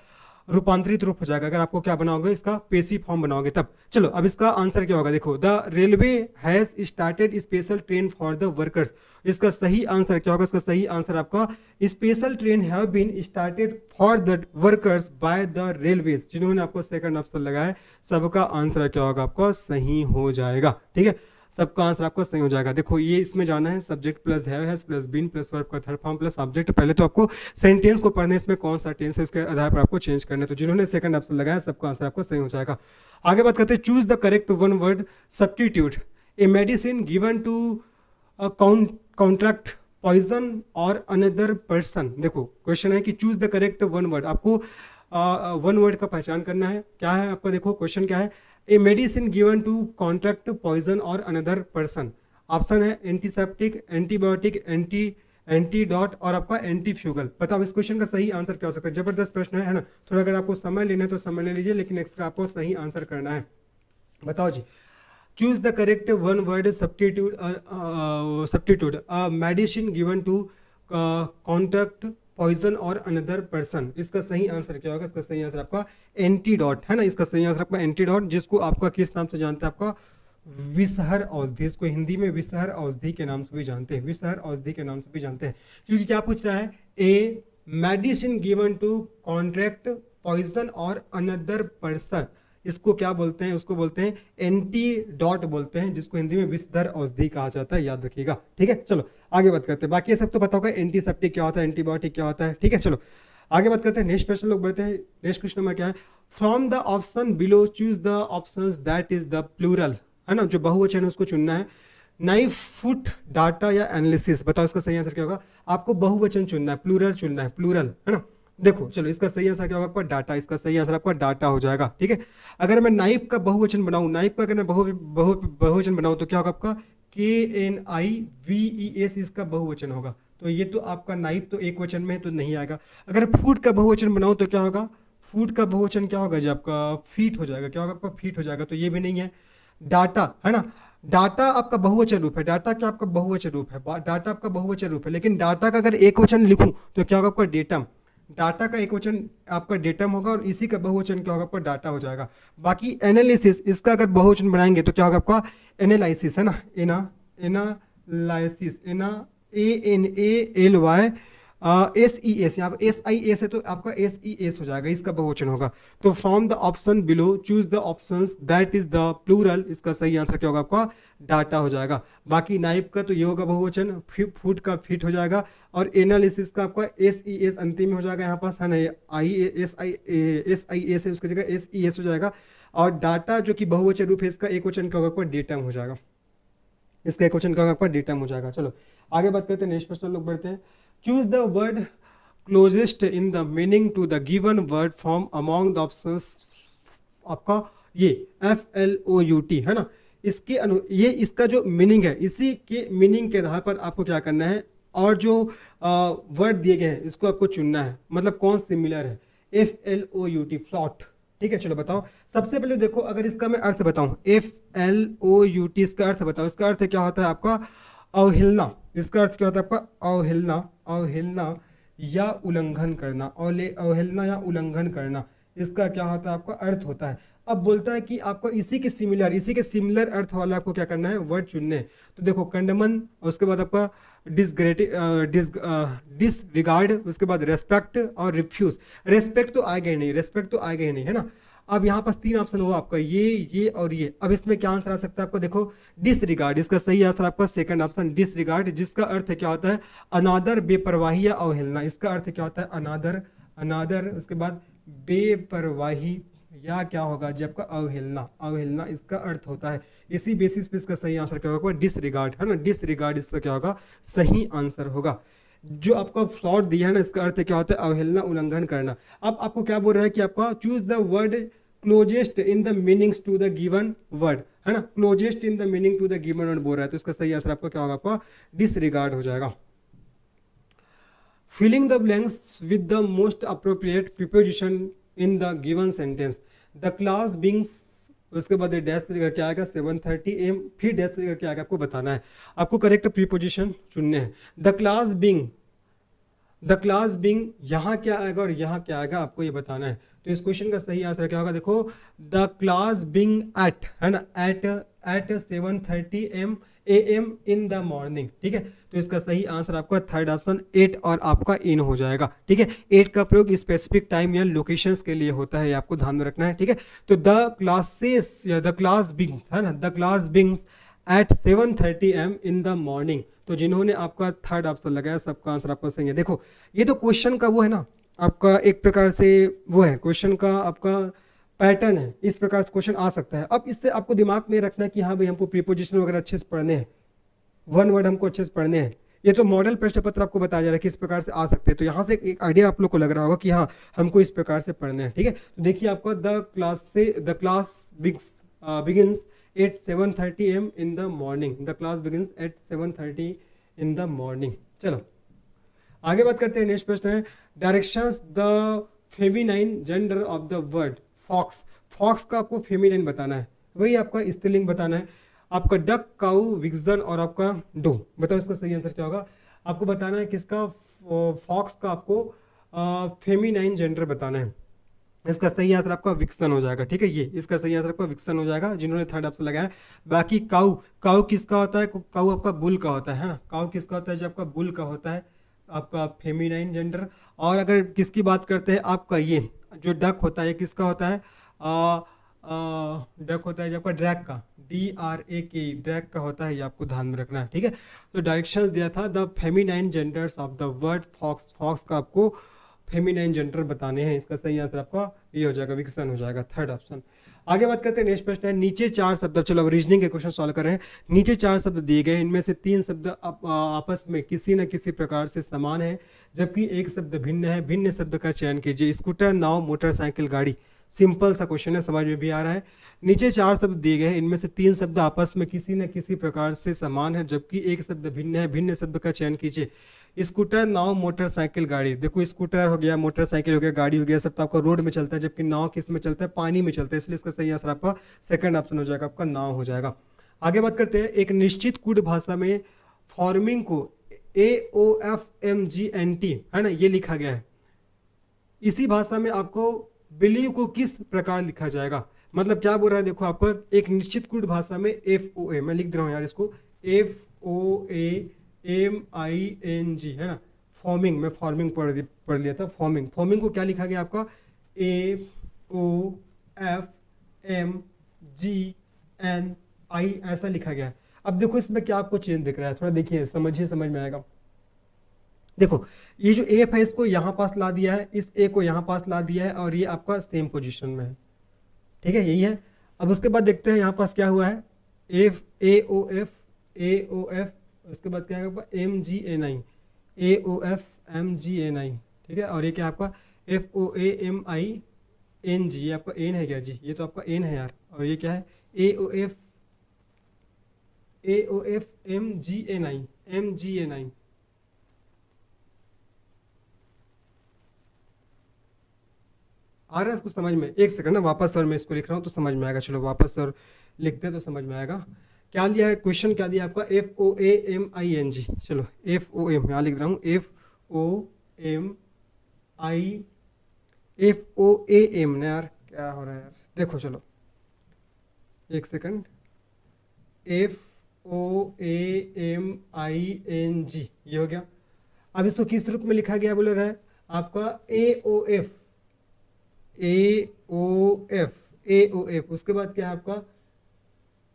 रूपांतरित रूप हो जाएगा अगर आपको क्या बनाओगे, इसका पेसिव फॉर्म बनाओगे तब। चलो अब इसका आंसर क्या होगा, देखो the railway has started special train for the workers. इसका सही आंसर क्या होगा, इसका सही आंसर आपका special train have been started for the workers by the railways. जिन्होंने आपको सेकंड ऑप्शन लगाया है सबका आंसर क्या होगा, आपका सही हो जाएगा, ठीक है, सबका आंसर आपका सही हो जाएगा। देखो ये इसमें जाना है, subject plus has plus been plus verb का थर्ड फॉर्म प्लस ऑब्जेक्ट। पहले तो आपको सेंटेंस को पढ़ने इसमें कौन सा टेंस है उसके आधार पर आपको चेंज करना है। तो जिन्होंने सेकंड ऑप्शन लगाया सबका आंसर आपको सही हो जाएगा। आगे बात करते हैं, choose the correct one word substitute a medicine given to contract poison और अनदर पर्सन। देखो क्वेश्चन है कि choose the correct one word, आपको वन वर्ड का पहचान करना है। क्या है आपका, देखो क्वेश्चन क्या है, a medicine given to contract poison और अनदर पर्सन। ऑप्शन है एंटीसेप्टिक, एंटीबायोटिक, एंटीडॉट और आपका एंटीफ्यूगल। बताओ इस क्वेश्चन का सही आंसर क्या हो सकता है। जबरदस्त प्रश्न है ना, थोड़ा अगर आपको समय लेना है तो समय ले लीजिए, लेकिन इसका आपको सही आंसर करना है। बताओ जी, choose the correct one word substitute a medicine given to contract poison और अनदर पर्सन। इसका सही आंसर क्या होगा, इसका सही आंसर आपका एंटीडॉट है ना, इसका सही आंसर आपका एंटीडॉट, जिसको आपका किस नाम से जानते हैं, आपका विषहर औषधि, इसको हिंदी में विषहर औषधि के नाम से भी जानते हैं, विषहर औषधि के नाम से भी जानते हैं। क्योंकि क्या पूछ रहा है, a medicine given to contract poison और अनदर पर्सन, इसको क्या बोलते हैं, उसको बोलते हैं एंटीडॉट बोलते हैं, जिसको हिंदी में विषधर औषधि कहा जाता है, याद रखिएगा। ठीक है, चलो आगे बात करते हैं। बाकी ये सब तो पता होगा, एंटीसेप्टिक क्या होता है, एंटीबायोटिक क्या होता है। ठीक है, चलो आगे बात करते हैं। नेक्स्ट प्रश्न लोग बढ़ते हैं। नेक्स्ट क्वेश्चन में क्या है, from the option below choose the options that is the plural, है ना, जो बहुवचन है उसको चुनना है। नाइफ, फुट, डाटा या एनालिसिस, बताओ इसका सही आंसर क्या होगा। आपको बहुवचन चुनना है, प्लूरल चुनना है, प्लूरल, है ना। देखो चलो इसका सही आंसर क्या होगा आपका, डाटा, इसका सही आंसर आपका डाटा हो जाएगा। ठीक है, अगर मैं नाइफ का बहुवचन बनाऊं, नाइफ का अगर मैं बहुवचन बनाऊं तो क्या होगा आपका, KNIVES, इसका बहुवचन होगा। तो ये तो आपका नाइफ तो एक वचन में है तो नहीं आएगा। अगर फूड का बहुवचन बनाऊं तो क्या होगा, फूड का बहुवचन क्या होगा जी आपका, फीट हो जाएगा। क्या होगा आपका, फीट हो जाएगा, तो ये भी नहीं है। डाटा, है ना, डाटा आपका बहुवचन रूप है, डाटा क्या आपका बहुवचन रूप है, डाटा आपका बहुवचन रूप है। लेकिन डाटा का अगर एक वचन लिखूं तो क्या होगा आपका, डेटम, डाटा का एक वचन आपका डेटम होगा और इसी का बहुवचन क्या होगा आपका, डाटा हो जाएगा। बाकी एनालिसिस, इसका अगर बहुवचन बनाएंगे तो क्या होगा आपका, एनालिसिस, है ना, एनालाइसिस, ANALY SES, यहाँ पर SIS है तो आपका SES हो जाएगा, इसका बहुवचन होगा। तो from the option below choose the options that is the plural, इसका सही आंसर क्या होगा आपका, डाटा हो जाएगा। बाकी नाइफ का तो ये होगा बहुवचन, फूड का फिट हो जाएगा, और एनालिसिस का आपका SES अंतिम में हो जाएगा यहाँ पास, है ना, SIS है, उसकी जगह SES हो जाएगा। और डाटा जो कि बहुवचन रूप है, इसका एक वचन क्या होगा आपका, डेटम हो जाएगा, इसका एक क्वेश्चन का आपका डेटम हो जाएगा। चलो आगे बात करते हैं। नेक्स्ट प्रश्न लोग बढ़ते हैं। Choose the word closest in the meaning to the given word from among the options, आपका ये FLOUT, है ना, ये इसका जो मीनिंग है, इसी के मीनिंग के आधार पर आपको क्या करना है, और जो वर्ड दिए गए हैं इसको आपको चुनना है, मतलब कौन सिमिलर है, FLOUT, फ्लॉट। ठीक है, चलो बताओ। सबसे पहले देखो, अगर इसका मैं अर्थ बताऊं, FLOUT, इसका अर्थ बताओ। इसका अर्थ क्या होता है आपका, अवहेलना। इसका अर्थ क्या होता है आपका, अवहेलना, अवहेलना या उल्लंघन करना, अवहेलना या उल्लंघन करना, इसका क्या होता है आपका अर्थ होता है। अब बोलता है कि आपको इसी के सिमिलर अर्थ वाला आपको क्या करना है, वर्ड चुनने हैं। तो देखो कंडमन, उसके बाद आपका डिसरिगार्ड, उसके बाद रेस्पेक्ट और रिफ्यूज। रेस्पेक्ट तो आएगा ही नहीं, रेस्पेक्ट तो आएगा ही नहीं, है ना। अब यहाँ पास तीन ऑप्शन हुआ आपका, ये और ये। अब इसमें क्या आंसर आ सकता है आपको, देखो डिसरिगार्ड, इसका सही आंसर आपका सेकंड ऑप्शन डिसरिगार्ड, जिसका अर्थ क्या होता है, अनादर, बेपरवाही या अवहेलना। इसका अर्थ क्या होता है, अनादर, अनादर, उसके बाद बेपरवाही या क्या होगा जी आपका, अवहेलना, अवहेलना इसका अर्थ होता है। इसी बेसिस पे इसका सही आंसर क्या होगा, डिसरिगार्ड, है ना, डिसरिगार्ड इसका क्या होगा, सही आंसर होगा। जो आपका फ्लॉट दिया है ना, इसका अर्थ क्या होता है, अवहेलना, उल्लंघन करना। अब आपको क्या बोल रहा है कि आपका choose the word closest in the meanings to the given word, है ना, closest in the meaning to the given word बोल रहा है, तो इसका सही आंसर आपका क्या होगा, आपका डिसरिगार्ड हो जाएगा। Filling the blanks with the most appropriate preposition in the given sentence, the class begins, उसके बाद डैश क्या आएगा 7:30 AM, फिर डैश क्या आएगा आपको बताना है। आपको करेक्ट प्रीपोजिशन चुनने हैं। द क्लास बिंग यहाँ क्या आएगा और यहाँ क्या आएगा आपको ये बताना है। तो इस क्वेश्चन का सही आंसर क्या होगा, देखो द क्लास बिंग एट, है ना, at 7:30 AM in the morning. ठीक है, तो इसका सही आंसर आपका थर्ड ऑप्शन 8 और आपका इन हो जाएगा। ठीक है, 8 का प्रयोग स्पेसिफिक टाइम या लोकेशंस के लिए होता है, आपको ध्यान में रखना है। ठीक है, तो द क्लासेस या द क्लास बिंग्स, है ना, the class begins at 7:30 AM in the morning. तो जिन्होंने आपका थर्ड ऑप्शन लगाया सबका आंसर आपका सही है। देखो ये तो क्वेश्चन का वो है ना, आपका एक प्रकार से वो है, क्वेश्चन का आपका पैटर्न है, इस प्रकार से क्वेश्चन आ सकता है। अब इससे आपको दिमाग में रखना कि हाँ भाई हमको प्रीपोजिशन वगैरह अच्छे से पढ़ने हैं, वन वर्ड हमको अच्छे से पढ़ने हैं। ये तो मॉडल प्रश्न पत्र आपको बताया जा रहा है कि इस प्रकार से आ सकते हैं, तो यहाँ से एक आइडिया आप लोग को लग रहा होगा कि हाँ हमको इस प्रकार से पढ़ने हैं। ठीक है, तो देखिए आपका the class begins at 7:30 AM in the morning, the class begins at 7:30 in the morning. चलो आगे बात करते हैं। नेक्स्ट प्रश्न है, directions the feminine gender of the word fox. Fox का आपको फेमिनाइन बताना है, वही आपका स्त्रीलिंग बताना है। आपका डक, काउ, विक्सन और आपका डो, बताओ इसका सही आंसर क्या होगा। आपको बताना है किसका, फॉक्स का आपको फेमिनाइन जेंडर बताना है। इसका सही आंसर आपका विक्सन हो जाएगा। ठीक है, ये इसका सही आंसर आपका विक्सन हो जाएगा जिन्होंने थर्ड ऑप्शन लगाया। बाकी काऊ, काऊ किसका होता है? काऊ आपका बुल का होता है ना। काऊ किसका होता है? जो आपका बुल का होता है, आपका फेमिनाइन जेंडर। और अगर किसकी बात करते हैं, आपका ये जो डक होता है ये किसका होता है? डक होता है जो आपका ड्रैग का, DRAK, ड्रैग का होता है, ये आपको ध्यान में रखना है। ठीक है, तो डायरेक्शंस दिया था the feminine genders of the word fox. Fox का आपको फेमिनाइन जेंडर बताने हैं। इसका सही आंसर आपका ये हो जाएगा, विक्सन हो जाएगा, थर्ड ऑप्शन। आगे बात करते हैं, नेक्स्ट प्रश्न है, नीचे चार शब्द, चलो अब रीजनिंग के क्वेश्चन सॉल्व कर रहे हैं। नीचे चार शब्द दिए गए, इनमें से तीन शब्द आपस में किसी न किसी प्रकार से समान है, जबकि एक शब्द भिन्न है। भिन्न शब्द का चयन कीजिए। स्कूटर, नाव, मोटरसाइकिल, गाड़ी। सिंपल सा क्वेश्चन है, समझ में भी आ रहा है। नीचे चार शब्द दिए गए हैं, इनमें से तीन शब्द आपस में किसी न किसी प्रकार से समान है, जबकि एक शब्द भिन्न है। भिन्न शब्द का चयन कीजिए। स्कूटर, नाव, मोटरसाइकिल, गाड़ी। देखो स्कूटर हो गया, मोटरसाइकिल हो गया, गाड़ी हो गया, सब तो आपका रोड में चलता है, जबकि नाव किस में चलता है? पानी में चलता है। इसलिए इसका सही आंसर आपका सेकंड ऑप्शन हो जाएगा, आपका नाव हो जाएगा। आगे बात करते हैं, एक निश्चित कूट भाषा में फॉर्मिंग को AOFMGNT है ना, ये लिखा गया है। इसी भाषा में आपको बिलीव को किस प्रकार लिखा जाएगा? मतलब क्या बोल रहा है, देखो आपको एक निश्चित कूट भाषा में FOA, मैं लिख दे रहा हूँ यार इसको, FOAMING है ना, फॉर्मिंग, मैं फॉर्मिंग पढ़ लिया था। फॉर्मिंग, फॉर्मिंग को क्या लिखा गया आपका? AOFMGNI, ऐसा लिखा गया है। अब देखो इसमें क्या आपको चेंज दिख रहा है, थोड़ा देखिए, समझिए, समझ में आएगा। देखो ये जो एफ है इसको यहाँ पास ला दिया है, इस ए को यहाँ पास ला दिया है, और ये आपका सेम पोजीशन में है। ठीक है, यही है। अब उसके बाद देखते हैं यहाँ पास क्या हुआ है, AOF, उसके बाद क्या है आपका MGNI, AOFMGNI। ठीक है, और ये क्या आपका FOAMING, ये आपका एन है क्या जी? ये तो आपका एन है यार। और ये क्या है? AOFMGNI। आ रहा है कुछ समझ में? एक सेकंड ना, वापस और मैं इसको लिख रहा हूँ तो समझ में आएगा। चलो वापस और लिखते हैं तो समझ में आएगा। क्या दिया है क्वेश्चन, क्या दिया आपका? FOAMING। चलो FOM यहाँ लिख रहा हूँ, FOAM ना यार, क्या हो रहा है यार, देखो चलो एक सेकंड, FOAMING, ये हो गया। अब इसको किस रूप में लिखा गया बोल रहा है आपका? AOF, उसके बाद क्या है आपका?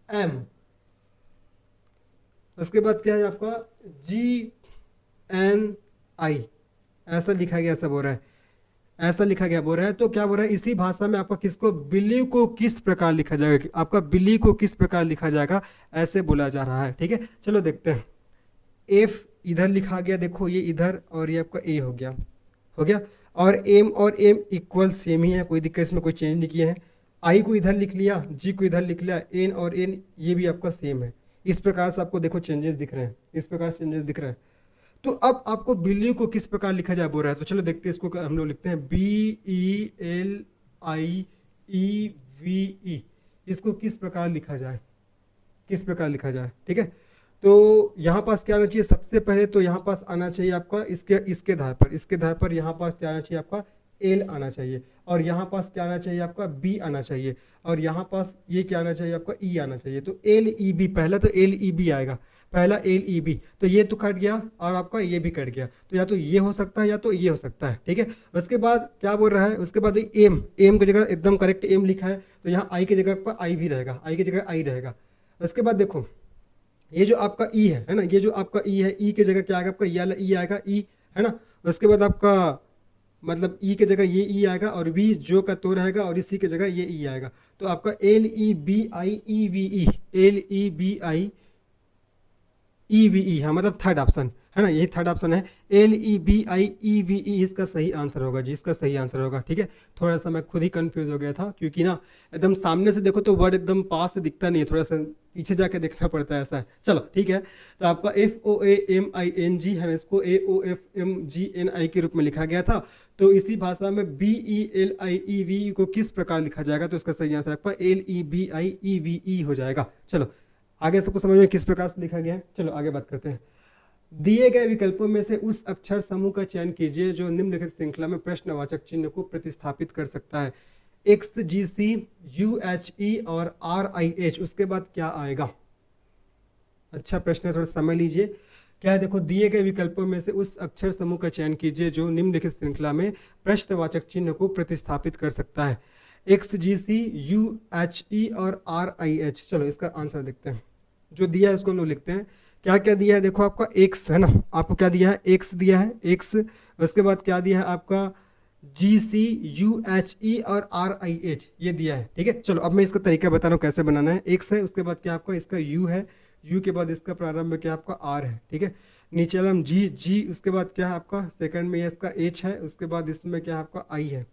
M, उसके बाद क्या है आपका? GNI, ऐसा लिखा गया, ऐसा बोल रहा है, ऐसा लिखा गया बोल रहा है। तो क्या बोल रहा है, इसी भाषा में आपका किसको, बिल्ली को किस प्रकार लिखा जाएगा? आपका बिल्ली को किस प्रकार लिखा जाएगा, ऐसे बोला जा रहा है। ठीक है, चलो देखते हैं। एफ इधर लिखा गया, देखो ये इधर, और ये आपका ए हो गया, हो गया। और एम और एम इक्वल सेम ही है, कोई दिक्कत इसमें, कोई चेंज नहीं किया है। आई को इधर लिख लिया, जी को इधर लिख लिया, एन और एन ये भी आपका सेम है। इस प्रकार से आपको देखो चेंजेस दिख रहे हैं, इस प्रकार से चेंजेस दिख रहे हैं। तो अब आपको बिल्ली को किस प्रकार लिखा जाए बोल रहा है, तो चलो देखते हैं इसको। हम लोग लिखते हैं BELIEVE, इसको किस प्रकार लिखा जाए, किस प्रकार लिखा जाए? ठीक है, तो यहाँ पास क्या आना चाहिए? सबसे पहले तो यहाँ पास आना चाहिए आपका इसके आधार पर यहाँ पास क्या आना चाहिए आपका? एल आना चाहिए। और यहाँ पास क्या आना चाहिए आपका? बी आना चाहिए। और यहाँ पास ये क्या आना चाहिए आपका? ई आना चाहिए। तो LEB, पहला तो LEB आएगा, पहला LEB। तो ये तो कट गया और आपका ये भी कट गया, तो या तो ये हो सकता है या तो ये हो सकता है। ठीक है, उसके बाद क्या बोल रहा है? उसके बाद एम, एम की जगह एकदम करेक्ट एम लिखा है, तो यहाँ आई की जगह पर आई भी रहेगा, आई की जगह आई रहेगा। उसके बाद देखो ये जो आपका ई है ना, ये जो आपका ई है, ई की जगह क्या आएगा आपका? ये वाला ई आएगा, ई है ना। उसके बाद आपका मतलब ई की जगह ये ई आएगा, और वी जो का तो रहेगा, और इसी की जगह ये ई आएगा। तो आपका LEBIEVE, LEBIEVE, हाँ मतलब थर्ड ऑप्शन है ना, यही थर्ड ऑप्शन है, LEBIEVE, इसका सही आंसर होगा जी, इसका सही आंसर होगा। ठीक है, थोड़ा सा मैं खुद ही कंफ्यूज हो गया था, क्योंकि ना एकदम सामने से देखो तो वर्ड एकदम पास से दिखता नहीं है, थोड़ा सा पीछे जाके देखना पड़ता है, ऐसा है। चलो ठीक है, तो आपका FOAMING है ना, इसको AOFMGNI के रूप में लिखा गया था। तो इसी भाषा में BELIEVE को किस प्रकार लिखा जाएगा? तो इसका सही आंसर आपका LEBIEVE हो जाएगा। चलो आगे सबको समझ में किस प्रकार से लिखा गया है, चलो आगे बात करते हैं। दिए गए विकल्पों में से उस अक्षर समूह का चयन कीजिए जो निम्नलिखित श्रृंखला में प्रश्नवाचक चिन्ह को प्रतिस्थापित कर सकता है। एक्स जी सी यू एच ई और आर आई एच, उसके बाद क्या आएगा? अच्छा प्रश्न है, थोड़ा समय लीजिए। क्या है देखो, दिए गए विकल्पों में से उस अक्षर समूह का चयन कीजिए जो निम्नलिखित श्रृंखला में प्रश्नवाचक चिन्ह को प्रतिस्थापित कर सकता है। एक्स जी सी यू एच ई और आर आई एच। चलो इसका आंसर देखते हैं। जो दिया है उसको हम लोग लिखते हैं। क्या क्या दिया है देखो, आपका एक्स है ना, आपको क्या दिया है? एक्स दिया है, एक्स। उसके बाद क्या दिया है आपका? जी सी यू एच ई और आर आई एच, ये दिया है। ठीक है, चलो अब मैं इसका तरीका बता रहा हूँ कैसे बनाना है। एक्स है, उसके बाद क्या आपका इसका यू है, यू के बाद इसका प्रारंभ में क्या आपका आर है। ठीक है, नीचे वाला जी जी, उसके बाद क्या है आपका सेकंड में इसका एच है, उसके बाद इसमें क्या है आपका आई है,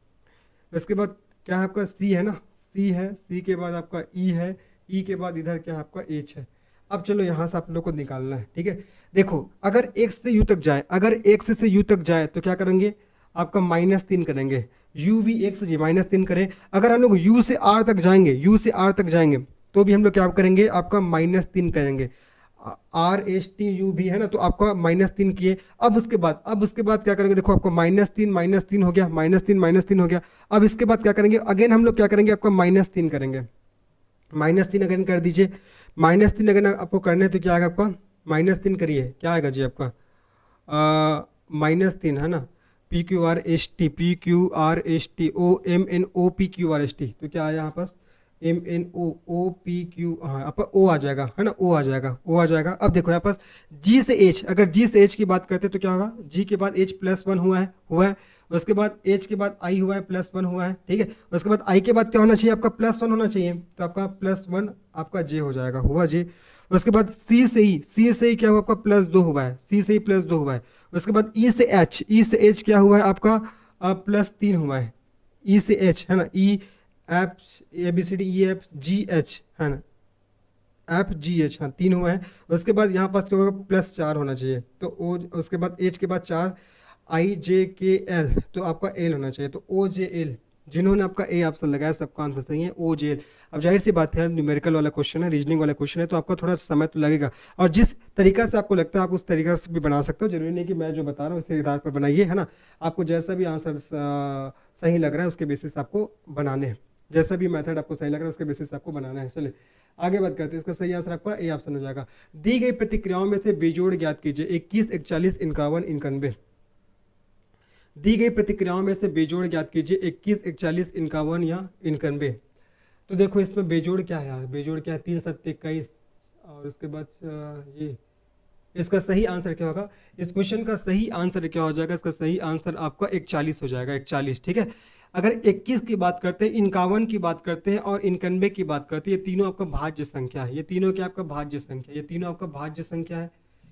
उसके बाद क्या है आपका सी है ना, सी है, सी के बाद आपका ई है, ई के बाद इधर क्या है आपका एच है। अब चलो यहाँ से आप लोग को निकालना है। ठीक है, देखो अगर एक्स से यू तक जाए, अगर एक्स से यू तक जाए तो क्या करेंगे? आपका -3 करेंगे। यू वी एक्स जी -3 करें। अगर हम लोग यू से आर तक जाएंगे, यू से आर तक जाएंगे तो भी हम लोग क्या करेंगे? आपका -3 करेंगे। आर एच टी यू भी है ना, तो आपका -3 किए। अब उसके बाद क्या करेंगे? देखो आपको -3 हो गया, -3 हो गया। अब इसके बाद क्या करेंगे? अगेन हम लोग क्या करेंगे? आपका -3 करेंगे। -3 अगेन कर दीजिए। -3 अगर आपको करना है तो क्या आएगा आपका? -3 करिए, क्या आएगा जी आपका? -3 है ना, PQRST, PQRST, OMNOPQRST, तो क्या आया यहाँ पास? MNOOPQ, हाँ आपका O आ जाएगा, है ना, O आ जाएगा, O आ जाएगा। अब देखो यहाँ पास G से H, अगर G से H की बात करते हैं तो क्या होगा? G के बाद H +1 हुआ है, उसके बाद H के बाद I हुआ है, +1 हुआ है। ठीक है, उसके बाद I के बाद क्या होना चाहिए? आपका +1 होना चाहिए, तो आपका +1 आपका J हो जाएगा, हुआ J। उसके बाद C से E क्या हुआ? आपका +2 हुआ है, C से E +2 हुआ है। उसके बाद E से H क्या हुआ है? आपका +3 हुआ है, E से H है ना, E एफ ABCDEFGH है ना, FGH, हाँ 3 हुआ है। उसके बाद यहाँ पास क्या होगा? +4 होना चाहिए, तो O, उसके बाद H के बाद 4, IJKL, तो आपका L होना चाहिए, तो OJL। जिन्होंने आपका A ऑप्शन लगाया सबका आंसर सही है, OJL। अब जाहिर सी बात है, न्यूमेरिकल वाला क्वेश्चन है, रीजनिंग वाला क्वेश्चन है, तो आपका थोड़ा समय तो लगेगा, और जिस तरीका से आपको लगता है आप उस तरीका से भी बना सकते हो। जरूरी नहीं कि मैं जो बता रहा हूँ इसके आधार पर बनाइए, है ना। आपको जैसा भी आंसर सही लग रहा है उसके बेसिस आपको बनाने हैं, जैसा भी मेथड आपको सही लग रहा है उसके बेसिस आपको बनाना है। चलिए आगे बात करते हैं। इसका सही आंसर आपका ए ऑप्शन हो जाएगा। दी गई प्रतिक्रियाओं में से बेजोड़ ज्ञात कीजिए। 21, 41, 51, 91। दी गई प्रतिक्रियाओं में से बेजोड़ ज्ञात कीजिए। 21, 41, 51 या 91। तो देखो इसमें बेजोड़ क्या है यार? बेजोड़ क्या है? 3, 7, 21, और उसके बाद ये, इसका सही आंसर क्या होगा? इस क्वेश्चन का सही आंसर क्या हो जाएगा? इसका सही आंसर आपका 41 हो जाएगा, 41। ठीक है, अगर 21 की बात करते हैं, 51 की बात करते हैं और 91 की बात करते हैं, ये तीनों आपका भाज्य संख्या है। ये तीनों क्या आपका भाज्य संख्या? ये तीनों आपका भाज्य संख्या है,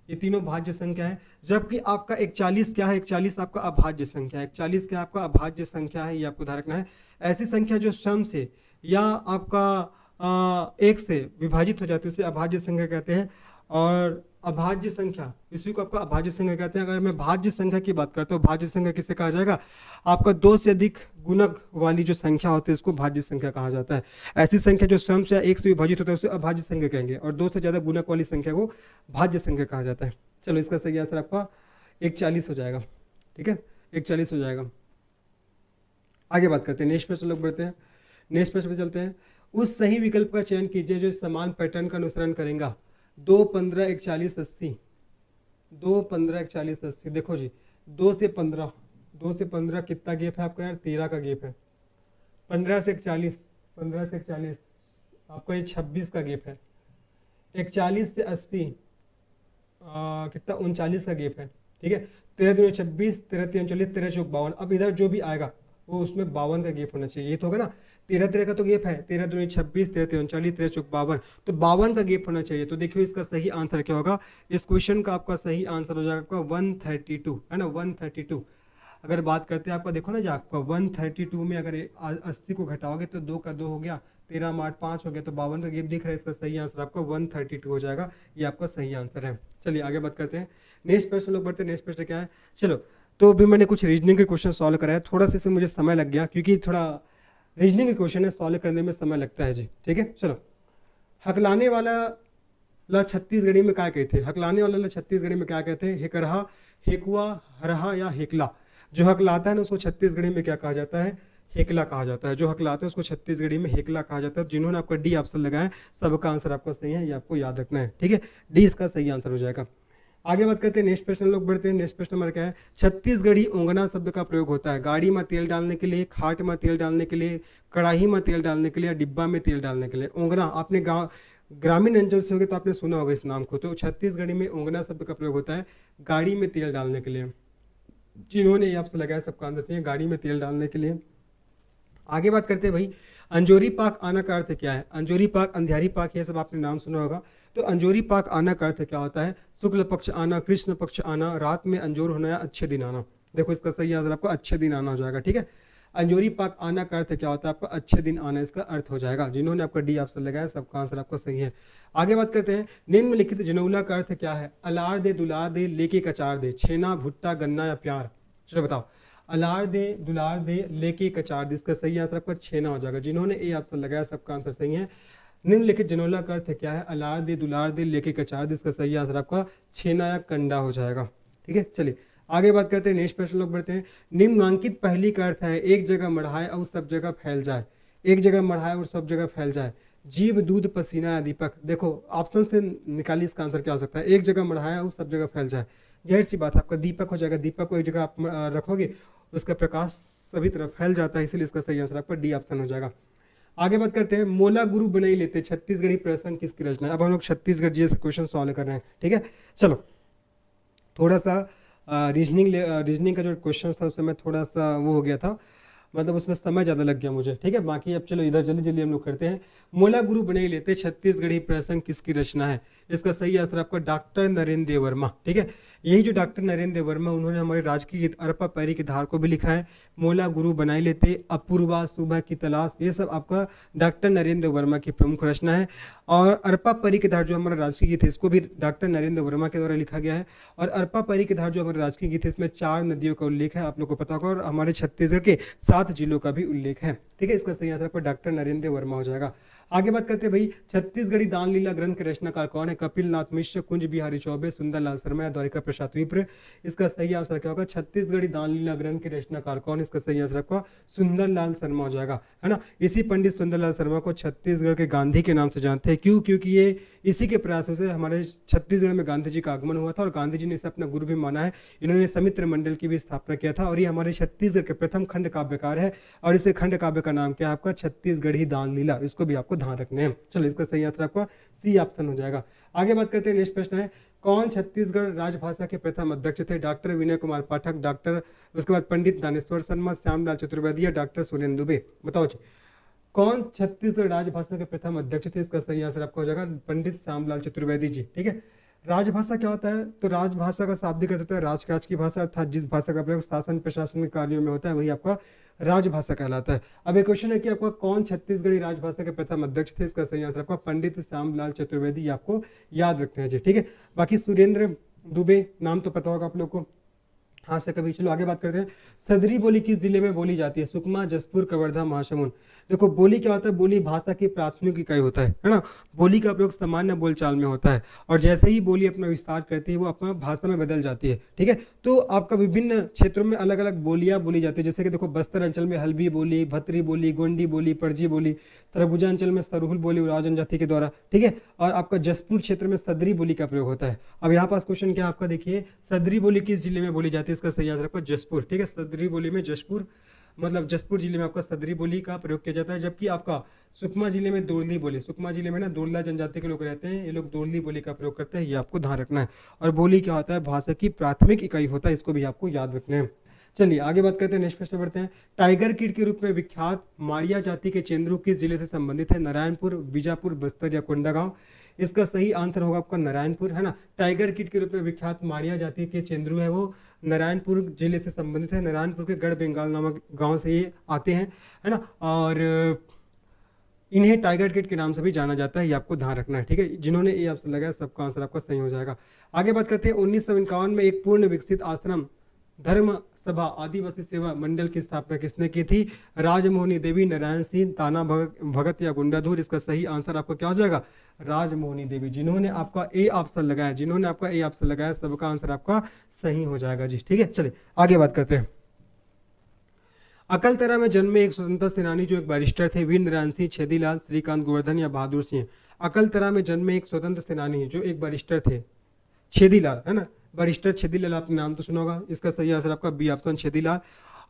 ये तीनों भाज्य संख्या है। जबकि आपका 41 क्या है? 41 आपका अभाज्य संख्या है। 41 क्या आपका अभाज्य संख्या है, ये आपको ध्यान रखना है। ऐसी संख्या जो स्वयं से या आपका एक से विभाजित हो जाती है उसे अभाज्य संख्या कहते हैं। और अभाज्य संख्या, इसी को आपका अभाज्य संख्या कहते हैं। अगर मैं भाज्य संख्या की बात करता हूँ, भाज्य संख्या किसे कहा जाएगा? आपका 2 से अधिक गुणक वाली जो संख्या होती है उसको भाज्य संख्या कहा जाता है। ऐसी संख्या जो स्वयं से एक से विभाजित होता है उसे अभाज्य संख्या कहेंगे, और 2 से ज्यादा गुणक वाली संख्या को भाज्य संख्या कहा जाता है। चलो इसका सही आंसर आपका 41 हो जाएगा। ठीक है, 41 हो जाएगा। आगे बात करते हैं, नेक्स्ट प्रश्न लोग बढ़ते हैं, नेक्स्ट प्रश्न पे चलते हैं। उस सही विकल्प का चयन कीजिए जो समान पैटर्न का अनुसरण करेगा। 2, 15, 41, 80। 2, 15, 41, 80। देखो जी, 2 से 15 कितना गैप है आपका यार? 13 का गैप है। 15 से 41 आपका ये 26 का गैप है। 41 से 80 कितना? 39 का गैप है। ठीक है, 13 दूनी 26, 13 तीन 39, 13 चौक 52। अब इधर जो भी आएगा वो उसमें 52 का गैप होना चाहिए, ये तो होगा ना। 13 का तो गैप है, 13 दूनी 26, 13 तीन 39, 13 चौक 52, तो 52 का गैप होना चाहिए। तो देखियो इसका सही आंसर क्या होगा? इस क्वेश्चन का आपका सही आंसर हो जाएगा आपका 132, है ना, 132। अगर बात करते हैं आपका, देखो ना जी, आपका 132 में अगर 80 को घटाओगे तो 2 का 2 हो गया, 13 में 8 5 हो गया, तो 52 का गैप दिख रहा है। इसका सही आंसर आपका 132 हो जाएगा, ये आपका सही आंसर है। चलिए आगे बात करते हैं, नेक्स्ट प्रश्न लोग बढ़ते हैं। नेक्स्ट प्रश्न क्या है? चलो, तो अभी मैंने कुछ रीजनिंग के क्वेश्चन सॉल्व कराया, थोड़ा सा इसमें मुझे समय लग गया क्योंकि थोड़ा रीजनिंग के क्वेश्चन है, सॉल्व करने में समय लगता है जी। ठीक है, चलो। हकलाने वाला ला छत्तीसगढ़ी में क्या कहते हैं? हकलाने वाला ला छत्तीसगढ़ी में क्या कहते हैं? हेकरहा, हेकुआ, हरहा या हेकला। जो हकलाता है ना उसको छत्तीसगढ़ी में क्या कहा जाता है? हेकला कहा जाता है। जो हकलाता है उसको छत्तीसगढ़ी में हेकला कहा जाता है। जिन्होंने आपका डी ऑप्शन लगाया सबका आंसर आपका सही है, ये आपको याद रखना है, ठीक है। डी इसका सही आंसर हो जाएगा। आगे बात करते हैं नेक्स्ट प्रश्न लोग बढ़ते हैं। नेक्स्ट प्रश्न हमारा क्या है? छत्तीसगढ़ी ओंगना शब्द का प्रयोग होता है गाड़ी में तेल डालने के लिए, खाट में तेल डालने के लिए, कढ़ाई में तेल डालने के लिए या डिब्बा में तेल डालने के लिए। ओंगना आपने गाँव ग्रामीण अंचल से होगे तो आपने सुना होगा इस नाम को। तो छत्तीसगढ़ी में ओंगना शब्द का प्रयोग होता है गाड़ी में तेल डालने के लिए। जिन्होंने ये आपसे लगाया सबका आंसर सही है, गाड़ी में तेल डालने के लिए। आगे बात करते हैं भाई, अंजोरी पाक आना का अर्थ क्या है? अंजोरी पाक, अंधियारी पाक, ये सब आपने नाम सुना होगा। तो अंजोरी पाक आना का अर्थ क्या होता है? शुक्ल पक्ष आना, कृष्ण पक्ष आना, रात में अंजोर होना या अच्छे दिन आना। देखो इसका सही आंसर आपको अच्छे दिन आना हो जाएगा, ठीक है। अंजोरी पाक आना का अर्थ क्या होता है? आपका अच्छे दिन आना इसका अर्थ हो जाएगा। जिन्होंने आपका डी ऑप्शन लगाया सबका आंसर आपका सही है। आगे बात करते हैं, निम्नलिखित जनौला का अर्थ क्या है? अलार दे, दुलार दे, लेके कचार दे, छेना, भुट्टा, गन्ना या प्यार। चलो बताओ। अलार दे, दुलार दे, लेके कचार दे, इसका सही आंसर आपका छेना हो जाएगा। जिन्होंने ए ऑप्शन लगाया सबका आंसर सही है। निम्नलिखित जनौला का अर्थ क्या है? अलार दे, दुलार दे, लेके कचार दे, इसका सही आंसर आपका छेना या कंडा हो जाएगा, ठीक है। चलिए आगे बात करते हैं, नेक्स्ट प्रश्न लोग बढ़ते हैं। निम्नांकित पहली का अर्थ है एक जगह मढ़ाए और सब जगह फैल जाए। एक जगह मढ़ाए और सब जगह फैल जाए। जीव, दूध, पसीना या दीपक। देखो ऑप्शन से निकालिए इसका आंसर क्या हो सकता है? एक जगह मढ़ाए और सब जगह फैल जाए, जाहिर सी बात है आपका दीपक हो जाएगा। दीपक को एक जगह आप रखोगे उसका प्रकाश सभी तरफ फैल जाता है, इसलिए इसका सही आंसर आपका डी ऑप्शन हो जाएगा। आगे बात करते हैं, मोला गुरु बनाई लेते छत्तीसगढ़ी प्रसंग किसकी रचना है? अब हम लोग छत्तीसगढ़ जी क्वेश्चन सॉल्व कर रहे हैं, ठीक है। चलो थोड़ा सा रीजनिंग का जो क्वेश्चन था उसमें थोड़ा सा वो हो गया था, मतलब उसमें समय ज़्यादा लग गया मुझे, ठीक है। बाकी अब चलो इधर जल्दी जल्दी हम लोग करते हैं। मोला गुरु बनाई लेते छत्तीसगढ़ी प्रसंग किसकी रचना है? इसका सही आंसर आपका डॉक्टर नरेंद्र देव वर्मा, ठीक है। यही जो डॉक्टर नरेंद्र देव वर्मा उन्होंने हमारे राजकीय गीत अरपा पैरी की धार को भी लिखा है। मोला गुरु बनाई लेते, अपूर्वा, सुबह की तलाश, ये सब आपका डॉक्टर नरेंद्र देव वर्मा की प्रमुख रचना है। और अरपा परी की धार जो हमारा राजकीय गीत है इसको भी डॉक्टर नरेंद्र वर्मा के द्वारा लिखा गया है। और अरपा परी की धार जो हमारे राजकीय गीत है इसमें 4 नदियों का उल्लेख है, आप लोग को पता होगा, और हमारे छत्तीसगढ़ के 7 जिलों का भी उल्लेख है, ठीक है। इसका सही आंसर आपको डॉक्टर नरेंद्र वर्मा हो जाएगा। आगे बात करते हैं भाई, छत्तीसगढ़ी दान लीला ग्रंथ के रचनाकार कौन है? कपिल नाथ मिश्र, कुंज बिहारी चौबे, सुंदरलाल शर्मा या द्वारिका प्रसाद विप्र। इसका सही आंसर क्या होगा? छत्तीसगढ़ी दान लीला ग्रंथ के रचनाकार कौन है? इसका सही आंसर आपका सुंदरलाल शर्मा हो जाएगा, है ना। इसी पंडित सुंदरलाल शर्मा को छत्तीसगढ़ के गांधी के नाम से जानते हैं। क्यों? क्योंकि ये इसी के प्रयासों से हमारे छत्तीसगढ़ में गांधी जी का आगमन हुआ था और गांधी जी ने इसे अपना गुरु भी माना है। इन्होंने समित्र मंडल की भी स्थापना किया था और ये हमारे छत्तीसगढ़ के प्रथम खंड काव्यकार है। और इसे खंड काव्य का नाम क्या है आपका? छत्तीसगढ़ी दान लीला। इसको भी आपको ध्यान रखना है। चलो इसका सही आंसर आपका सी ऑप्शन हो जाएगा। आगे बात करते हैं, नेक्स्ट प्रश्न है, कौन छत्तीसगढ़ राजभाषा के प्रथम अध्यक्ष थे? डॉक्टर विनय कुमार पाठक, डॉक्टर उसके बाद पंडित दानेश्वर शर्मा, श्यामलाल चतुर्वेदी या डॉक्टर सुरेंद्र दुबे। बताओ जी कौन छत्तीसगढ़ राजभाषा के प्रथम अध्यक्ष थे? इसका सही आंसर आपका हो जाएगा पंडित श्यामलाल चतुर्वेदी जी, ठीक है। राजभाषा क्या होता है? तो राजभाषा का शाब्दिक अर्थ होता है राजकाज की भाषा, अर्थात जिस भाषा का प्रयोग शासन प्रशासन के कार्यों में होता है वही आपका राजभाषा कहलाता है। अब एक क्वेश्चन है कि आपका कौन छत्तीसगढ़ी राजभाषा के प्रथम अध्यक्ष थे? इसका सही आंसर आपका पंडित श्यामलाल चतुर्वेदी, आपको याद रखना है जी, ठीक है। बाकी सुरेंद्र दुबे नाम तो पता होगा आप लोग को, हाँ से कभी। चलो आगे बात करते हैं, सदरी बोली किस जिले में बोली जाती है? सुकमा, जसपुर, कवर्धा, महासमुंद। देखो बोली क्या होता है? बोली भाषा की प्राथमिक इकाई होता है ना। बोली का प्रयोग सामान्य बोलचाल में होता है और जैसे ही बोली अपना विस्तार करती है वो अपना भाषा में बदल जाती है, ठीक है। तो आपका विभिन्न क्षेत्रों में अलग अलग बोलियां बोली जाती है, जैसे कि देखो बस्तर अंचल में हल्बी बोली, भतरी बोली, गोंडी बोली, परजी बोली, सरगुजा अंचल में सरहुल बोली उराव जनजाति के द्वारा, ठीक है। और आपका जसपुर क्षेत्र में सदरी बोली का प्रयोग होता है। अब यहाँ पास क्वेश्चन क्या आपका देखिए, सदरी बोली किस जिले में बोली जाती है? इसका सही आंसर आपका जसपुर, ठीक है। सदरी बोली में जसपुर, मतलब जसपुर जिले में आपका सदरी बोली का प्रयोग किया जाता है। जबकि आपका सुकमा जिले में दोरली बोली, सुकमा जिले में ना दोरला जनजाति के लोग रहते हैं, ये लोग दोरली बोली का प्रयोग करते हैं, ये आपको ध्यान रखना है। और बोली क्या होता है? भाषा की प्राथमिक इकाई होता है, इसको भी आपको याद रखना है। चलिए आगे बात करते हैं, नेक्स्ट प्रश्न बढ़ते हैं। टाइगर कीट के रूप में विख्यात माड़िया जाति के चेंद्रू किस जिले से संबंधित है? नारायणपुर, बीजापुर, बस्तर या कोंडागांव। इसका सही आंसर होगा आपका नारायणपुर, है ना। टाइगर कीट के रूप में विख्यात माड़िया जाति के चेंद्रू है वो नारायणपुर जिले से संबंधित है। नारायणपुर के गढ़ बंगाल नामक गांव से ये आते हैं, है ना। और इन्हें टाइगर कीट के नाम से भी जाना जाता है, ये आपको ध्यान रखना है, ठीक है। जिन्होंने ये ऑप्शन लगाया सबका आंसर आपका सही हो जाएगा। आगे बात करते हैं, 1951 में एक पूर्ण विकसित आश्रम धर्म सभा आदिवासी सेवा मंडल की स्थापना किसने की थी? राजमोहिनी देवी, नारायण सिंह, ताना भगत या गुंडाधुर? इसका सही आंसर आपका क्या हो जाएगा? राजमोहिनी देवी। जिन्होंने आपका ए ऑप्शन लगाया, जिन्होंने आपका ए ऑप्शन लगाया, सबका आंसर आपका सही हो जाएगा जी। ठीक है, चलिए आगे बात करते हैं। अकलतरा में जन्मे एक स्वतंत्रता सेनानी जो एक बैरिस्टर थे, वीर नारायण सिंह, छेदीलाल, श्रीकांत गोवर्धन या बहादुर सिंह? अकलतरा में जन्मे एक स्वतंत्र सेनानी जो एक बैरिस्टर थे, छेदीलाल, है ना, बैरिस्टर छेदीलाल, आपने नाम तो सुना होगा। इसका सही आंसर आपका बी ऑप्शन छेदीलाल।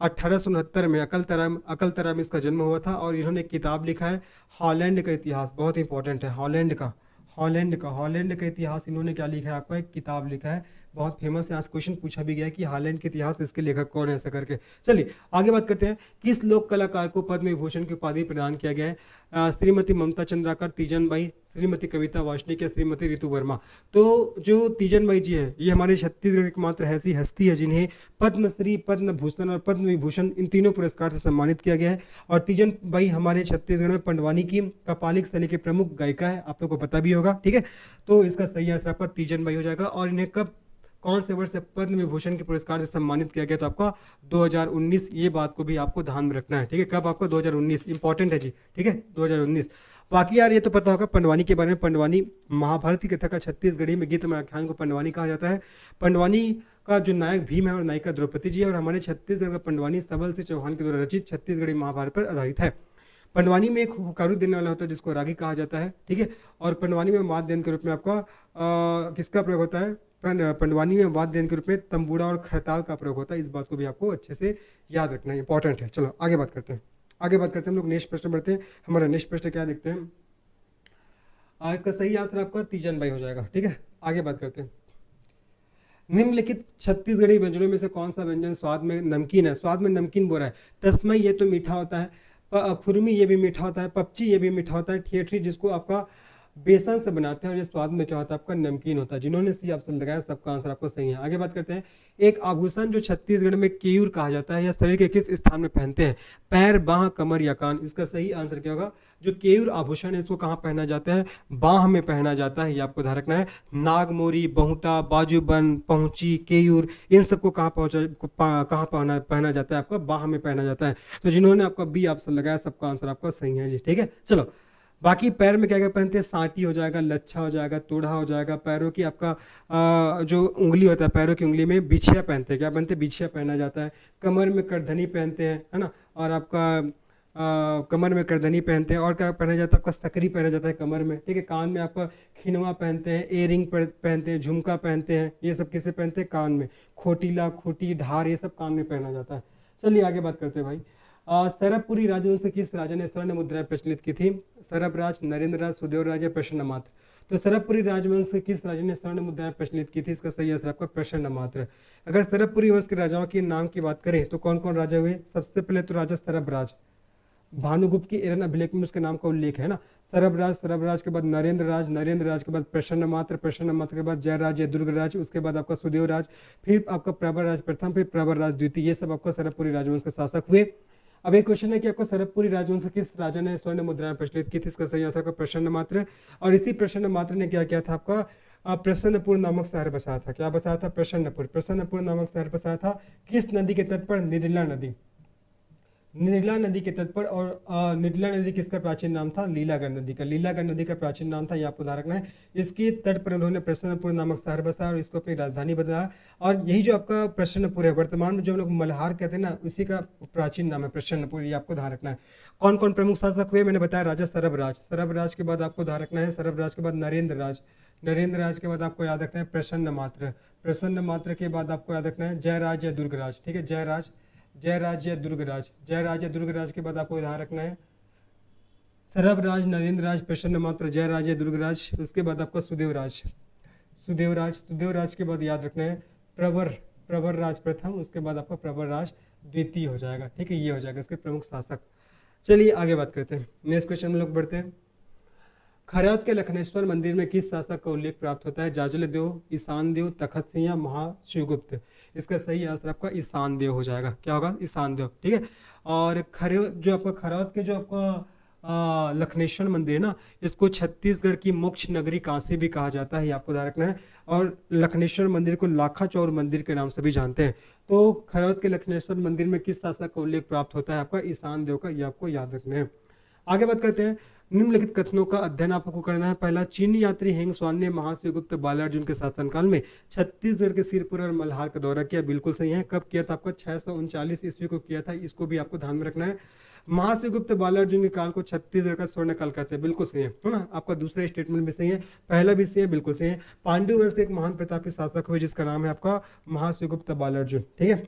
1869 में अकलतरा में इसका जन्म हुआ था और इन्होंने एक किताब लिखा है हॉलैंड का इतिहास, बहुत इंपॉर्टेंट है, हॉलैंड का इतिहास। इन्होंने क्या लिखा है? आपका एक किताब लिखा है, बहुत फेमस है। आज क्वेश्चन पूछा भी गया है कि हॉलैंड के इतिहास, इसके लेखक कौन है, ऐसा करके। चलिए आगे बात करते हैं। किस लोक कलाकार को पद्म विभूषण की उपाधि प्रदान किया गया है? श्रीमती ममता चंद्राकर, तीजन बाई, श्रीमती कविता वार्ष्णेय या श्रीमती रितु वर्मा? तो जो तीजन बाई जी है, ये हमारे छत्तीसगढ़ की मात्र ऐसी हस्ती है जिन्हें पद्मश्री, पद्म भूषण और पद्म विभूषण इन तीनों पुरस्कार से सम्मानित किया गया है। और तीजन बाई हमारे छत्तीसगढ़ में पंडवानी की कपालिक शैली के प्रमुख गायिका है, आप लोग को पता भी होगा। ठीक है, तो इसका सही आंसर आपका तीजन बाई हो जाएगा। और इन्हें कब, कौन से वर्ष से पद्म विभूषण के पुरस्कार से सम्मानित किया गया? तो आपका 2019। ये बात को भी आपको ध्यान में रखना है। ठीक है, कब? आपका 2019, इंपॉर्टेंट है जी। ठीक है, 2019। बाकी यार ये तो पता होगा पंडवानी के बारे में। पंडवानी महाभारत की कथा का छत्तीसगढ़ी में गीत में आख्यान को पंडवानी कहा जाता है। पंडवानी का जो नायक भीम है और नायिका द्रौपदी जी है, और हमारे छत्तीसगढ़ का पंडवानी सबल सिंह चौहान के द्वारा रचित छत्तीसगढ़ी महाभारत पर आधारित है। पंडवानी में एक हुकारू देने वाला होता है जिसको रागी कहा जाता है। ठीक है, और पंडवानी में वाद्य यंत्र के रूप में आपका किसका प्रयोग होता है? पंडवानी में वाद्य यंत्र के रूप में तंबूरा और खरताल का प्रयोग होता है। इस बात को भी आपको अच्छे से याद रखना है, इंपॉर्टेंट है। चलो आगे बात करते हैं। हम लोग नेक्स्ट प्रश्न बढ़ते हैं। हमारा नेक्स्ट प्रश्न क्या देखते हैं? इसका सही आंसर आपका तीजन बाई हो जाएगा। ठीक है, आगे बात करते हैं। निम्नलिखित छत्तीसगढ़ी व्यंजनों में से कौन सा व्यंजन स्वाद में नमकीन है? स्वाद में नमकीन बोल रहा है। तस्मई ये तो मीठा होता है, खुरमी ये भी मीठा होता है, पपची ये भी मीठा होता है, ठेठरी जिसको आपका बेसन से बनाते हैं और ये स्वाद में क्या होता है? आपका नमकीन होता है। जिन्होंने सी ऑप्शन लगाया सबका आंसर आपको सही है। आगे बात करते हैं। एक आभूषण जो छत्तीसगढ़ में केयूर कहा जाता है, यह शरीर के किस स्थान में पहनते हैं? पैर, बाह, कमर या कान? इसका सही आंसर क्या होगा? जो केयूर आभूषण है इसको कहाँ पहना जाता है? बाह में पहना जाता है, ये आपको ध्यान रखना है। नागमोरी, बहुटा, बाजूबंद, पहुंची, केयूर, इन सबको कहाँ पहना जाता है? आपका बाह में पहना जाता है। तो जिन्होंने आपका बी ऑप्शन लगाया सबका आंसर आपका सही है जी। ठीक है, चलो बाकी पैर में क्या क्या पहनते हैं? सांटी हो जाएगा, लच्छा हो जाएगा, तोड़ा हो जाएगा। पैरों की आपका जो उंगली होता है, पैरों की उंगली में बिछिया पहनते हैं। क्या पहनते हैं? बिछिया पहना जाता है। कमर में करधनी पहनते हैं, है ना, और आपका कमर में करधनी पहनते हैं। और क्या पहना जाता है? आपका सकरी पहना जाता है कमर में। ठीक है, कान में आपका खिनवा पहनते हैं, एयरिंग पहनते हैं, झुमका पहनते हैं। ये सब किसे पहनते हैं? कान में। खोटीला, खूटी, ढार, ये सब कान में पहना जाता है। चलिए आगे बात करते हैं भाई। सरबपुरी राजवंश के किस राजा ने स्वर्ण मुद्राएं प्रचलित की थी? सरबराज, नरेंद्र राज, सुदेव राज या प्रसन्नमात्र? तो सरबपुरी राजवंश के किस राजा ने स्वर्ण मुद्राएं प्रचलित की थी? इसका सही आंसर आपका प्रसन्नमात्र। अगर सरबपुरी वंश के राजाओं के नाम की बात करें तो कौन कौन राजा हुए? सबसे पहले तो राजा सरबराज, भानुगुप्त की एरन अभिलेख में उसके नाम का उल्लेख है ना। सरबराज के बाद नरेंद्र राज के बाद प्रसन्नमात्र के बाद जयराज या दुर्गराज, उसके बाद आपका सुदेव राज, फिर आपका प्रवर राज प्रथम, फिर प्रवर राज द्वितीय। ये सब आपका सरबपुरी राजवंश के शासक हुए। अब एक क्वेश्चन है कि आपको सरबपुरी राजवंश किस राजा ने स्वर्ण मुद्राएं प्रचलित की थी? इसका सही आंसर का प्रसन्नमात्र। और इसी प्रसन्नमात्र ने क्या किया था? आपका प्रसन्नपुर नामक शहर बसाया था। क्या बसाया था? प्रसन्नपुर नामक शहर बसाया था। किस नदी के तट पर? निरला नदी के तट पर। और निरला नदी किसका प्राचीन नाम था? लीलागढ़ नदी का प्राचीन नाम था, ये आपको ध्यान रखना है। इसके तट पर उन्होंने प्रसन्नपुर नामक शहर बसाया और इसको अपनी राजधानी बनाया। और यही जो आपका प्रसन्नपुर है, वर्तमान में जो हम लोग मल्हार कहते हैं ना, उसी का प्राचीन नाम है प्रसन्नपुर, ये आपको ध्यान रखना है। कौन कौन प्रमुख शासक हुए? मैंने बताया राजा सरबराज के बाद आपको ध्यान रखना है, सरबराज के बाद नरेंद्र राज के बाद आपको याद रखना है प्रसन्नमात्र के बाद आपको याद रखना है जयराज या दुर्गराज। ठीक है, जयराज या दुर्गराज के बाद आपको ध्यान रखना है सरबराज, नरेंद्र राज, प्रसन्नमात्र, जयराज या दुर्गराज। उसके बाद आपका सुदेव राज के बाद याद रखना है प्रवर राज प्रथम, उसके बाद आपका प्रवर राज द्वितीय हो जाएगा। ठीक है, ये हो जाएगा इसके प्रमुख शासक। चलिए आगे बात करते हैं। नेक्स्ट क्वेश्चन में लोग बढ़ते हैं। खरौद के लखनेश्वर मंदिर में किस शासक का उल्लेख प्राप्त होता है? जाजल देव, ईशान देव, तखत सिंह या महाशिवगुप्त? इसका सही आंसर आपका ईशान देव हो जाएगा। क्या होगा? ईशान देव। ठीक है, और खरौद के जो आपका लखनेश्वर मंदिर है ना, इसको छत्तीसगढ़ की मोक्ष नगरी काशी भी कहा जाता है, ये आपको ध्यान रखना है। और लखनेश्वर मंदिर को लाखा चौर मंदिर के नाम से भी जानते हैं। तो खरौद के लखनेश्वर मंदिर में किस शासक का उल्लेख प्राप्त होता है? आपका ईशान देव का, ये आपको याद रखना है। आगे बात करते हैं, निम्नलिखित कथनों का अध्ययन आपको करना है। पहला, चीनी यात्री हेंग स्वान ने महाशिवगुप्त बालार्जुन के शासनकाल में छत्तीसगढ़ के सिरपुर और मल्हार का दौरा किया। बिल्कुल सही है। कब किया था? आपका 639 ईस्वी को किया था। इसको भी आपको ध्यान में रखना है। महाशिवगुप्त बालार्जुन के काल को छत्तीसगढ़ का स्वर्ण काल कहते हैं। बिल्कुल सही है ना। आपका दूसरा स्टेटमेंट भी सही है, पहला भी सही है, बिल्कुल सही है। पांडु वंश के एक महान प्रतापी शासक हुए जिसका नाम है आपका महाशिवगुप्त बालार्जुन। ठीक है,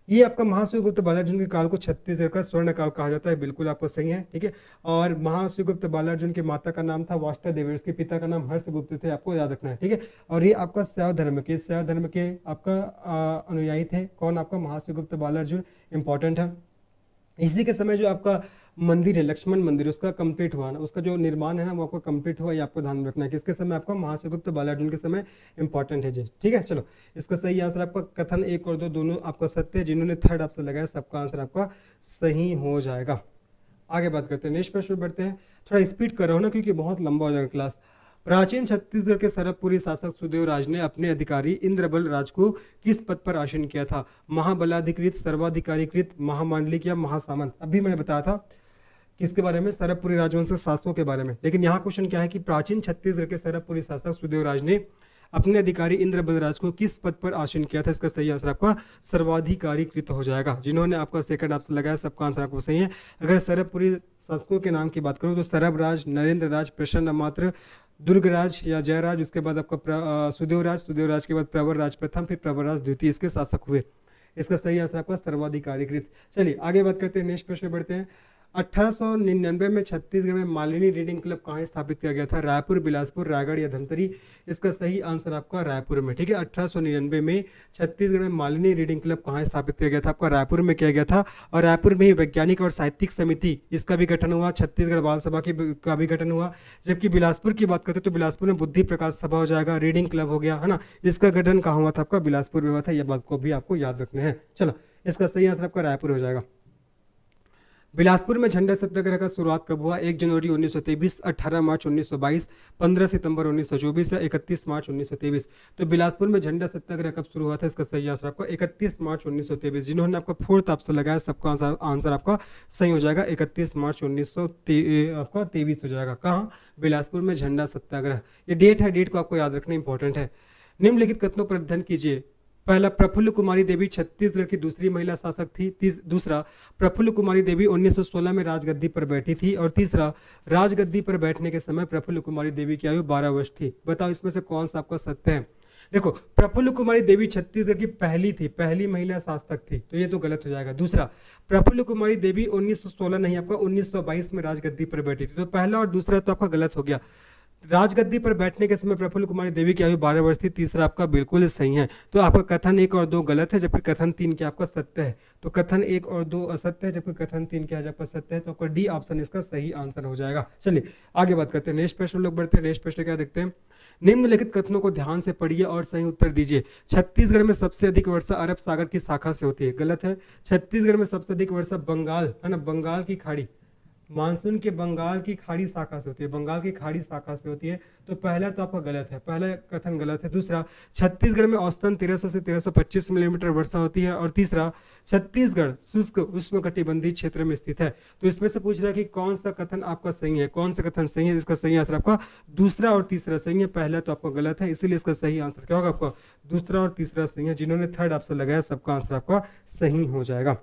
ये आपका महाशिवगुप्त बालार्जुन के काल को छत्तीसगढ़ का स्वर्ण काल कहा जाता है। बिल्कुल आपको सही है। ठीक है, और महाशिवगुप्त बालार्जुन के माता का नाम था वाष्टा देवी, उसके पिता का नाम हर्षगुप्त थे, आपको याद रखना है। ठीक है, और ये आपका शैव धर्म के आपका अनुयायी थे। कौन? आपका महाशिवगुप्त बालार्जुन। इंपॉर्टेंट है। इसी के समय जो आपका मंदिर है लक्ष्मण मंदिर, उसका कंप्लीट हुआ ना, उसका जो निर्माण है ना वो आपका कंप्लीट हुआ, ये आपको ध्यान रखना है। किसके समय? आपका महाशिवगुप्त बालार्जुन के समय। इंपॉर्टेंट है जी। ठीक है, चलो इसका सही आंसर आपका कथन 1 और 2 दोनों आपका सत्य है। जिन्होंने थर्ड ऑप्शन लगाया सबका आंसर आपका सही हो जाएगा। आगे बात करते हैं, नेक्स्ट प्रश्न पे बढ़ते हैं। थोड़ा स्पीड कर रहा हूँ ना क्योंकि बहुत लंबा हो जाएगा क्लास। प्राचीन छत्तीसगढ़ के सरबपुरी शासक सुदेव राज ने अपने अधिकारी इंद्रबल राज को किस पद पर आसीन किया था? महाबलाधिकृत, सर्वाधिकारीकृत, महामांडलिक या महासामंत? अभी मैंने बताया था किसके बारे में? सरबपुरी राजवंश के शासकों के बारे में। लेकिन यहाँ क्वेश्चन क्या है कि प्राचीन छत्तीसगढ़ के सरबपुरी शासक सुदेव राज ने अपने अधिकारी इंद्र बलराज को किस पद पर आसीन किया था? इसका सही आंसर आपका सर्वाधिकारीकृत हो जाएगा। जिन्होंने आपका सेकंड ऑप्शन लगाया सबका आंसर आपको सही है। अगर सरबपुरी शासकों के नाम की बात करूं तो सरब राज, नरेंद्र राज, प्रसन्न मात्र, दुर्गराज या जयराज, उसके बाद आपका सुदेव राज के बाद प्रवर राज प्रथम, फिर प्रवर राज द्वितीय इसके शासक हुए। इसका सही आंसर आपका सर्वाधिकारीकृत। चलिए आगे बात करते हैं, नेक्स्ट प्रश्न बढ़ते हैं। 1899 में छत्तीसगढ़ में मालिनी रीडिंग क्लब कहाँ स्थापित किया गया था? रायपुर, बिलासपुर, रायगढ़ या धमतरी? इसका सही आंसर आपका रायपुर में। ठीक है, 1899 में छत्तीसगढ़ में मालिनी रीडिंग क्लब कहाँ स्थापित किया गया था? आपका रायपुर में किया गया था। और रायपुर में ही वैज्ञानिक और साहित्यिक समिति इसका भी गठन हुआ, छत्तीसगढ़ बाल सभा का भी गठन हुआ। जबकि बिलासपुर की बात करते तो बिलासपुर में बुद्धि प्रकाश सभा हो जाएगा, रीडिंग क्लब हो गया है ना, इसका गठन कहाँ हुआ था? आपका बिलासपुर में हुआ था। यह बात को भी आपको याद रखना है। चलो इसका सही आंसर आपका रायपुर हो जाएगा। बिलासपुर में झंडा सत्याग्रह का शुरुआत कब हुआ? 1 जनवरी 1923, 18 मार्च 1922, 15 सितंबर 1924 या 31 मार्च 1923? तो बिलासपुर में झंडा सत्याग्रह कब शुरू हुआ था? इसका सही आंसर आपका 31 मार्च 1923। जिन्होंने आपका फोर्थ ऑप्शन लगाया सबका आंसर आपका सही हो जाएगा। 31 मार्च 1923 हो जाएगा। कहाँ? बिलासपुर में झंडा सत्याग्रह। ये डेट है, डेट को आपको याद रखना इंपॉर्टेंट है। निम्नलिखित कथनों पर अध्ययन कीजिए। पहला, प्रफुल्ल कुमारी देवी छत्तीसगढ़ की दूसरी महिला शासक थी। दूसरा, प्रफुल्ल कुमारी देवी 1916 में राजगद्दी पर बैठी थी। और तीसरा, राजगद्दी पर बैठने के समय प्रफुल्ल कुमारी देवी की आयु 12 वर्ष थी। बताओ इसमें से कौन सा आपका सत्य है? देखो, प्रफुल्ल कुमारी देवी छत्तीसगढ़ की पहली महिला शासक थी, तो ये तो गलत हो जाएगा। दूसरा, प्रफुल्ल कुमारी देवी 1916 नहीं, आपका 1922 में राजगद्दी पर बैठी थी। तो पहला और दूसरा तो आपका गलत हो गया। राजगद्दी पर बैठने के समय प्रफुल्ल कुमारी देवी की आयु 12 वर्ष थी। तीसरा आपका बिल्कुल सही है। तो आपका कथन 1 और 2 गलत है, जबकि कथन 3 क्या आपका सत्य है। तो कथन 1 और 2 असत्य है, जबकि कथन 3 क्या आपका सत्य है। तो आपका डी ऑप्शन इसका सही आंसर हो जाएगा। चलिए आगे बात करते हैं, नेक्स्ट प्रश्न लोग बढ़ते हैं। नेक्स्ट प्रश्न क्या देखते हैं? निम्नलिखित कथनों को ध्यान से पढ़िए और सही उत्तर दीजिए। छत्तीसगढ़ में सबसे अधिक वर्षा अरब सागर की शाखा से होती है। गलत है। छत्तीसगढ़ में सबसे अधिक वर्षा बंगाल है ना, बंगाल की खाड़ी, मानसून के बंगाल की खाड़ी शाखा से होती है, बंगाल की खाड़ी शाखा से होती है। तो पहला तो आपका गलत है, पहला कथन गलत है। दूसरा, छत्तीसगढ़ में औसतन 1300 से 1325 मिलीमीटर वर्षा होती है। और तीसरा, छत्तीसगढ़ शुष्क उष्णकटिबंधीय क्षेत्र में स्थित है। तो इसमें से पूछ रहा है कि कौन सा कथन आपका सही है, कौन सा कथन सही है? इसका सही आंसर आपका दूसरा और तीसरा सही है, पहला तो आपका गलत है। इसीलिए इसका सही आंसर क्या होगा? आपका दूसरा और तीसरा सही है। जिन्होंने थर्ड ऑप्शन लगाया सबका आंसर आपका सही हो जाएगा।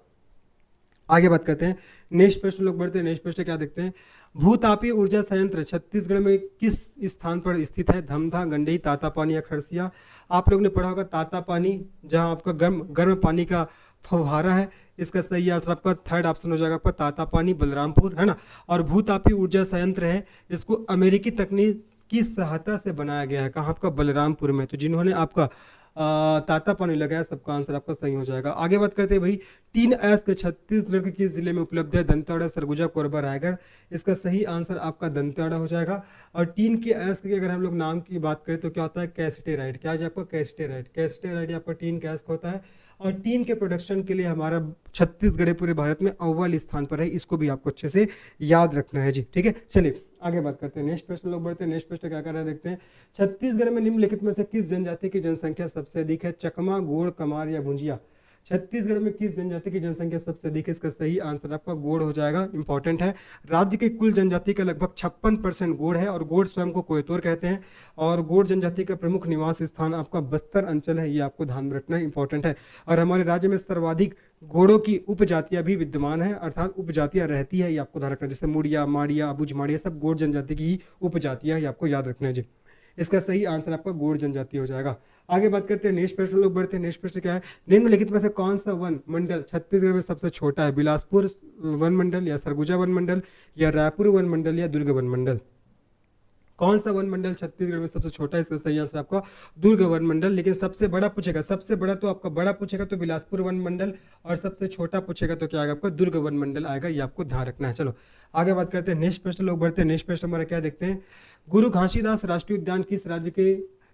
आगे बात करते हैं, नेक्स्ट प्रश्न लोग बढ़ते हैं। नेक्स्ट प्रश्न क्या देखते हैं? भूतापीय ऊर्जा संयंत्र छत्तीसगढ़ में किस स्थान पर स्थित है? धमधा, गंडई, तातापानी या खरसिया? आप लोग ने पढ़ा होगा तातापानी, जहां आपका गर्म पानी का फव्वारा है। इसका सही आंसर आपका थर्ड ऑप्शन हो जाएगा, आपका तातापानी, बलरामपुर है ना। और भूतापीय ऊर्जा संयंत्र है, इसको अमेरिकी तकनीक की सहायता से बनाया गया है। कहाँ? आपका बलरामपुर में। तो जिन्होंने आपका तातापानी लगाया सबका आंसर आपका सही हो जाएगा। आगे बात करते हैं भाई, 3 अयस्क छत्तीसगढ़ के किस जिले में उपलब्ध है? दंतेवाड़ा, सरगुजा, कोरबा, रायगढ़? इसका सही आंसर आपका दंतेवाड़ा हो जाएगा। और 3 के अयस्क की अगर हम लोग नाम की बात करें तो क्या होता है? कैसिटेराइड। क्या है आपका? कैसिटेराइड। कैसिटेराइड आपका 3 का अयस्क होता है। और टीन के प्रोडक्शन के लिए हमारा छत्तीसगढ़ पूरे भारत में अव्वल स्थान पर है, इसको भी आपको अच्छे से याद रखना है जी। ठीक है, चलिए आगे बात करते हैं। नेक्स्ट प्रश्न लोग बढ़ते हैं। नेक्स्ट प्रश्न क्या कर रहे हैं देखते हैं। छत्तीसगढ़ में निम्नलिखित में से किस जनजाति की जनसंख्या सबसे अधिक है? चकमा, गोड़, कमार या भुंजिया? छत्तीसगढ़ में किस जनजाति की जनसंख्या सबसे अधिक है? इसका सही आंसर आपका गोड़ हो जाएगा। इंपॉर्टेंट है। राज्य के कुल जनजाति का लगभग 56% गोड़ है और गोड़ स्वयं को कोयतोर कहते हैं और गोड़ जनजाति का प्रमुख निवास स्थान आपका बस्तर अंचल है, ये आपको ध्यान में रखना इंपॉर्टेंट है। और हमारे राज्य में सर्वाधिक गोड़ों की उपजातियां भी विद्यमान है, अर्थात उपजातियां रहती है, ये आपको ध्यान रखना है। जैसे मुड़िया, माड़िया, अबुझ माड़िया सब गोड़ जनजाति की उपजातियां, ये आपको याद रखना है जी। इसका सही आंसर आपका गोड़ जनजाति हो जाएगा। आगे बात करते हैं। नेक्स्ट प्रश्न लोग बढ़ते हैं। नेक्स्ट प्रश्न क्या है? निम्नलिखित में से कौन सा वन मंडल छत्तीसगढ़ में सबसे छोटा है? बिलासपुर वन मंडल या सरगुजा वन मंडल या रायपुर वन मंडल या दुर्ग वन मंडल? कौन सा वन मंडल छत्तीसगढ़ में सबसे छोटा है? इसका सही आंसर आपका दुर्ग वन मंडल। लेकिन सबसे बड़ा पूछेगा, सबसे बड़ा तो आपका बड़ा पूछेगा तो बिलासपुर वन मंडल और सबसे छोटा पूछेगा तो क्या आएगा आपका दुर्ग वन मंडल आएगा, ये आपको ध्यान रखना है। चलो आगे बात करते हैं। नेक्स्ट प्रश्न लोग बढ़ते हैं। नेक्स्ट प्रश्न हमारा क्या देखते हैं। गुरु घासीदास राष्ट्रीय उद्यान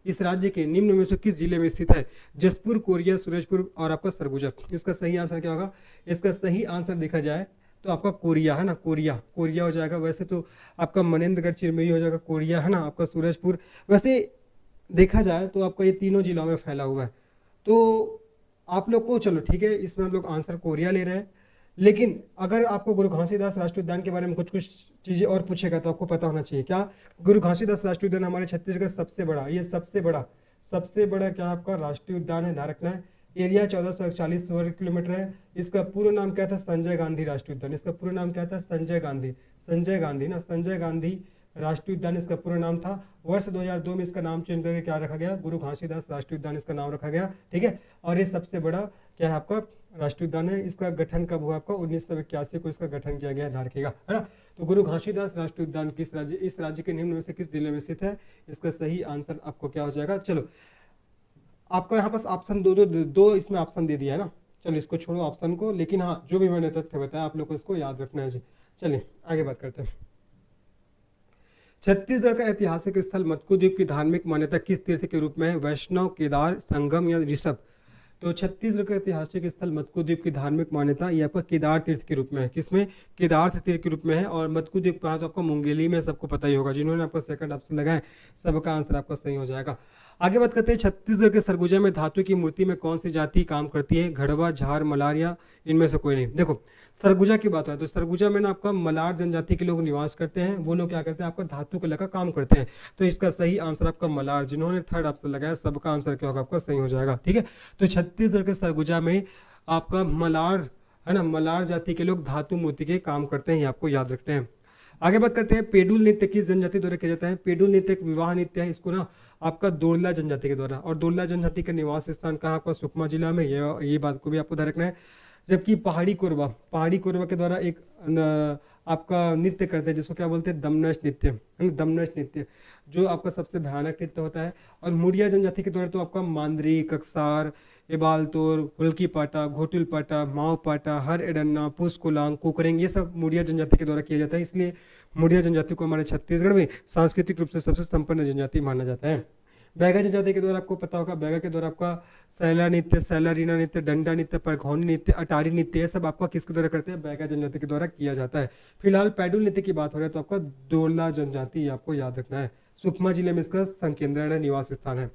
इस राज्य के निम्न में से किस जिले में स्थित है? जसपुर, कोरिया, सूरजपुर और आपका सरगुजा? इसका सही आंसर क्या होगा? इसका सही आंसर देखा जाए तो आपका कोरिया है ना, कोरिया हो जाएगा। वैसे तो आपका मनेन्द्रगढ़ चिरमिरी हो जाएगा, कोरिया है ना, आपका सूरजपुर। वैसे देखा जाए तो आपका ये तीनों जिलों में फैला हुआ है। तो आप लोग को चलो ठीक है, इसमें हम लोग आंसर कोरिया ले रहे हैं। लेकिन अगर आपको गुरु घासीदास राष्ट्रीय उद्यान के बारे में कुछ कुछ चीजें और पूछेगा तो आपको पता होना चाहिए। क्या? गुरु घासीदास राष्ट्रीय उद्यान हमारे छत्तीसगढ़ का सबसे बड़ा क्या आपका राष्ट्रीय उद्यान है, ध्यान रखना है। एरिया 1441 वर्ग किलोमीटर है। इसका पूरा नाम क्या था? संजय गांधी राष्ट्रीय उद्यान। इसका पूरा नाम क्या था? संजय गांधी राष्ट्रीय उद्यान इसका पूरा नाम था। वर्ष 2002 में इसका नाम चेंज करके क्या रखा गया? गुरु घासीदास राष्ट्रीय उद्यान इसका नाम रखा गया। ठीक है, और ये सबसे बड़ा क्या है आपका राष्ट्रीय उद्यान है। इसका गठन कब हुआ आपका? 1981 को इसका गठन किया गया, ध्यान रखिएगा, है ना। तो गुरु घासीदास राष्ट्रीय उद्यान इस राज्य के निम्न में से किस जिले में स्थित है? इसका सही आंसर आपको क्या हो जाएगा? चलो आपका यहाँ पास ऑप्शन दो इसमें ऑप्शन दे दिया है ना। चलो इसको छोड़ो ऑप्शन को, लेकिन हाँ जो भी मैंने तथ्य बताया आप लोग को इसको याद रखना है जी। चलिए आगे बात करते हैं। छत्तीसगढ़ का ऐतिहासिक स्थल मत्कू द्वीप की धार्मिक मान्यता किस तीर्थ के रूप में है? वैष्णव, केदार, संगम या ऋषभ? तो छत्तीसगढ़ का ऐतिहासिक स्थल मत्कू द्वीप की धार्मिक मान्यता ये आपका केदार तीर्थ के रूप में है। किसमें? केदार तीर्थ के रूप में है। और मत्कू द्वीप कहा तो आपको मुंगेली में, सबको पता ही होगा। जिन्होंने आपका सेकंड ऑप्शन लगाए सबका आंसर आपका सही हो जाएगा। आगे बात करते हैं। छत्तीसगढ़ के सरगुजा में धातु की मूर्ति में कौन सी जाति काम करती है? घड़वा, झार, मलारिया, इनमें से कोई नहीं। देखो सरगुजा की बात है तो सरगुजा में ना आपका मलार जनजाति के लोग निवास करते हैं। वो लोग क्या करते हैं? आपका धातु कला का काम करते हैं। तो इसका सही आंसर आपका मलार। जिन्होंने थर्ड ऑप्शन लगाया सबका आंसर क्या होगा? आपका सही हो जाएगा। ठीक है, तो छत्तीसगढ़ के सरगुजा में आपका मलार है ना, मलार जाति के लोग धातु मूर्ति के काम करते हैं, ये आपको याद रखते हैं। आगे बात करते हैं। पेडुल नृत्य किस जनजाति द्वारा किया जाता है? पेडुल नृत्य एक विवाह नृत्य है। इसको ना आपका दोरला जनजाति के द्वारा, और दोरला जनजाति का निवास स्थान कहाँ? आपका सुकमा जिला में। ये बात को भी आपको ध्यान रखना है। जबकि पहाड़ी कोरबा के द्वारा एक आपका नृत्य करते हैं जिसको क्या बोलते हैं? दमनश नृत्य, जो आपका सबसे भयानक नृत्य होता है। और मुड़िया जनजाति के द्वारा तो आपका मांदरी, कक्सार, इबालतोर, हुल्की पाटा, घोटुल पाटा, माओ पाटा, हर एडन्ना, पुसकुलांग, कुकरेंग, ये सब मुड़िया जनजाति के द्वारा किया जाता है। इसलिए मुड़िया जनजाति को हमारे छत्तीसगढ़ में सांस्कृतिक रूप से सबसे संपन्न जनजाति माना जाता है। बैगा जनजाति के द्वारा आपको पता होगा, बैगा के द्वारा आपका सैला नृत्य, सैलारीना नृत्य, डंडा नृत्य, परघौनी नृत्य, अटारी नृत्य, ये सब आपका किसके द्वारा करते हैं? बैगा जनजाति के द्वारा किया जाता है। फिलहाल पैडुल नृत्य की बात हो रही है तो आपका दोरला जनजाति आपको याद रखना है। सुकमा जिले में इसका संकेंद्रण निवास स्थान है।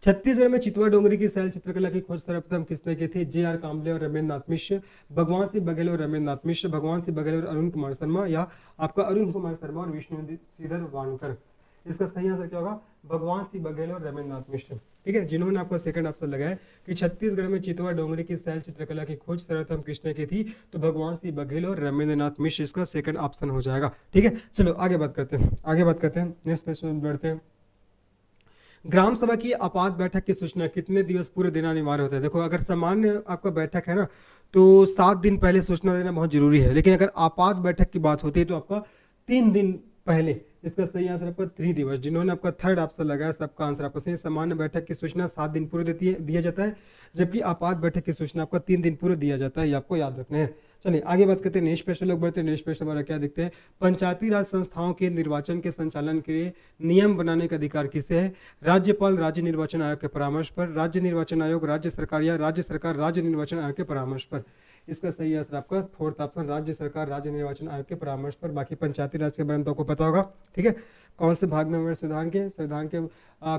छत्तीसगढ़ में चितवा डोंगरी की शैल चित्रकला की खोज सर्वप्रथम किसने की थी? जे आर कांबले और रमेंद्र नाथ मिश्र, भगवान सिंह बघेल और रमेंद्र नाथ मिश्र, भगवान सिंह बघेल और अरुण कुमार शर्मा, या आपका अरुण कुमार शर्मा और विष्णुधर वानकर? इसका सही आंसर क्या होगा? भगवान सिंह बघेल और रमेंद्र नाथ मिश्र। ठीक है, जिन्होंने आपका सेकंड ऑप्शन लगाया कि छत्तीसगढ़ में चितवा डोंगरी की शैल चित्रकला की खोज सर्वप्रथम किसने की थी? तो भगवान सिंह बघेल और रमेंद्र नाथ मिश्र इसका सेकंड ऑप्शन हो जाएगा। ठीक है, चलो आगे बात करते हैं। नेक्स्ट क्वेश्चन बढ़ते हैं। ग्राम सभा की आपात बैठक की सूचना कितने दिवस पूर्व देना अनिवार्य होता है? देखो अगर सामान्य आपका बैठक है ना तो 7 दिन पहले सूचना देना बहुत जरूरी है। लेकिन अगर आपात बैठक की बात होती है तो आपका 3 दिन पहले। इसका सही आंसर आपका 3 दिवस। जिन्होंने आपका थर्ड ऑप्शन लगाया सबका आंसर आपका सही। सामान्य बैठक की सूचना 7 दिन पूर्व दिया जाता है, जबकि आपात बैठक की सूचना आपका 3 दिन पूर्व दिया जाता है, ये आपको याद रखना है। चलिए आगे बात करते हैं नेक्स्ट प्रश्न लोग बढ़ते हैं। नेक्स्ट प्रश्न हमारा क्या दिखते हैं, पंचायती राज संस्थाओं के निर्वाचन के संचालन के लिए नियम बनाने का अधिकार किसे है? राज्यपाल राज्य निर्वाचन आयोग के परामर्श पर, राज्य निर्वाचन आयोग, राज्य सरकार या राज्य सरकार राज्य निर्वाचन आयोग के परामर्श पर। इसका सही आंसर आपका फोर्थ ऑप्शन राज्य सरकार राज्य निर्वाचन आयोग के परामर्श पर। बाकी पंचायती राज के बारे में तो आपको पता होगा, ठीक है। कौन से भाग में हमारे संविधान के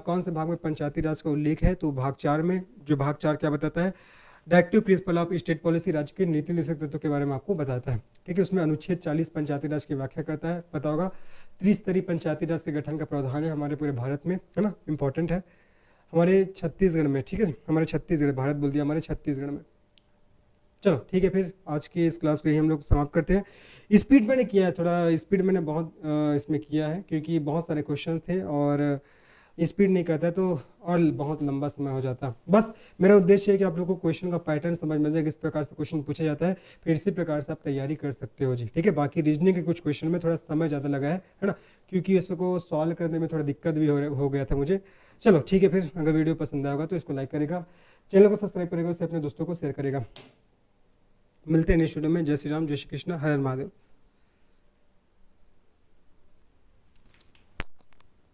कौन से भाग में पंचायती राज का उल्लेख है? तो भाग 4 में। जो भाग 4 क्या बताता है? Directive principle of state policy, राज्य के नीति निर्देशक तत्वों के बारे में आपको बताता है, ठीक है। उसमें अनुच्छेद 40 पंचायती राज की व्याख्या करता है, पता होगा। त्रिस्तरीय पंचायती राज के गठन का प्रावधान है हमारे पूरे भारत में, है ना, इंपॉर्टेंट है हमारे छत्तीसगढ़ में, ठीक है। हमारे छत्तीसगढ़, भारत बोल दिया, हमारे छत्तीसगढ़ में। चलो ठीक है, फिर आज की इस क्लास को ही हम लोग समाप्त करते हैं। स्पीड मैंने किया है, थोड़ा स्पीड मैंने बहुत इसमें किया है क्योंकि बहुत सारे क्वेश्चन थे और स्पीड नहीं करता है तो और बहुत लंबा समय हो जाता। बस मेरा उद्देश्य है कि आप लोगों को क्वेश्चन का पैटर्न समझ में जाए, किस प्रकार से क्वेश्चन पूछा जाता है, फिर इसी प्रकार से आप तैयारी कर सकते हो जी, ठीक है। बाकी रीजनिंग के कुछ क्वेश्चन में थोड़ा समय ज़्यादा लगा है ना, क्योंकि इसको सॉल्व करने में थोड़ा दिक्कत भी हो गया था मुझे। चलो ठीक है, फिर अगर वीडियो पसंद आएगा तो इसको लाइक करेगा, चैनल को सब्सक्राइब करेगा, उससे अपने दोस्तों को शेयर करेगा। मिलते हैं नेक्स्ट वीडियो में। जय श्री राम, जय श्री कृष्ण, हर हर महादेव।